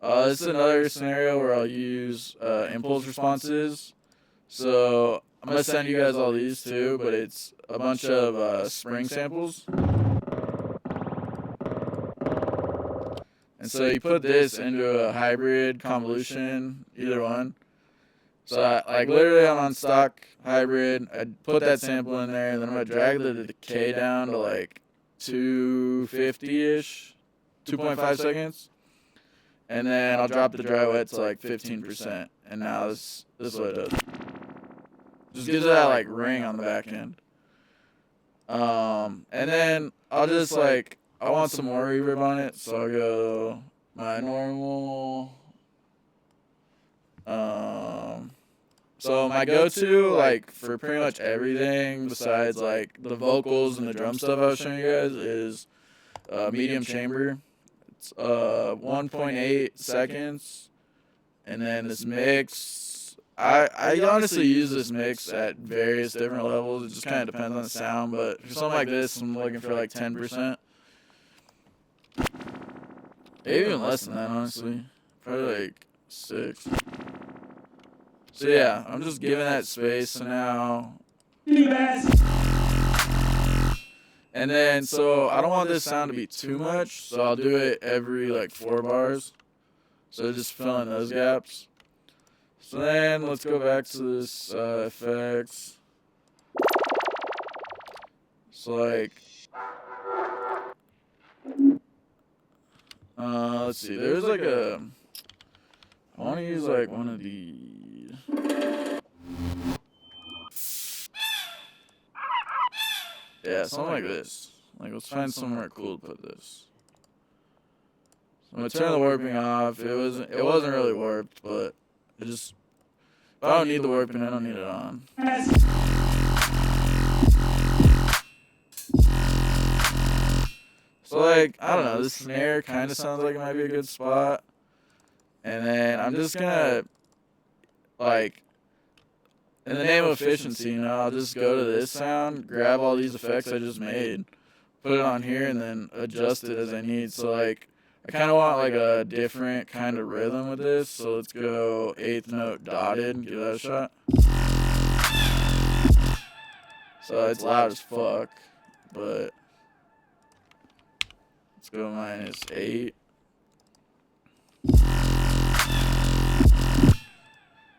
This is another scenario where I'll use impulse responses. So I'm going to send you guys all these too, but it's a bunch of spring samples. And so you put this into a hybrid convolution, either one. So literally I'm on stock hybrid. I put that sample in there, and then I'm going to drag the decay down to like 250-ish, 2.5 seconds. And then I'll drop the dry wet to like 15%. And now this is what it does. Just gives it that like ring on the back end. And then I'll just like, I want some more reverb on it, so I'll go my normal. So my go-to, like, for pretty much everything besides like the vocals and the drum stuff I was showing you guys is medium chamber. It's 1.8 seconds, and then this mix. I honestly use this mix at various different levels. It just kind of depends on the sound, but for something like this, I'm looking for like 10%. Maybe even less than that, honestly. Probably like 6. So yeah, I'm just giving that space. So now. And then, so I don't want this sound to be too much, so I'll do it every like 4 bars. So just fill in those gaps. So then let's go back to this effects. So like, let's see. There's like a. I want to use like one of these. Yeah, something like this. Like, let's find somewhere cool to put this. So I'm gonna turn the warping off. It wasn't really warped, but it just. If I don't need the warping, I don't need it on. So like, I don't know, this snare kind of sounds like it might be a good spot. And then I'm just gonna, like, in the name of efficiency, you know, I'll just go to this sound, grab all these effects I just made, put it on here, and then adjust it as I need. So like, I kind of want like a different kind of rhythm with this. So let's go 8th note dotted and give that a shot. So it's loud as fuck, but let's go -8.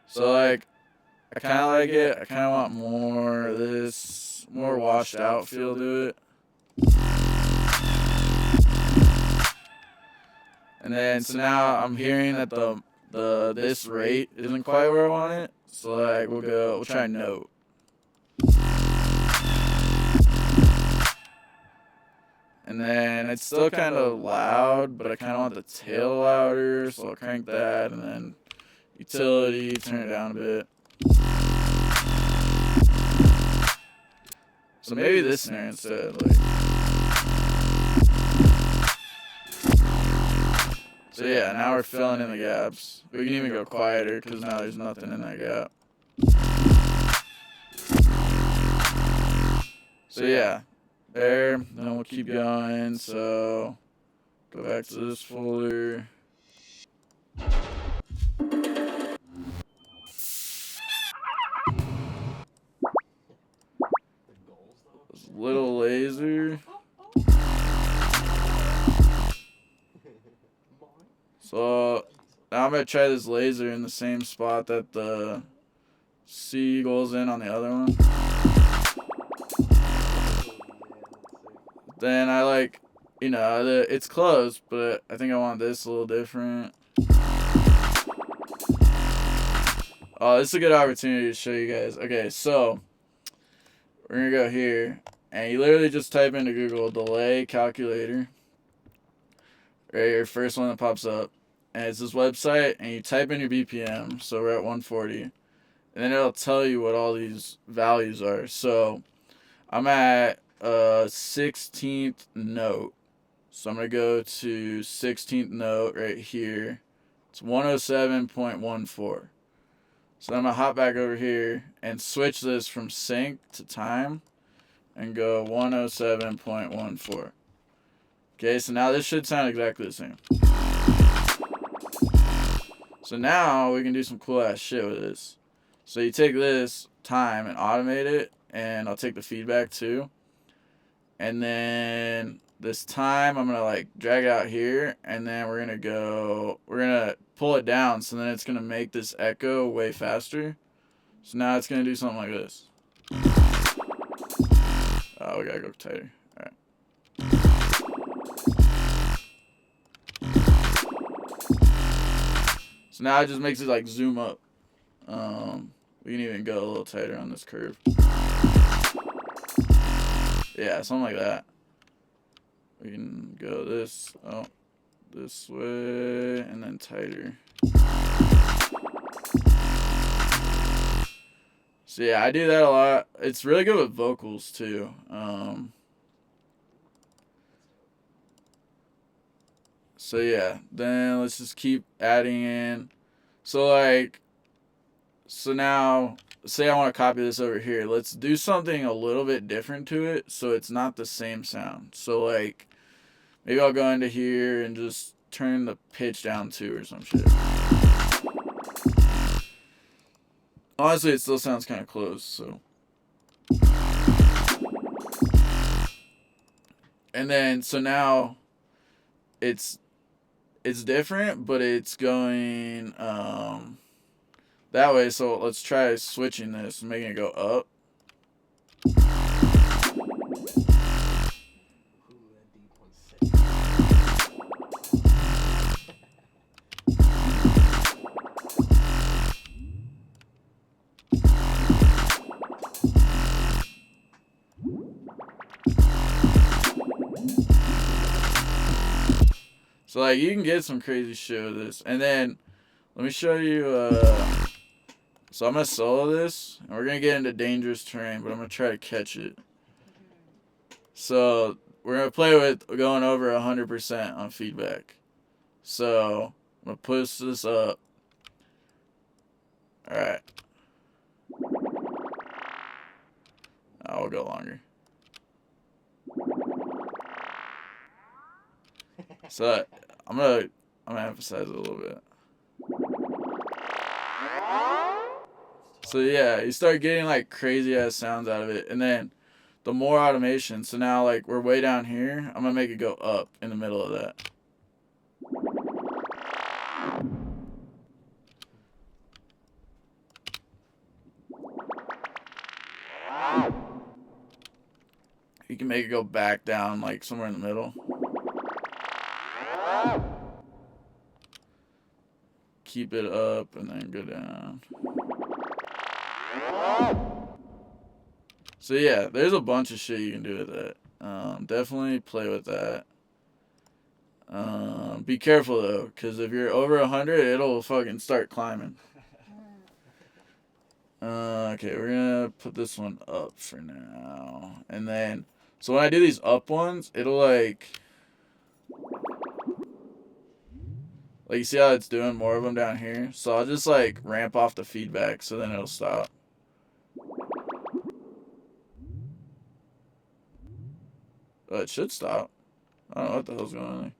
So like, I kind of like it. I kind of want more of this, more washed out feel to it. And then, so now I'm hearing that this rate isn't quite where I want it. So like, we'll try note. And then it's still kind of loud, but I kind of want the tail louder, so I'll crank that, and then utility, turn it down a bit. So maybe this snare instead, like. So yeah, now we're filling in the gaps. We can even go quieter, because now there's nothing in that gap. So yeah, there, then we'll keep going, so go back to this folder. This little laser. So now I'm going to try this laser in the same spot that the C goes in on the other one. Then I like, you know, it's close, but I think I want this a little different. Oh, this is a good opportunity to show you guys. Okay, so we're going to go here, and you literally just type into Google delay calculator. Right, your first one that pops up. And it's this website, and you type in your BPM, so we're at 140. And then it'll tell you what all these values are. So I'm at 16th note. So I'm going to go to 16th note right here. It's 107.14. So I'm going to hop back over here and switch this from sync to time and go 107.14. Okay, so now this should sound exactly the same. So now we can do some cool ass shit with this. So you take this time and automate it, and I'll take the feedback too. And then this time I'm gonna like drag out here, and then we're gonna pull it down, so then it's gonna make this echo way faster. So now it's gonna do something like this. Oh, we gotta go tighter. Alright. So now it just makes it like zoom up. We can even go a little tighter on this curve. Yeah, something like that. We can go this way, and then tighter. So yeah, I do that a lot. It's really good with vocals too. So yeah, then let's just keep adding in. So now, say I want to copy this over here. Let's do something a little bit different to it, so it's not the same sound. So like, maybe I'll go into here and just turn the pitch down 2 or some shit. Honestly, it still sounds kind of close, so. And then, so now, it's different, but it's going, that way. So let's try switching this and making it go up. So like you can get some crazy shit with this. And then let me show you so I'm gonna solo this and we're gonna get into dangerous terrain, but I'm gonna try to catch it. So we're gonna play with going over 100% on feedback. So I'm gonna push this up. Alright. I'll go longer. So I'm gonna emphasize it a little bit. So yeah, you start getting like crazy ass sounds out of it, and then the more automation. So now like we're way down here, I'm gonna make it go up in the middle of that. You can make it go back down like somewhere in the middle. Keep it up and then go down. So yeah, there's a bunch of shit you can do with that. Definitely play with that. Be careful though, because if you're over 100, it'll fucking start climbing. Okay, we're gonna put this one up for now. And then, so when I do these up ones, it'll like you see how it's doing more of them down here? So I'll just like ramp off the feedback so then it'll stop. Oh, it should stop. I don't know what the hell's going on there.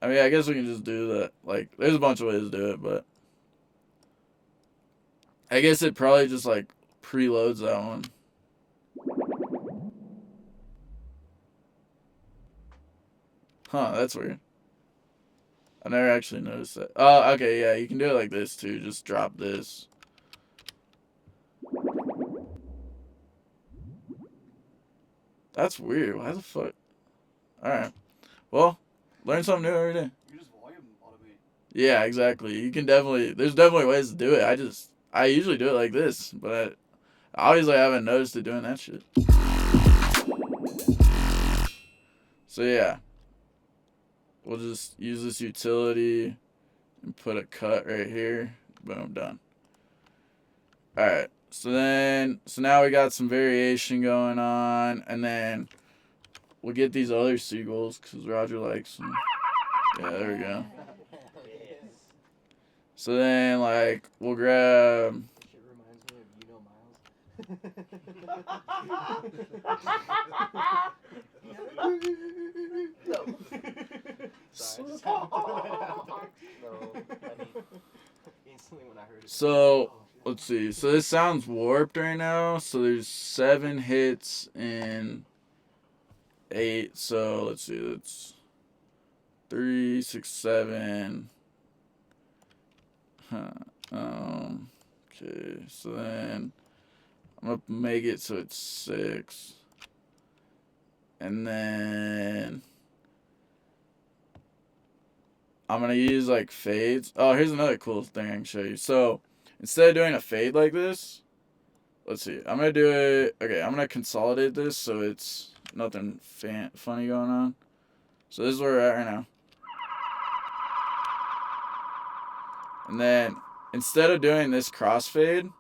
I mean, I guess we can just do that. Like, there's a bunch of ways to do it, but I guess it probably just like preloads that one. Huh, that's weird. I never actually noticed that. Oh, okay, yeah, you can do it like this too. Just drop this. That's weird. Why the fuck? Alright. Well, learn something new every day. You just volume automate. Yeah, exactly. You can definitely, there's definitely ways to do it. I usually do it like this, but I obviously haven't noticed it doing that shit. So yeah. We'll just use this utility and put a cut right here. Boom, done. Alright, so now we got some variation going on, and then we'll get these other seagulls, because Roger likes them. Yeah, there we go. So then, like, we'll grab... Shit reminds me of No. Sorry, I just had to put that out there. No, I mean, personally when I heard it. So let's see. So this sounds warped right now. So there's 7 hits in 8. So let's see. That's 3, 6, 7. Huh. Okay. So then I'm gonna make it so it's 6, and then I'm gonna use like fades. Oh, here's another cool thing I can show you. So instead of doing a fade like this, let's see. I'm gonna do it. Okay, I'm gonna consolidate this so it's nothing funny going on. So this is where we're at right now. And then instead of doing this crossfade,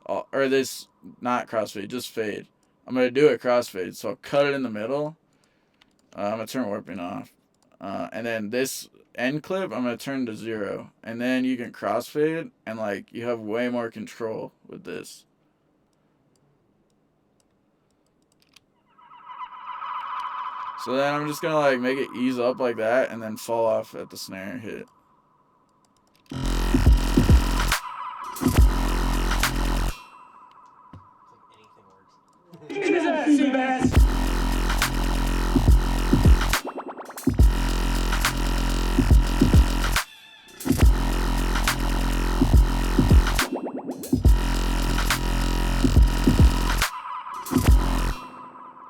or this not crossfade, just fade, I'm gonna do it crossfade. So I'll cut it in the middle. I'm gonna turn warping off, and then this end clip I'm gonna turn to 0, and then you can crossfade, and like you have way more control with this. So then I'm just gonna like make it ease up like that, and then fall off at the snare hit. Anything works.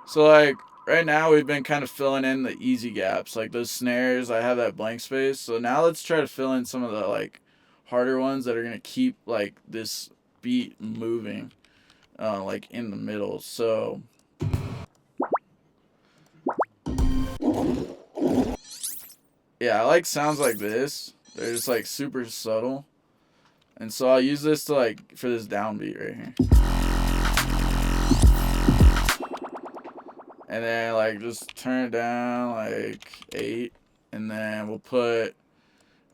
So like right now we've been kind of filling in the easy gaps, like those snares. I have that blank space. So now let's try to fill in some of the like harder ones that are gonna keep like this beat moving, like in the middle. So yeah, I like sounds like this. They're just like super subtle, and so I'll use this to like for this downbeat right here. And then like just turn it down like 8, and then we'll put,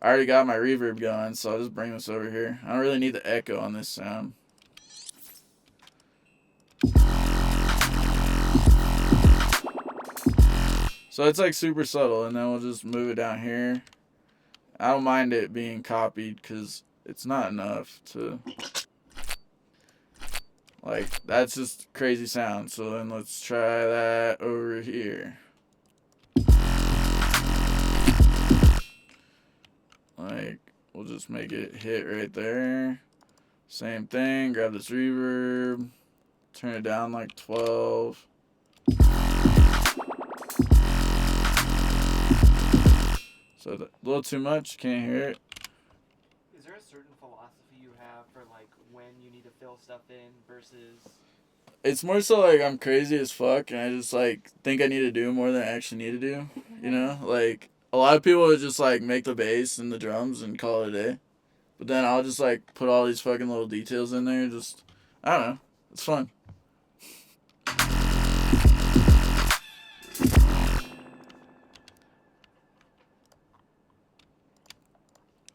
I already got my reverb going, so I'll just bring this over here. I don't really need the echo on this sound. So it's like super subtle, and then we'll just move it down here. I don't mind it being copied because it's not enough to, like, that's just crazy sound. So then let's try that over here. Like, we'll just make it hit right there. Same thing, grab this reverb, turn it down like 12. So a little too much, can't hear it. Is there a certain philosophy you have for like when you need to fill stuff in versus? It's more so like I'm crazy as fuck, and I just like think I need to do more than I actually need to do. You know, like a lot of people would just like make the bass and the drums and call it a day, but then I'll just like put all these fucking little details in there. Just, I don't know, it's fun.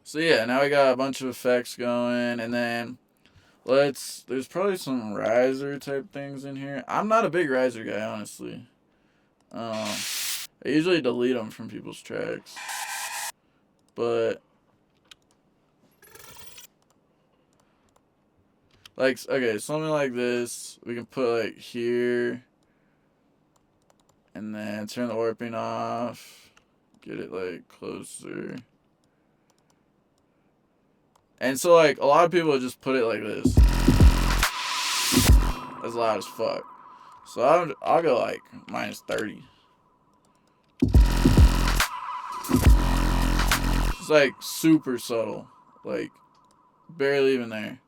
So yeah, now we got a bunch of effects going, and then there's probably some riser type things in here. I'm not a big riser guy, honestly. I usually delete them from people's tracks, but like, okay, something like this we can put like here, and then turn the warping off, get it like closer. And so, like, a lot of people just put it like this. That's loud as fuck. So I'll go like minus 30. It's like super subtle. Like, barely even there.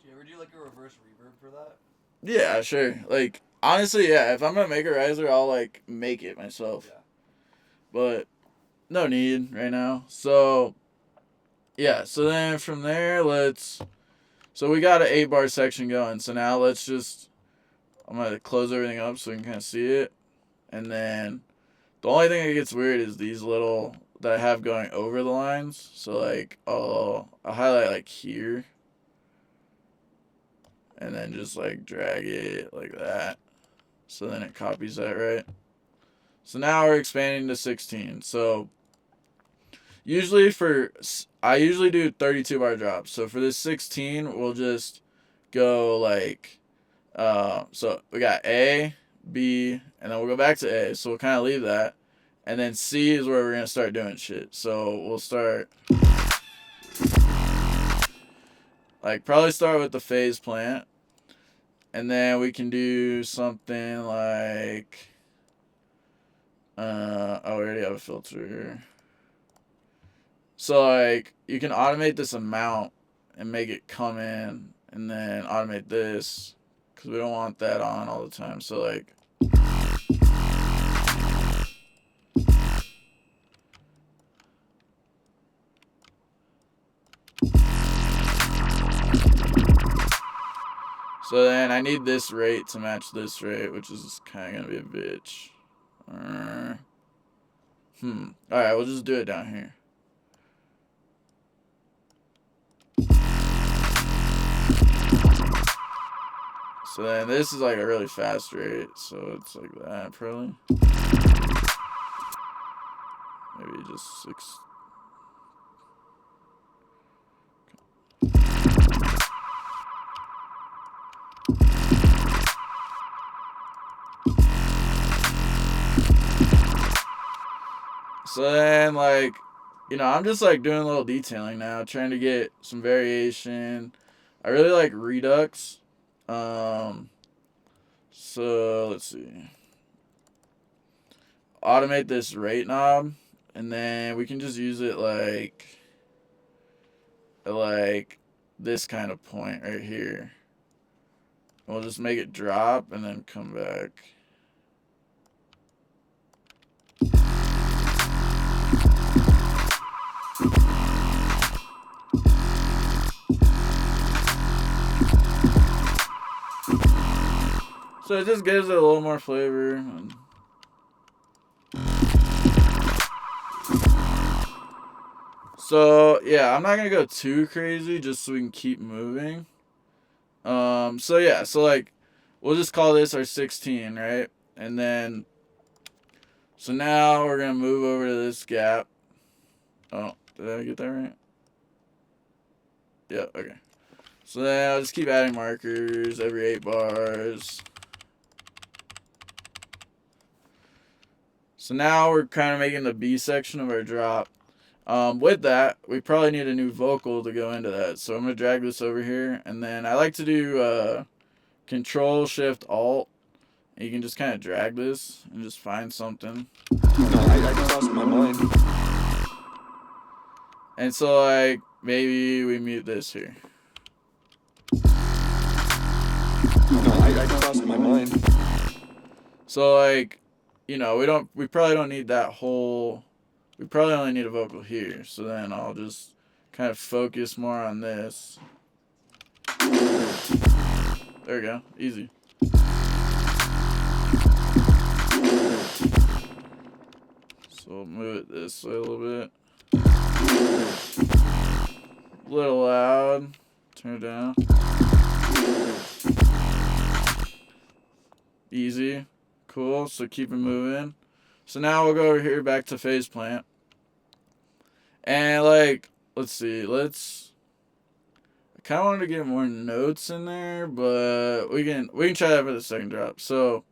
Do you ever do like a reverse reverb for that? Yeah, sure. Like, honestly, yeah, if I'm gonna make a riser, I'll like make it myself. Yeah. But no need right now. So yeah, so then from there, so we got an 8-bar section going. So now let's just, I'm going to close everything up so we can kind of see it. And then the only thing that gets weird is these little, that I have going over the lines. So like, I'll highlight like here. And then just like drag it like that. So then it copies that right. So now we're expanding to 16. So usually I usually do 32 bar drops. So for this 16, we'll just go like, so we got A, B, and then we'll go back to A. So we'll kind of leave that. And then C is where we're going to start doing shit. So we'll start, like, probably start with the Phaseplant. And then we can do something like, oh, we already have a filter. So, like, you can automate this amount and make it come in, and then automate this, because we don't want that on all the time. So, like, so then I need this rate to match this rate, which is kind of going to be a bitch. Alright, we'll just do it down here. So then this is like a really fast rate, so it's like that probably. Maybe just 6. So then, like, you know, I'm just like doing a little detailing now, trying to get some variation. I really like Redux. So let's see. Automate this rate knob, and then we can just use it like this kind of point right here. We'll just make it drop and then come back. So it just gives it a little more flavor. So yeah, I'm not gonna go too crazy just so we can keep moving. So yeah, so like we'll just call this our 16, right? And then so now we're gonna move over to this gap. Oh, did I get that right? Yeah, okay. So then I'll just keep adding markers every 8 bars. So now we're kind of making the B section of our drop. With that, we probably need a new vocal to go into that. So I'm going to drag this over here. And then I like to do Control, Shift, Alt. And you can just kind of drag this and just find something. I crossed my mind. And so, like, maybe we mute this here. I crossed my mind. So, like, you know, we probably don't need that whole, we probably only need a vocal here. So then I'll just kind of focus more on this. There we go. Easy. So we'll move it this way a little bit. A little loud. Turn it down. Easy. Cool. So keep it moving. So now we'll go over here back to Phaseplant. And like, let's see. I kind of wanted to get more notes in there, but we can try that for the second drop. So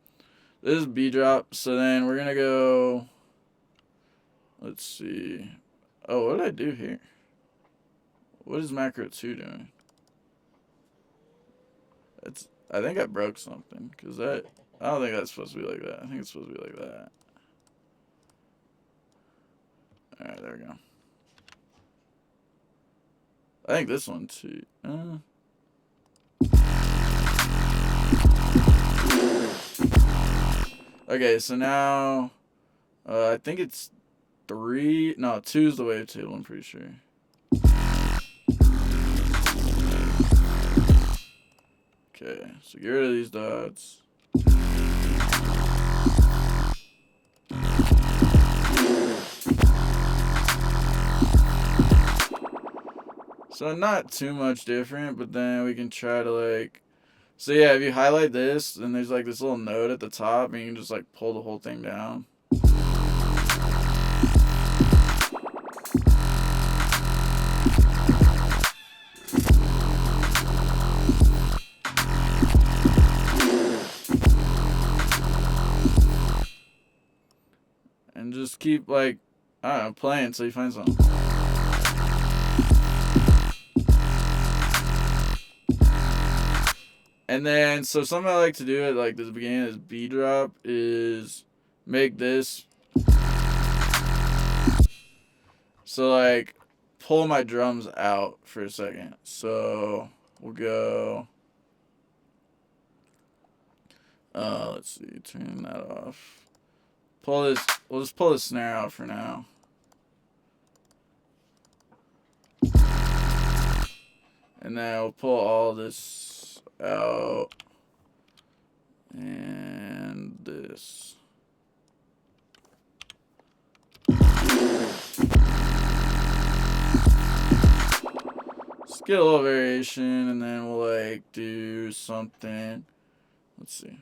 this is B drop. So then we're gonna go. Let's see. Oh, what did I do here? What is macro 2 doing? I think I broke something, because I don't think that's supposed to be like that. I think it's supposed to be like that. Alright, there we go. I think this one too. Okay, so now I think it's 3. No, 2 is the wavetable, I'm pretty sure. Okay, so get rid of these dots. So not too much different, but then we can try to like, so yeah, if you highlight this, then there's like this little node at the top, and you can just like pull the whole thing down. just keep, like, I don't know, playing until you find something. And then, so something I like to do at, like, the beginning of this B drop is make this. So, like, pull my drums out for a second. So, we'll go. Let's see, turn that off. We'll just pull the snare out for now. And then we'll pull all this out. And this. Let's get a little variation, and then we'll, like, do something. Let's see.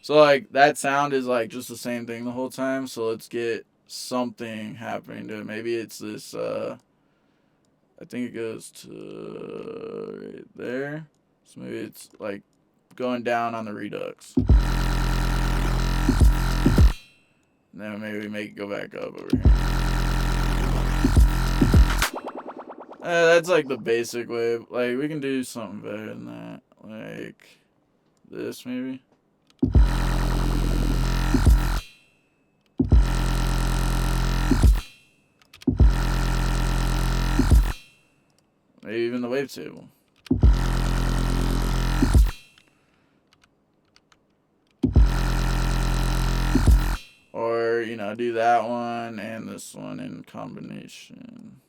So, like, that sound is, like, just the same thing the whole time. So let's get something happening to it. Maybe it's this, I think it goes to right there. So maybe it's, like, going down on the redux. And then maybe we make it go back up over here. That's, like, the basic way. Like, we can do something better than that. Like, this, maybe. Maybe even the wavetable. Or, you know, do that one and this one in combination.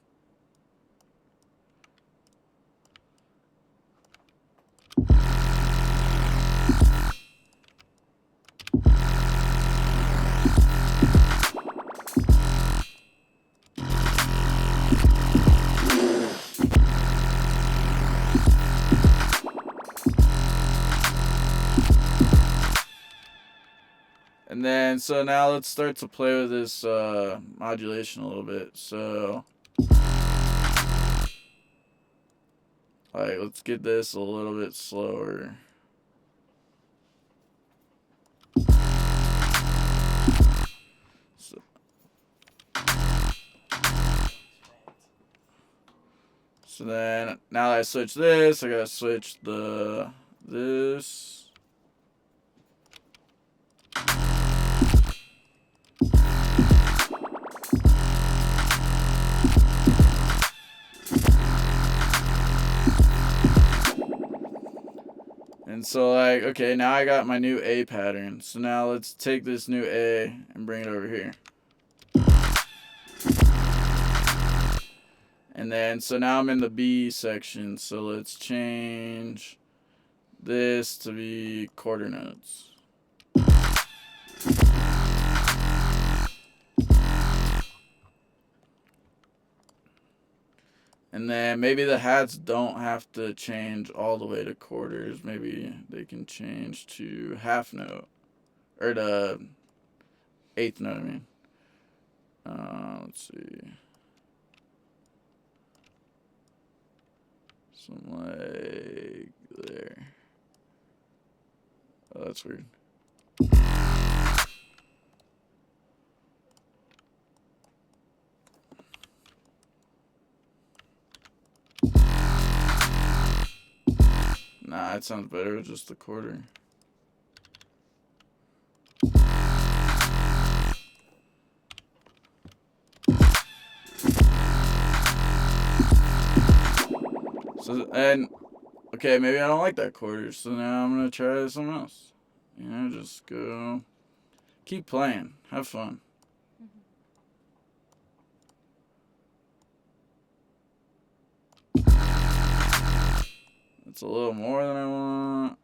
And then, so now let's start to play with this modulation a little bit. So, alright, let's get this a little bit slower. So then, now that I switch this, I gotta switch this. And so, like, okay, now I got my new A pattern. So now let's take this new A and bring it over here. And then, so now I'm in the B section. So let's change this to be quarter notes. And then maybe the hats don't have to change all the way to quarters. Maybe they can change to half note. Or the eighth note, I mean. Let's see. Something like there. Oh, that's weird. Nah, it sounds better with just the quarter. So, and, okay, maybe I don't like that quarter, so now I'm gonna try something else. You know, just go, keep playing, have fun. It's a little more than I want.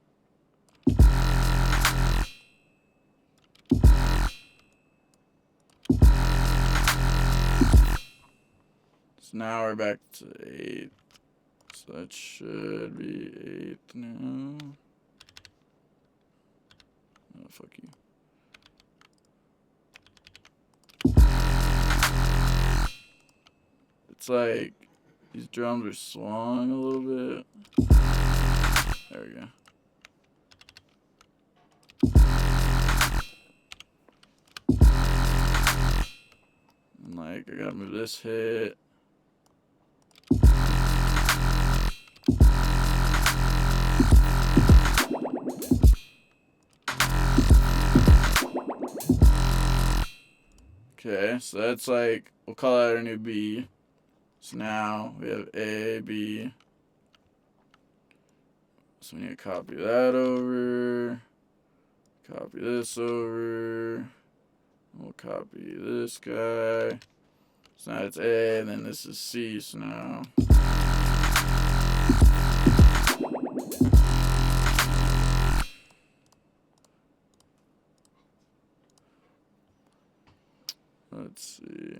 So now we're back to 8. So that should be 8 now. Oh, fuck you. It's like these drums are swung a little bit. There we go. like I gotta move this hit. Okay, so that's like, we'll call that our new B. So now we have A, B. So we need to copy that over. Copy this over. We'll copy this guy. So now it's A, and then this is C, so now. Let's see.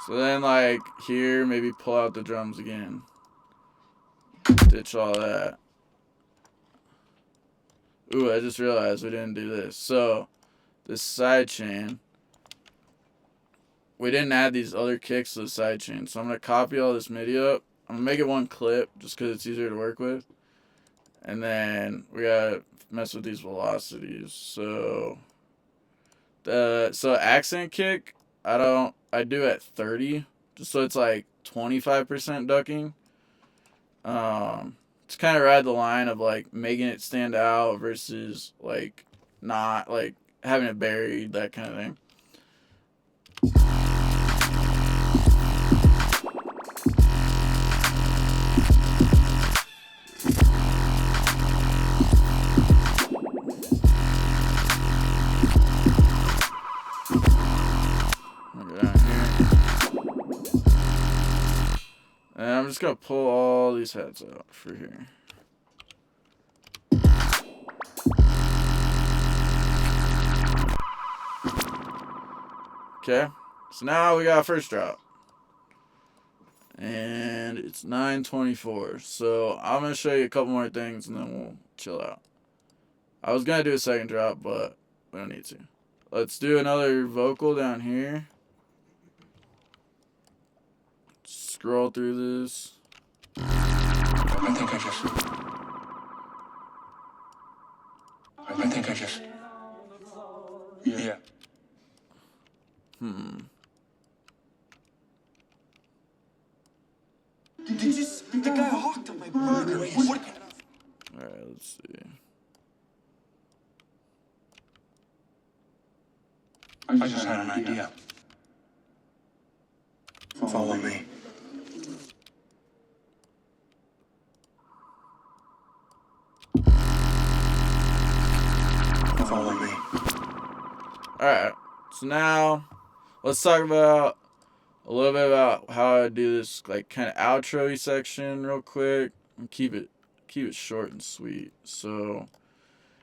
So then, like, here, maybe pull out the drums again. Ditch all that. Ooh, I just realized we didn't do this. So, this side chain, we didn't add these other kicks to the side chain. So I'm going to copy all this MIDI up. I'm going to make it one clip just because it's easier to work with. And then we got to mess with these velocities. So, accent kick, I do at 30, just so it's like 25% ducking. Just kind of ride the line of like making it stand out versus like not like having it buried, that kind of thing. And I'm just going to pull all these heads out for here. Okay, so now we got a first drop. And it's 9:24. So I'm going to show you a couple more things and then we'll chill out. I was going to do a second drop, but we don't need to. Let's do another vocal down here. Scroll through this. I think I just. Yeah. Did you see the guy hawked on my burger? Alright, let's see. I just had an idea. Follow me. Follow me. Alright, so now let's talk about a little bit about how I do this like kind of outro-y section real quick and keep it short and sweet. So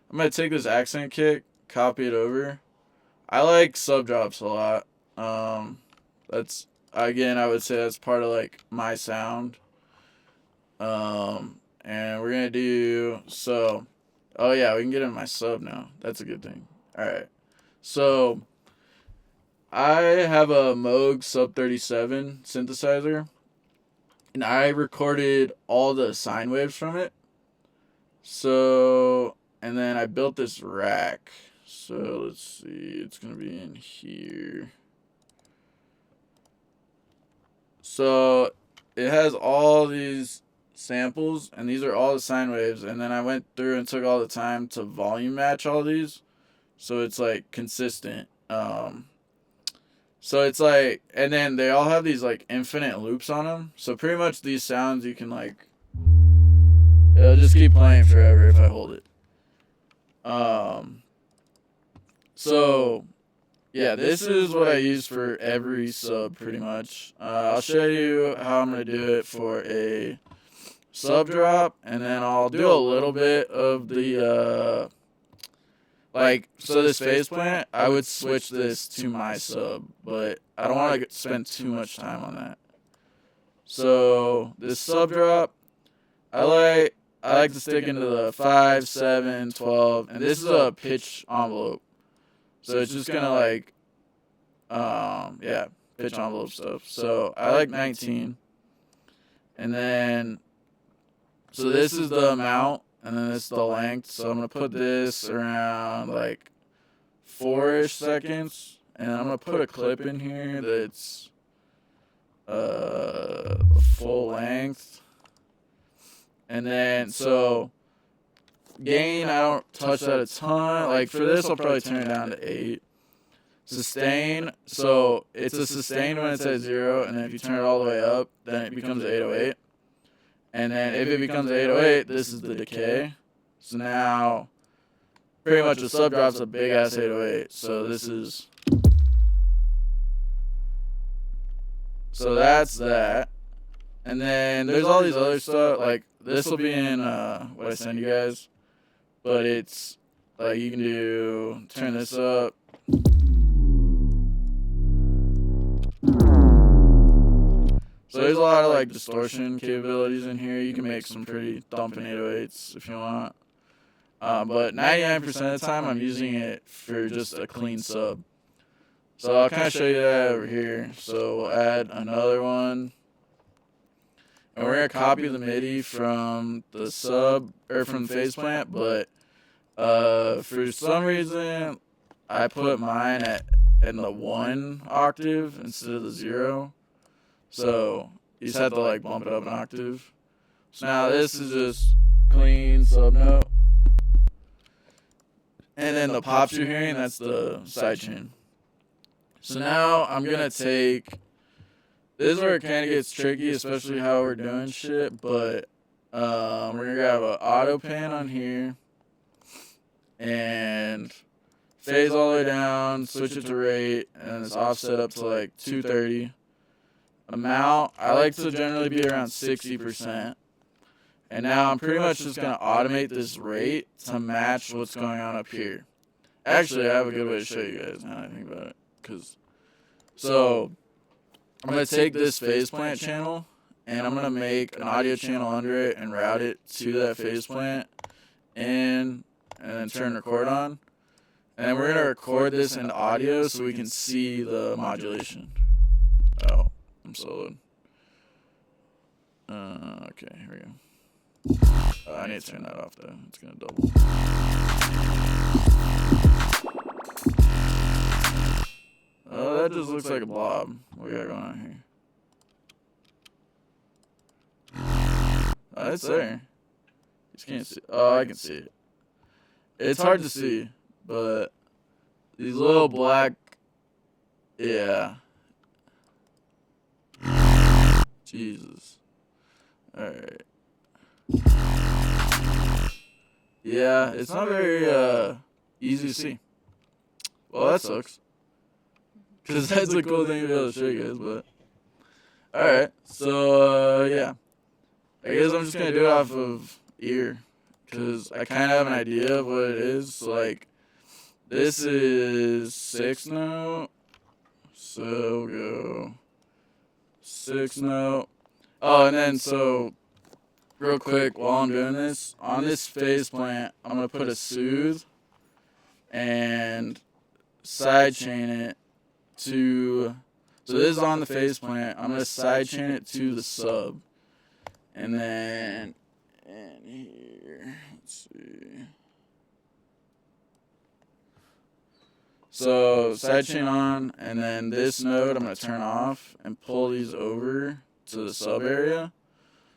I'm gonna take this accent kick, copy it over. I like sub drops a lot. That's again, I would say that's part of like my sound. And we're gonna do so. Oh yeah, we can get in my sub now. That's a good thing. All right, so I have a Moog Sub 37 synthesizer, and I recorded all the sine waves from it. So, and then I built this rack. So let's see, it's gonna be in here. So it has all these samples, and these are all the sine waves, and then I went through and took all the time to volume match all these, so it's like consistent. So it's like, and then they all have these like infinite loops on them, so pretty much these sounds you can like, it'll just keep playing forever if I hold it. So yeah, this is what I use for every sub pretty much. I'll show you how I'm going to do it for a sub drop, and then I'll do a little bit of the, so this Phaseplant, I would switch this to my sub, but I don't want to spend too much time on that. So this sub drop, I like to stick into the 5, 7, 12, and this is a pitch envelope. So it's just going to like, pitch envelope stuff. So I like 19. And then, so this is the amount, and then this is the length. So I'm going to put this around like 4-ish seconds, and I'm gonna put a clip in here that's full length. And then so gain, I don't touch that a ton. Like for this, I'll probably turn it down to 8. Sustain, so it's a sustain when it's at 0, and then if you turn it all the way up, then it becomes 808. And then if it becomes 808, this is the decay. So now, pretty much a sub drop's a big ass 808. So this is, so that's that. And then there's all these other stuff, like this will be in what I send you guys. But it's like you can do, turn this up. So there's a lot of like distortion capabilities in here. You can make some pretty thumping 808s if you want. But 99% of the time I'm using it for just a clean sub. So I'll kind of show you that over here. So we'll add another one. And we're going to copy the MIDI from the sub, or from the Phaseplant, but for some reason I put mine in the 1 octave instead of the 0. So you just have to like bump it up an octave. So now this is just clean sub note. And then the pops you're hearing, that's the sidechain. So now I'm going to take, this is where it kind of gets tricky, especially how we're doing shit, but we're going to grab an auto pan on here and phase all the way down, switch it to rate, and it's offset up to like 230. Amount, I like to generally be around 60%. And now I'm pretty much just going to automate this rate to match what's going on up here. Actually, I have a good way to show you guys now I think about it. So, I'm going to take this Phaseplant channel, and I'm going to make an audio channel under it and route it to that Phaseplant, and then turn record on. And then we're going to record this in audio so we can see the modulation. Oh, I'm soloed. Okay, here we go. I need to turn that off though. It's gonna double. Oh, that just looks like a blob. What we got going on here? Oh, it's there. You just can't see. Oh, I can see it. It's hard to see, but these little black. Yeah. Jesus. Alright. Yeah, it's not very easy to see. Well, that sucks. Because that's a cool thing to be able to show you guys, but... Alright, so, yeah. I guess I'm just going to do it off of ear. Because I kind of have an idea of what it is. So, like, this is 6 note. So, we'll go 6 note. Oh, and then, so... Real quick, while I'm doing this, on this Phaseplant, I'm going to put a soothe and sidechain it to, so this is on the Phaseplant, I'm going to sidechain it to the sub, and then, in here, let's see, so sidechain on, and then this node I'm going to turn off and pull these over to the sub area.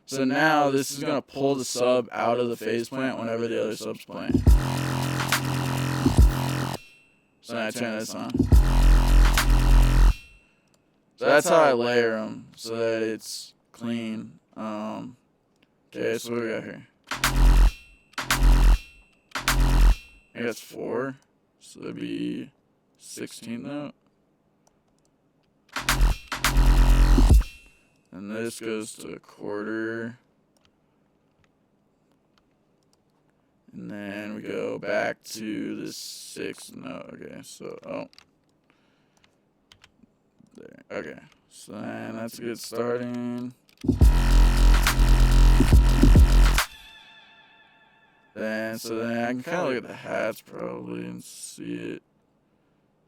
So now this is going to pull the sub out of the Phaseplant whenever the other sub's playing. So now I turn this on. So that's how I layer them so that it's clean. Okay, so what we got here? I think that's 4. So that'd be 16th note. And this goes to a quarter. And then we go back to the 6th note. Okay, so, oh. There. Okay, so then that's a good starting. So then I can kind of look at the hats probably and see it.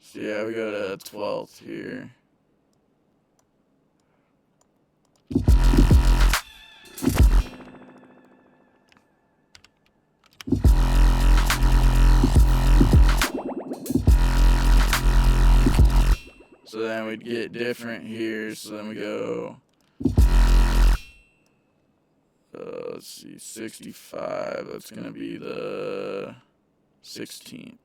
So yeah, we go to 12th here. So then we'd get different here. So then we go, let's see, 65. That's going to be the 16th.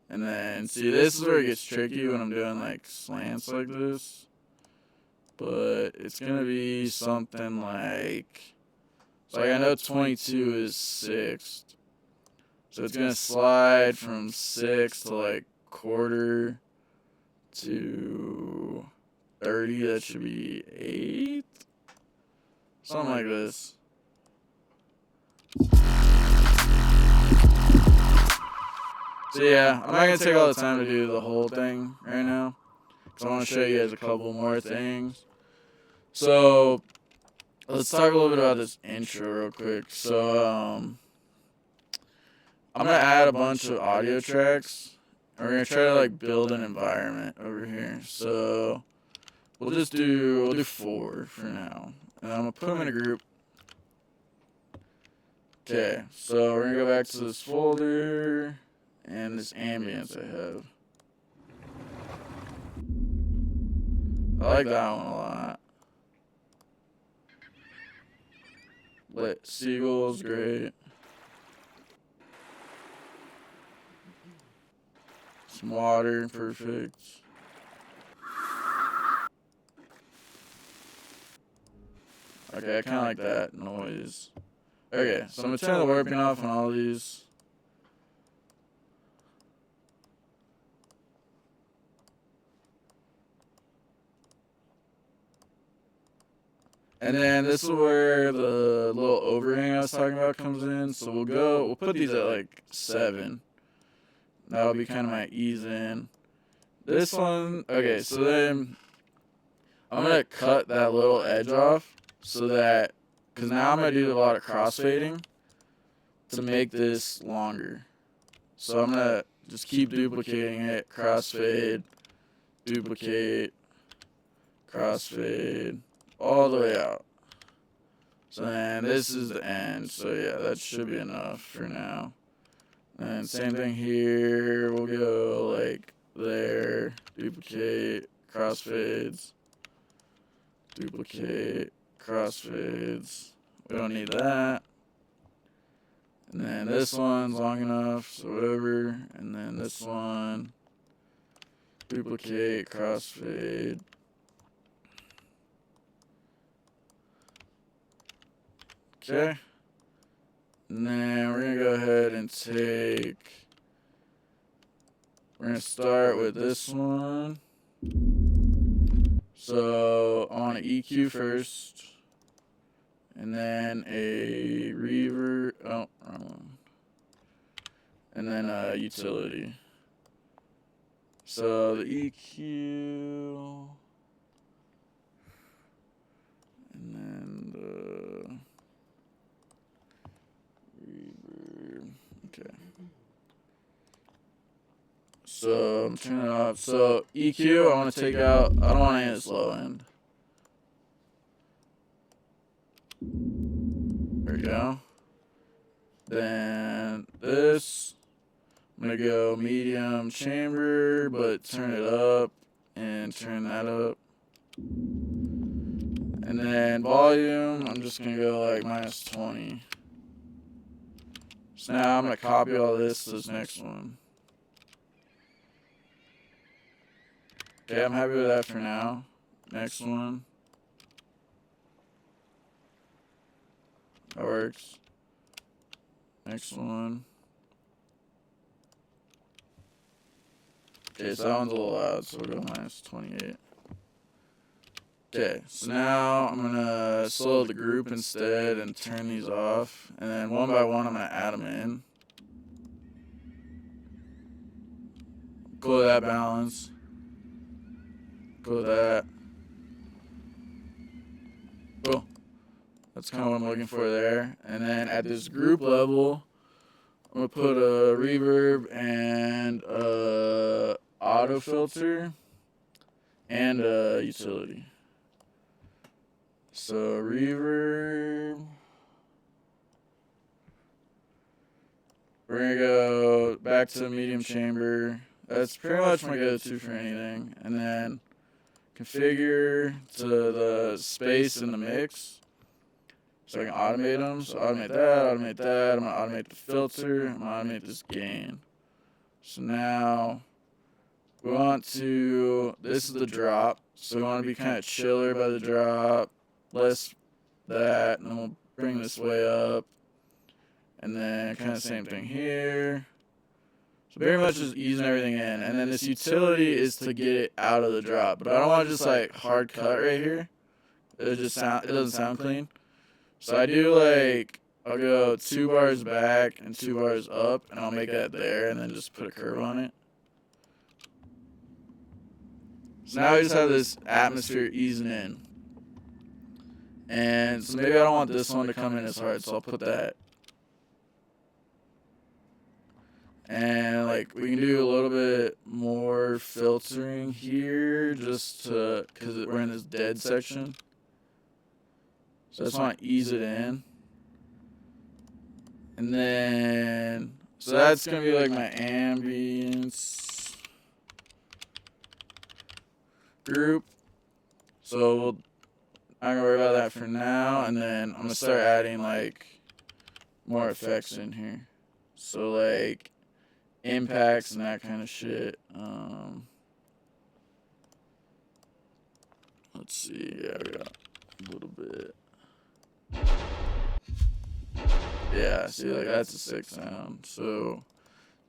And then, see, this is where it gets tricky when I'm doing, like, slants like this. But it's going to be something like, so like I know 22 is 6th. So it's going to slide from 6 to, like, quarter to 30. That should be 8th. Something like this. So yeah, I'm not going to take all the time to do the whole thing right now, because I want to show you guys a couple more things. So, let's talk a little bit about this intro real quick. So, I'm going to add a bunch of audio tracks, and we're going to try to, like, build an environment over here. So, we'll do 4 for now, and I'm going to put them in a group. Okay, so we're going to go back to this folder and this ambience I have. I like that one a lot. Lit seagulls, great. Some water, perfect. Okay, I kind of like that noise. Okay, so I'm going to turn the warping off on all these. And then this is where the little overhang I was talking about comes in. So we'll put these at like 7. That'll be kind of my ease in. This one, okay, so then I'm going to cut that little edge off so that, because now I'm going to do a lot of crossfading to make this longer. So I'm going to just keep duplicating it, crossfade, duplicate, crossfade, all the way out. So then this is the end. So yeah, that should be enough for now. And same thing here. We'll go like there, duplicate, crossfades, duplicate, crossfades. We don't need that. And then this one's long enough, so whatever. And then this one, duplicate, crossfade. Okay. And then we're going to go ahead and we're going to start with this one. So I want an EQ first. And then a reverb. Oh, wrong one. And then a utility. So the EQ. And then the reverb. Okay. So I'm turning it off. So EQ, I want to take out. I don't want any of this low end. There we go. Then this, I'm going to go medium chamber, but turn it up and turn that up. And then volume, I'm just going to go like -20. So now I'm going to copy all this to this next one. Okay, I'm happy with that for now. Next one. That works. Next one. Okay, so that one's a little loud, so we'll go -28. Okay, so now I'm going to slow the group instead and turn these off. And then one by one, I'm going to add them in. Cool with that balance. Cool with that. Cool. That's kind of what I'm looking for there. And then at this group level, I'm going to put a reverb and a auto filter and a utility. So reverb. we're going to go back to the medium chamber. That's pretty much my go-to for anything. And then configure to the space in the mix so I can automate them. So automate that, automate that. I'm going to automate the filter. I'm going to automate this gain. So now we want to, this is the drop. So we want to be kind of chiller by the drop, less that, and then we'll bring this way up. And then kind of same thing here. So very much just easing everything in. And then this utility is to get it out of the drop. But I don't want to just like hard cut right here. It doesn't sound clean. So I do like, I'll go 2 bars back and 2 bars up, and I'll make that there and then just put a curve on it. So now we just have this atmosphere easing in. And so maybe I don't want this one to come in as hard, so I'll put that. And like we can do a little bit more filtering here just to, because we're in this dead section. So I just want to ease it in. And then, so that's going to be like my ambience group. So I'm going to worry about that for now. And then I'm going to start adding like more effects in here. So like impacts and that kind of shit. Let's see. Yeah, we got a little bit. Yeah, see, like that's a sick sound. So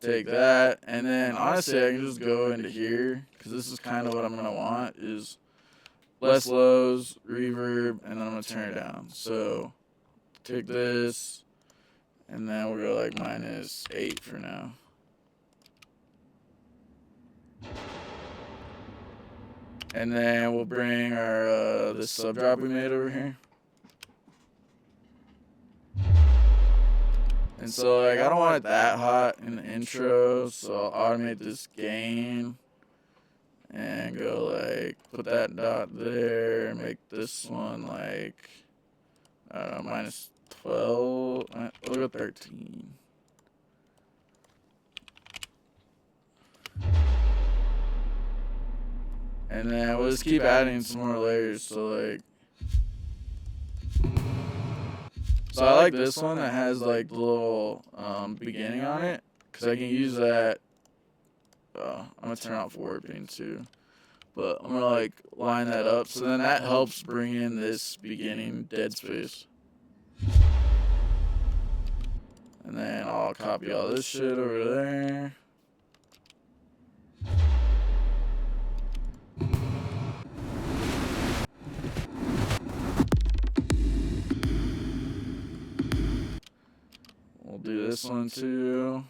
take that, and then honestly, I can just go into here because this is kind of what I'm gonna want is less lows, reverb, and then I'm gonna turn it down. So take this, and then we'll go like -8 for now. And then we'll bring our this sub drop we made over here. And so like I don't want it that hot in the intro, so I'll automate this gain and go like put that dot there, make this one like I don't know, -12. We'll go 13. And then we'll just keep adding some more layers. So like, so I like this one that has like the little beginning on it, because I can use that. I'm gonna turn off warping too, but I'm gonna like line that up. So then that helps bring in this beginning dead space. And then I'll copy all this shit over there. We'll do this one too.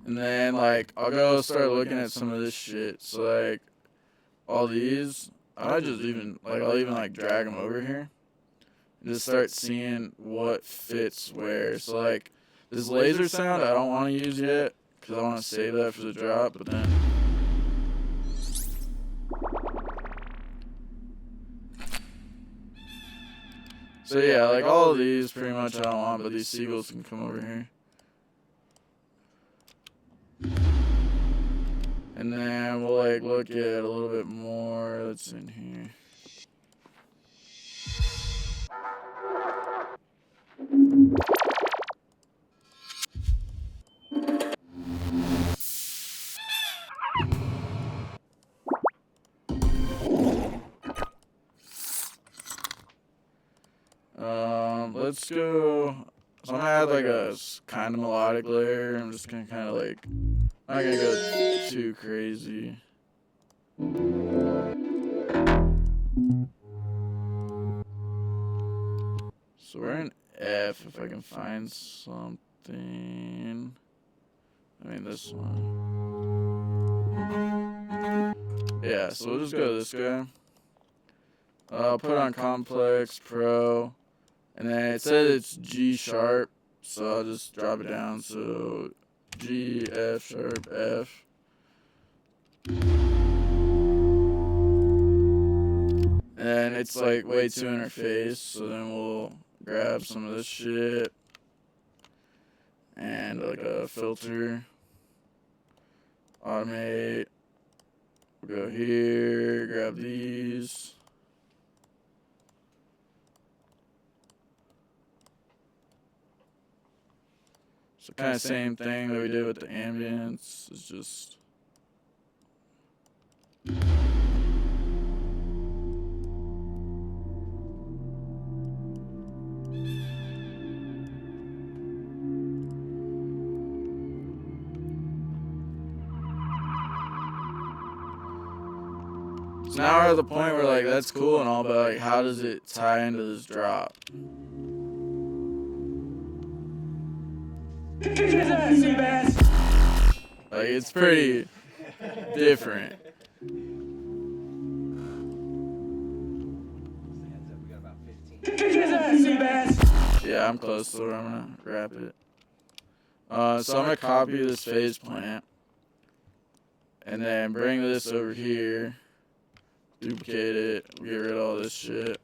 And then like I'll go start looking at some of this shit. So like all these, I'll even like drag them over here and just start seeing what fits where. So like this laser sound I don't want to use yet because I want to save that for the drop, but then so yeah, like all of these pretty much I don't want, but these seagulls can come over here. And then we'll like look at a little bit more that's in here. Let's go. So I'm gonna add like a kind of melodic layer. I'm just gonna kind of like, I'm not gonna go too crazy. So we're in F if I can find something. I mean this one. Yeah, so we'll just go to this guy. I'll put on complex, pro, and then it says it's G sharp, so I'll just drop it down so G, F sharp, F. And it's like way too in our face, so then we'll grab some of this shit and like a filter, automate, we'll go here, grab these. So kind of same thing that we did with the ambience, it's just so now we're at the point where like that's cool and all, but like how does it tie into this drop? Like it's pretty different. We got about 15. Yeah, I'm close to where I'm gonna wrap it. So I'm gonna copy this Phaseplant and then bring this over here, duplicate it, get rid of all this shit.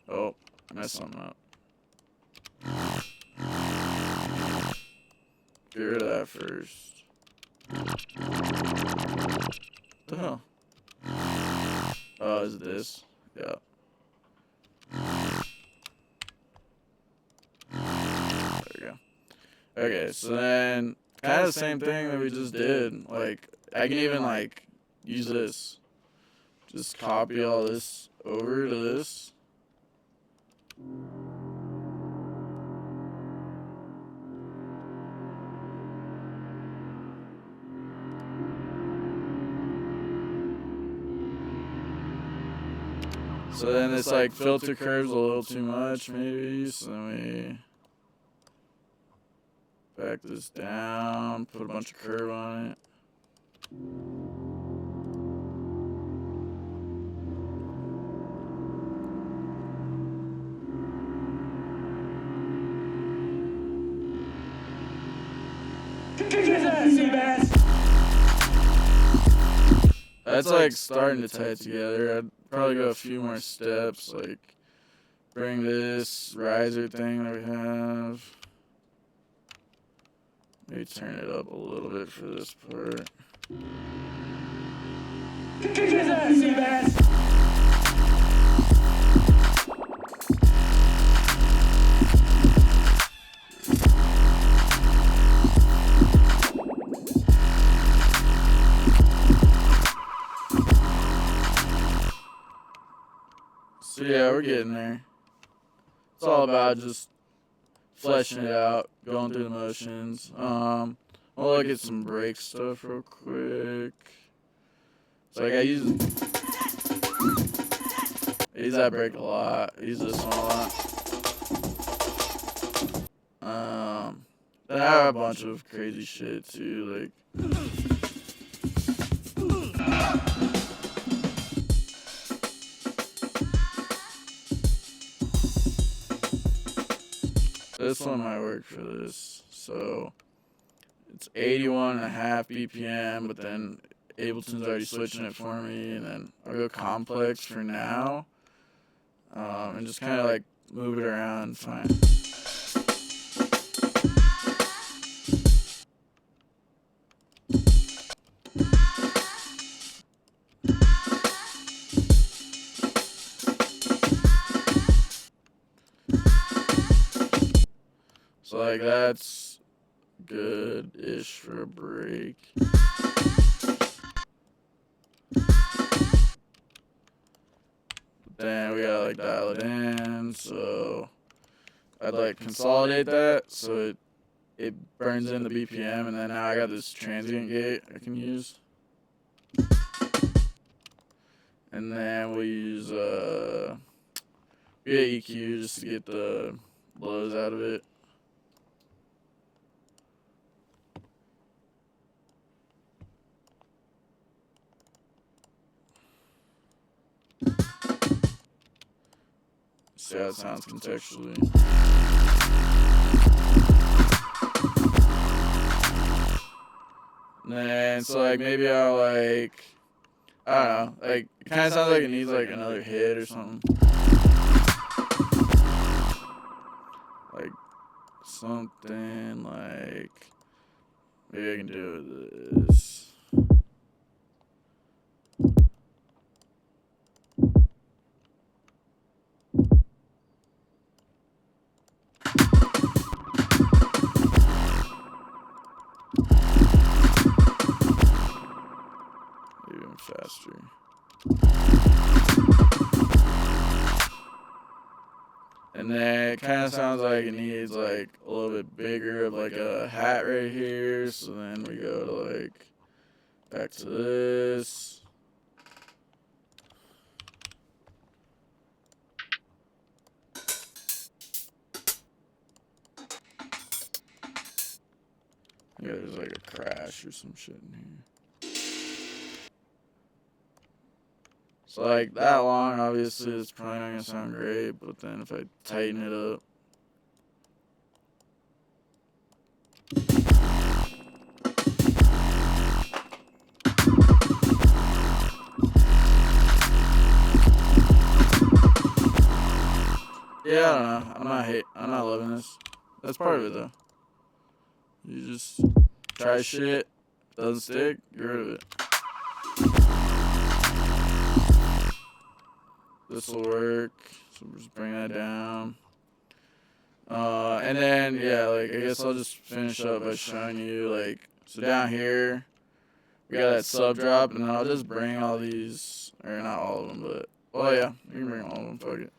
Oh, messed something up. Get rid of that first. What the hell? Oh, is it this? Yeah. There we go. Okay, so then kind of the same thing that we just did. Like, I can even like use this. Just copy all this over to this. So then this like filter curves a little too much maybe, so then we back this down, put a bunch of curve on it. That's like starting to tie it together. I'd probably go a few more steps, like bring this riser thing that we have. Maybe turn it up a little bit for this part. So yeah, we're getting there. It's all about just fleshing it out, going through the motions. I'll look at some break stuff real quick. So like I use that break a lot. I use this one a lot. Then I have a bunch of crazy shit too, like this one might work for this. So it's 81.5 BPM, but then Ableton's already switching it for me, and then I'll go complex for now, and just kind of like move it around, fine. So like that's good-ish for a break. Then we gotta like dial it in, so I'd like consolidate that so it burns in the BPM, and then now I got this transient gate I can use. And then we'll use EQ just to get the lows out of it. see how it sounds contextually. And then, so like maybe I'll like, I don't know, like it kind of sounds like it needs like another hit or something. Like something like, maybe I can do this. Even faster. And then it kind of sounds like it needs like a little bit bigger of like a hat right here. So then we go to like back to this. Yeah, there's like a crash or some shit in here. So like that long, obviously it's probably not gonna sound great, but then if I tighten it up. Yeah, I don't know. I'm not loving this. That's part of it though. You just try shit, doesn't stick, get rid of it. This will work. So we'll just bring that down. And then yeah, like I guess I'll just finish up by showing you like, so down here we got that sub drop, and then I'll just bring all these, or not all of them, but oh yeah, you can bring all of them. Fuck it.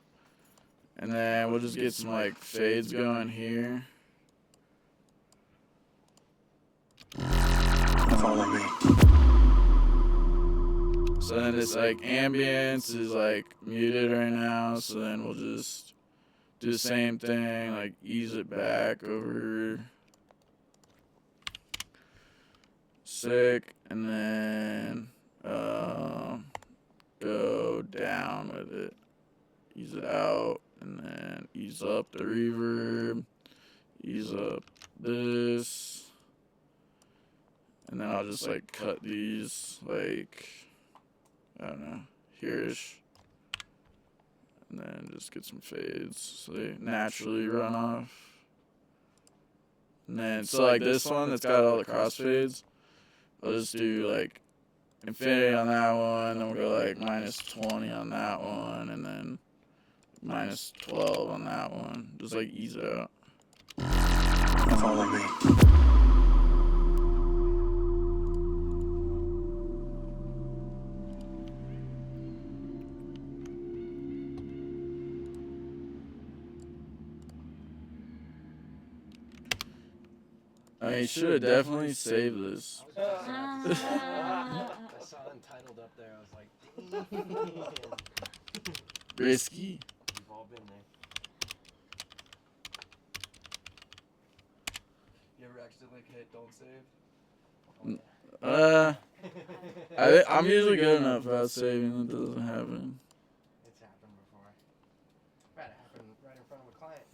And then we'll just get some like fades going here. Follow me. So then this like ambience is like muted right now, so then we'll just do the same thing, like ease it back over. Sick, and then go down with it. Ease it out, and then ease up the reverb. Ease up this. And then I'll just like cut these like, I don't know, here-ish. And then just get some fades so they naturally run off. And then, so like this one that's got all the crossfades, I'll just do like infinity on that one, then we'll go like -20 on that one, and then -12 on that one. Just like ease it out. Follow me. I mean, you should have definitely saved this. I saw Untitled up there. I was like, damn. Risky. We've all been there. You ever accidentally hit don't save? I'm usually good enough about saving. It doesn't happen. It's happened before. Right, it happened right in front of a client.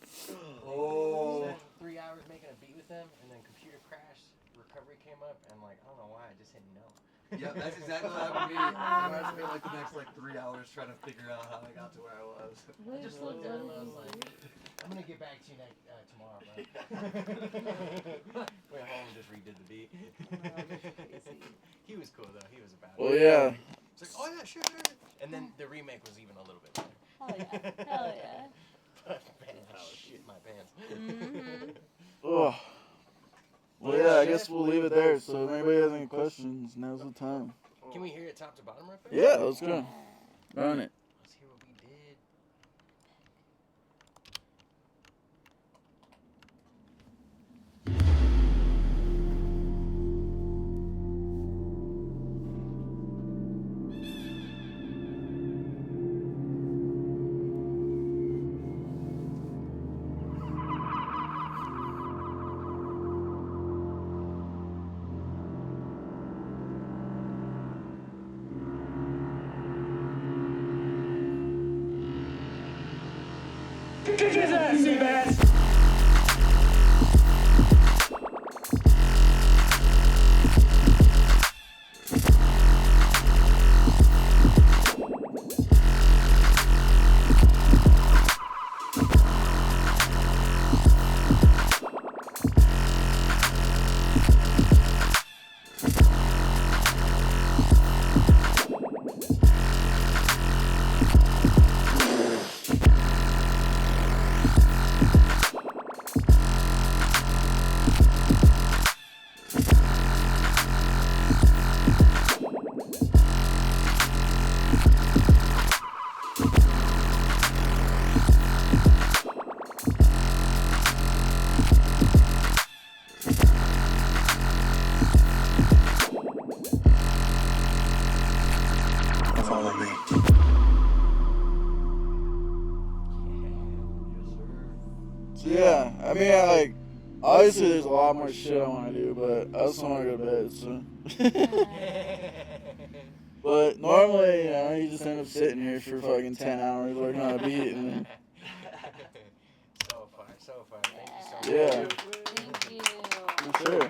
Oh. Spent 3 hours making a beat with them, and then computer crashed. Recovery came up, and like, I don't know why, I just hit no. Yeah, that's exactly what happened to me. I spent like the next like 3 hours trying to figure out how I got to where I was. I just looked at him and I was like, I'm gonna get back to you tomorrow, bro. Went home and just redid the beat. He was cool though, he was about it. Well, yeah. It's like, oh yeah, sure. And then the remake was even a little bit better. Hell yeah. Hell yeah. Man, I shit my pants. Oh. Well, yeah, I guess we'll leave it there. So if anybody has any questions, now's the time. Can we hear it top to bottom real quick? Yeah, let's go. Run it. Let's hear what we did. Kick his ass, Seabass! Follow me. So yeah, I mean, I like, obviously there's a lot more shit I want to do, but I also want to go to bed soon. But normally, you know, you just end up sitting here for fucking 10 hours working on a beat, and then, So far, so far. Thank you so much. yeah, Thank you. for sure.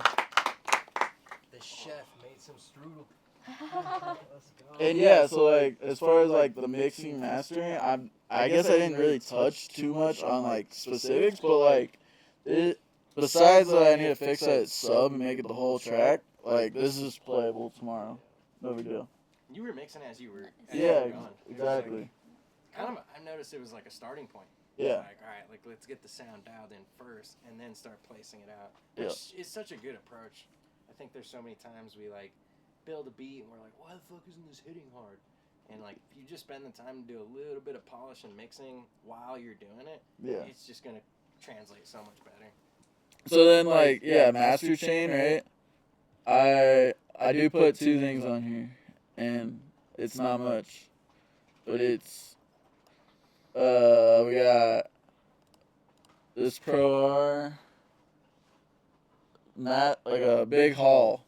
The chef made some strudel. Let's go. And yeah, so like, as far as like the mixing, mastering, I guess I didn't really touch too much on like specifics, but like, besides that I need to fix that sub and make it the whole track, like, this is playable tomorrow. No big deal. You were mixing as you were. Yeah, going. exactly. Kind of, I noticed it was like a starting point. Yeah. Like, all right, like let's get the sound dialed in first, and then start placing it out. Yeah. Which is such a good approach. I think there's so many times we like build a beat and we're like, why the fuck isn't this hitting hard? And like, if you just spend the time to do a little bit of polish and mixing while you're doing it, Yeah. it's just gonna translate so much better. So then, like, yeah, master chain, right? I do put two things on here, and it's not much, but it's we got this Pro R mat, like a big haul,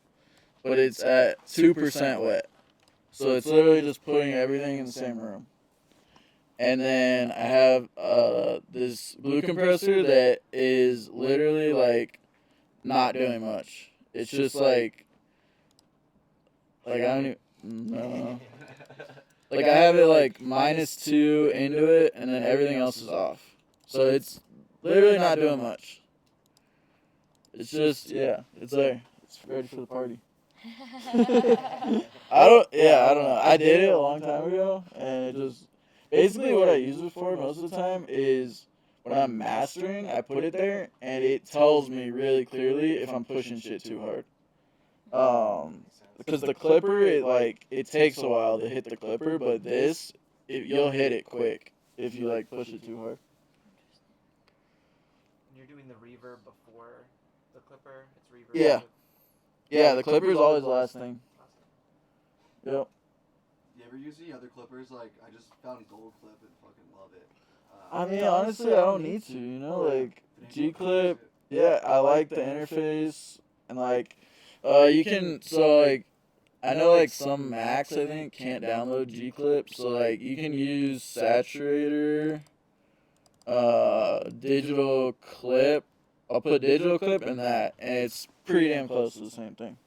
but it's at 2% wet, so it's literally just putting everything in the same room. And then I have this glue compressor that is literally like not doing much. It's just like I don't even, no. Like I have it like -2 into it, and then everything else is off. So it's literally not doing much. It's just, yeah, it's there. It's ready for the party. I don't know. I did it a long time ago, and it just, basically what I use it for most of the time is when I'm mastering, I put it there, and it tells me really clearly if I'm pushing shit too hard. Because the clipper, it takes a while to hit the clipper, but this, you'll hit it quick if you like push it too hard. You're doing the reverb before the clipper. It's reverb. Yeah. Yeah, the clipper's always the last thing. Yep. You ever use any other clippers? Like, I just found Gold Clip and fucking love it. I mean, honestly, I don't need to, you know, like, G-Clip, yeah, I like the interface, and, like, you can, so, like, I know, like, some Macs, I think, can't download G-Clip, so, like, you can use Saturator, Digital Clip, I'll put Digital Clip in that, and it's pretty damn close to the same thing.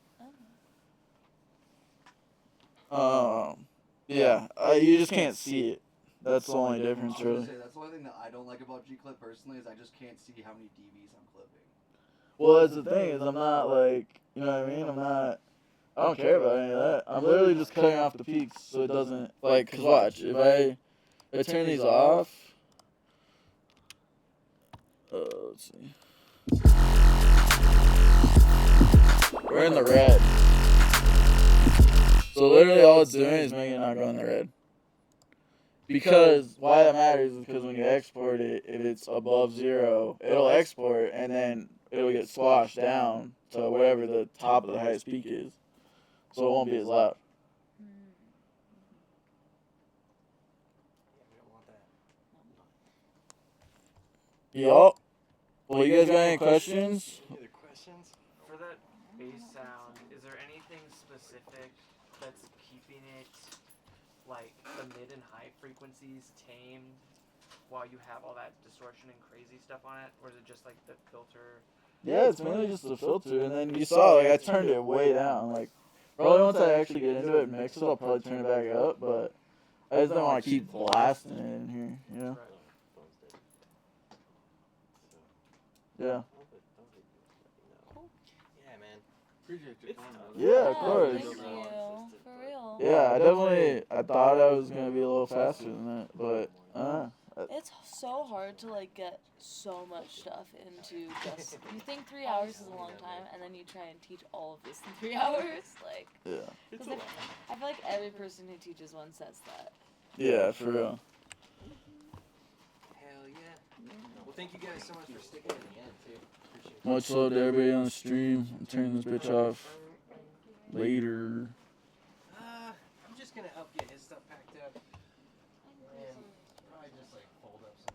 Yeah, you just can't see it. That's the only difference, really. That's the only thing that I don't like about G-Clip personally is I just can't see how many dBs I'm clipping. Well, that's the thing, is I'm not, like, you know what I mean? I don't care about any of that. I'm literally just cutting off the peaks so it doesn't, like, because watch, if I turn these off, let's see. We're in the red. So literally all it's doing is making it not go in the red. Because why that matters is because when you export it, if it's above 0, it'll export and then it'll get sloshed down to whatever the top of the highest peak is. So it won't be as loud. Yup. Well, you guys got any questions? Any other questions? For that bass sound, is there anything specific that's keeping it, like, the mid and high frequencies tamed while you have all that distortion and crazy stuff on it, or is it just like the filter? Yeah, it's mainly just the filter, and then you saw like I turned it way down. Like probably once I actually get into it and mix it, I'll probably turn it back up. But I just don't want to keep blasting it in here, you know? Yeah. Yeah, man. Appreciate your time, brother. Yeah, of course. Thank you. For real. Yeah, I thought I was gonna be a little faster than that, but It's so hard to like get so much stuff into just. You think 3 hours is a long time, and then you try and teach all of this in 3 hours, like. yeah, Because I feel like every person who teaches one says that. yeah, for real. Hell yeah. Well, thank you guys so much for sticking in the end, too. Appreciate it. Much love to everybody on the stream. I'm turning this bitch off later. I'm just gonna help get his stuff packed up. And probably just like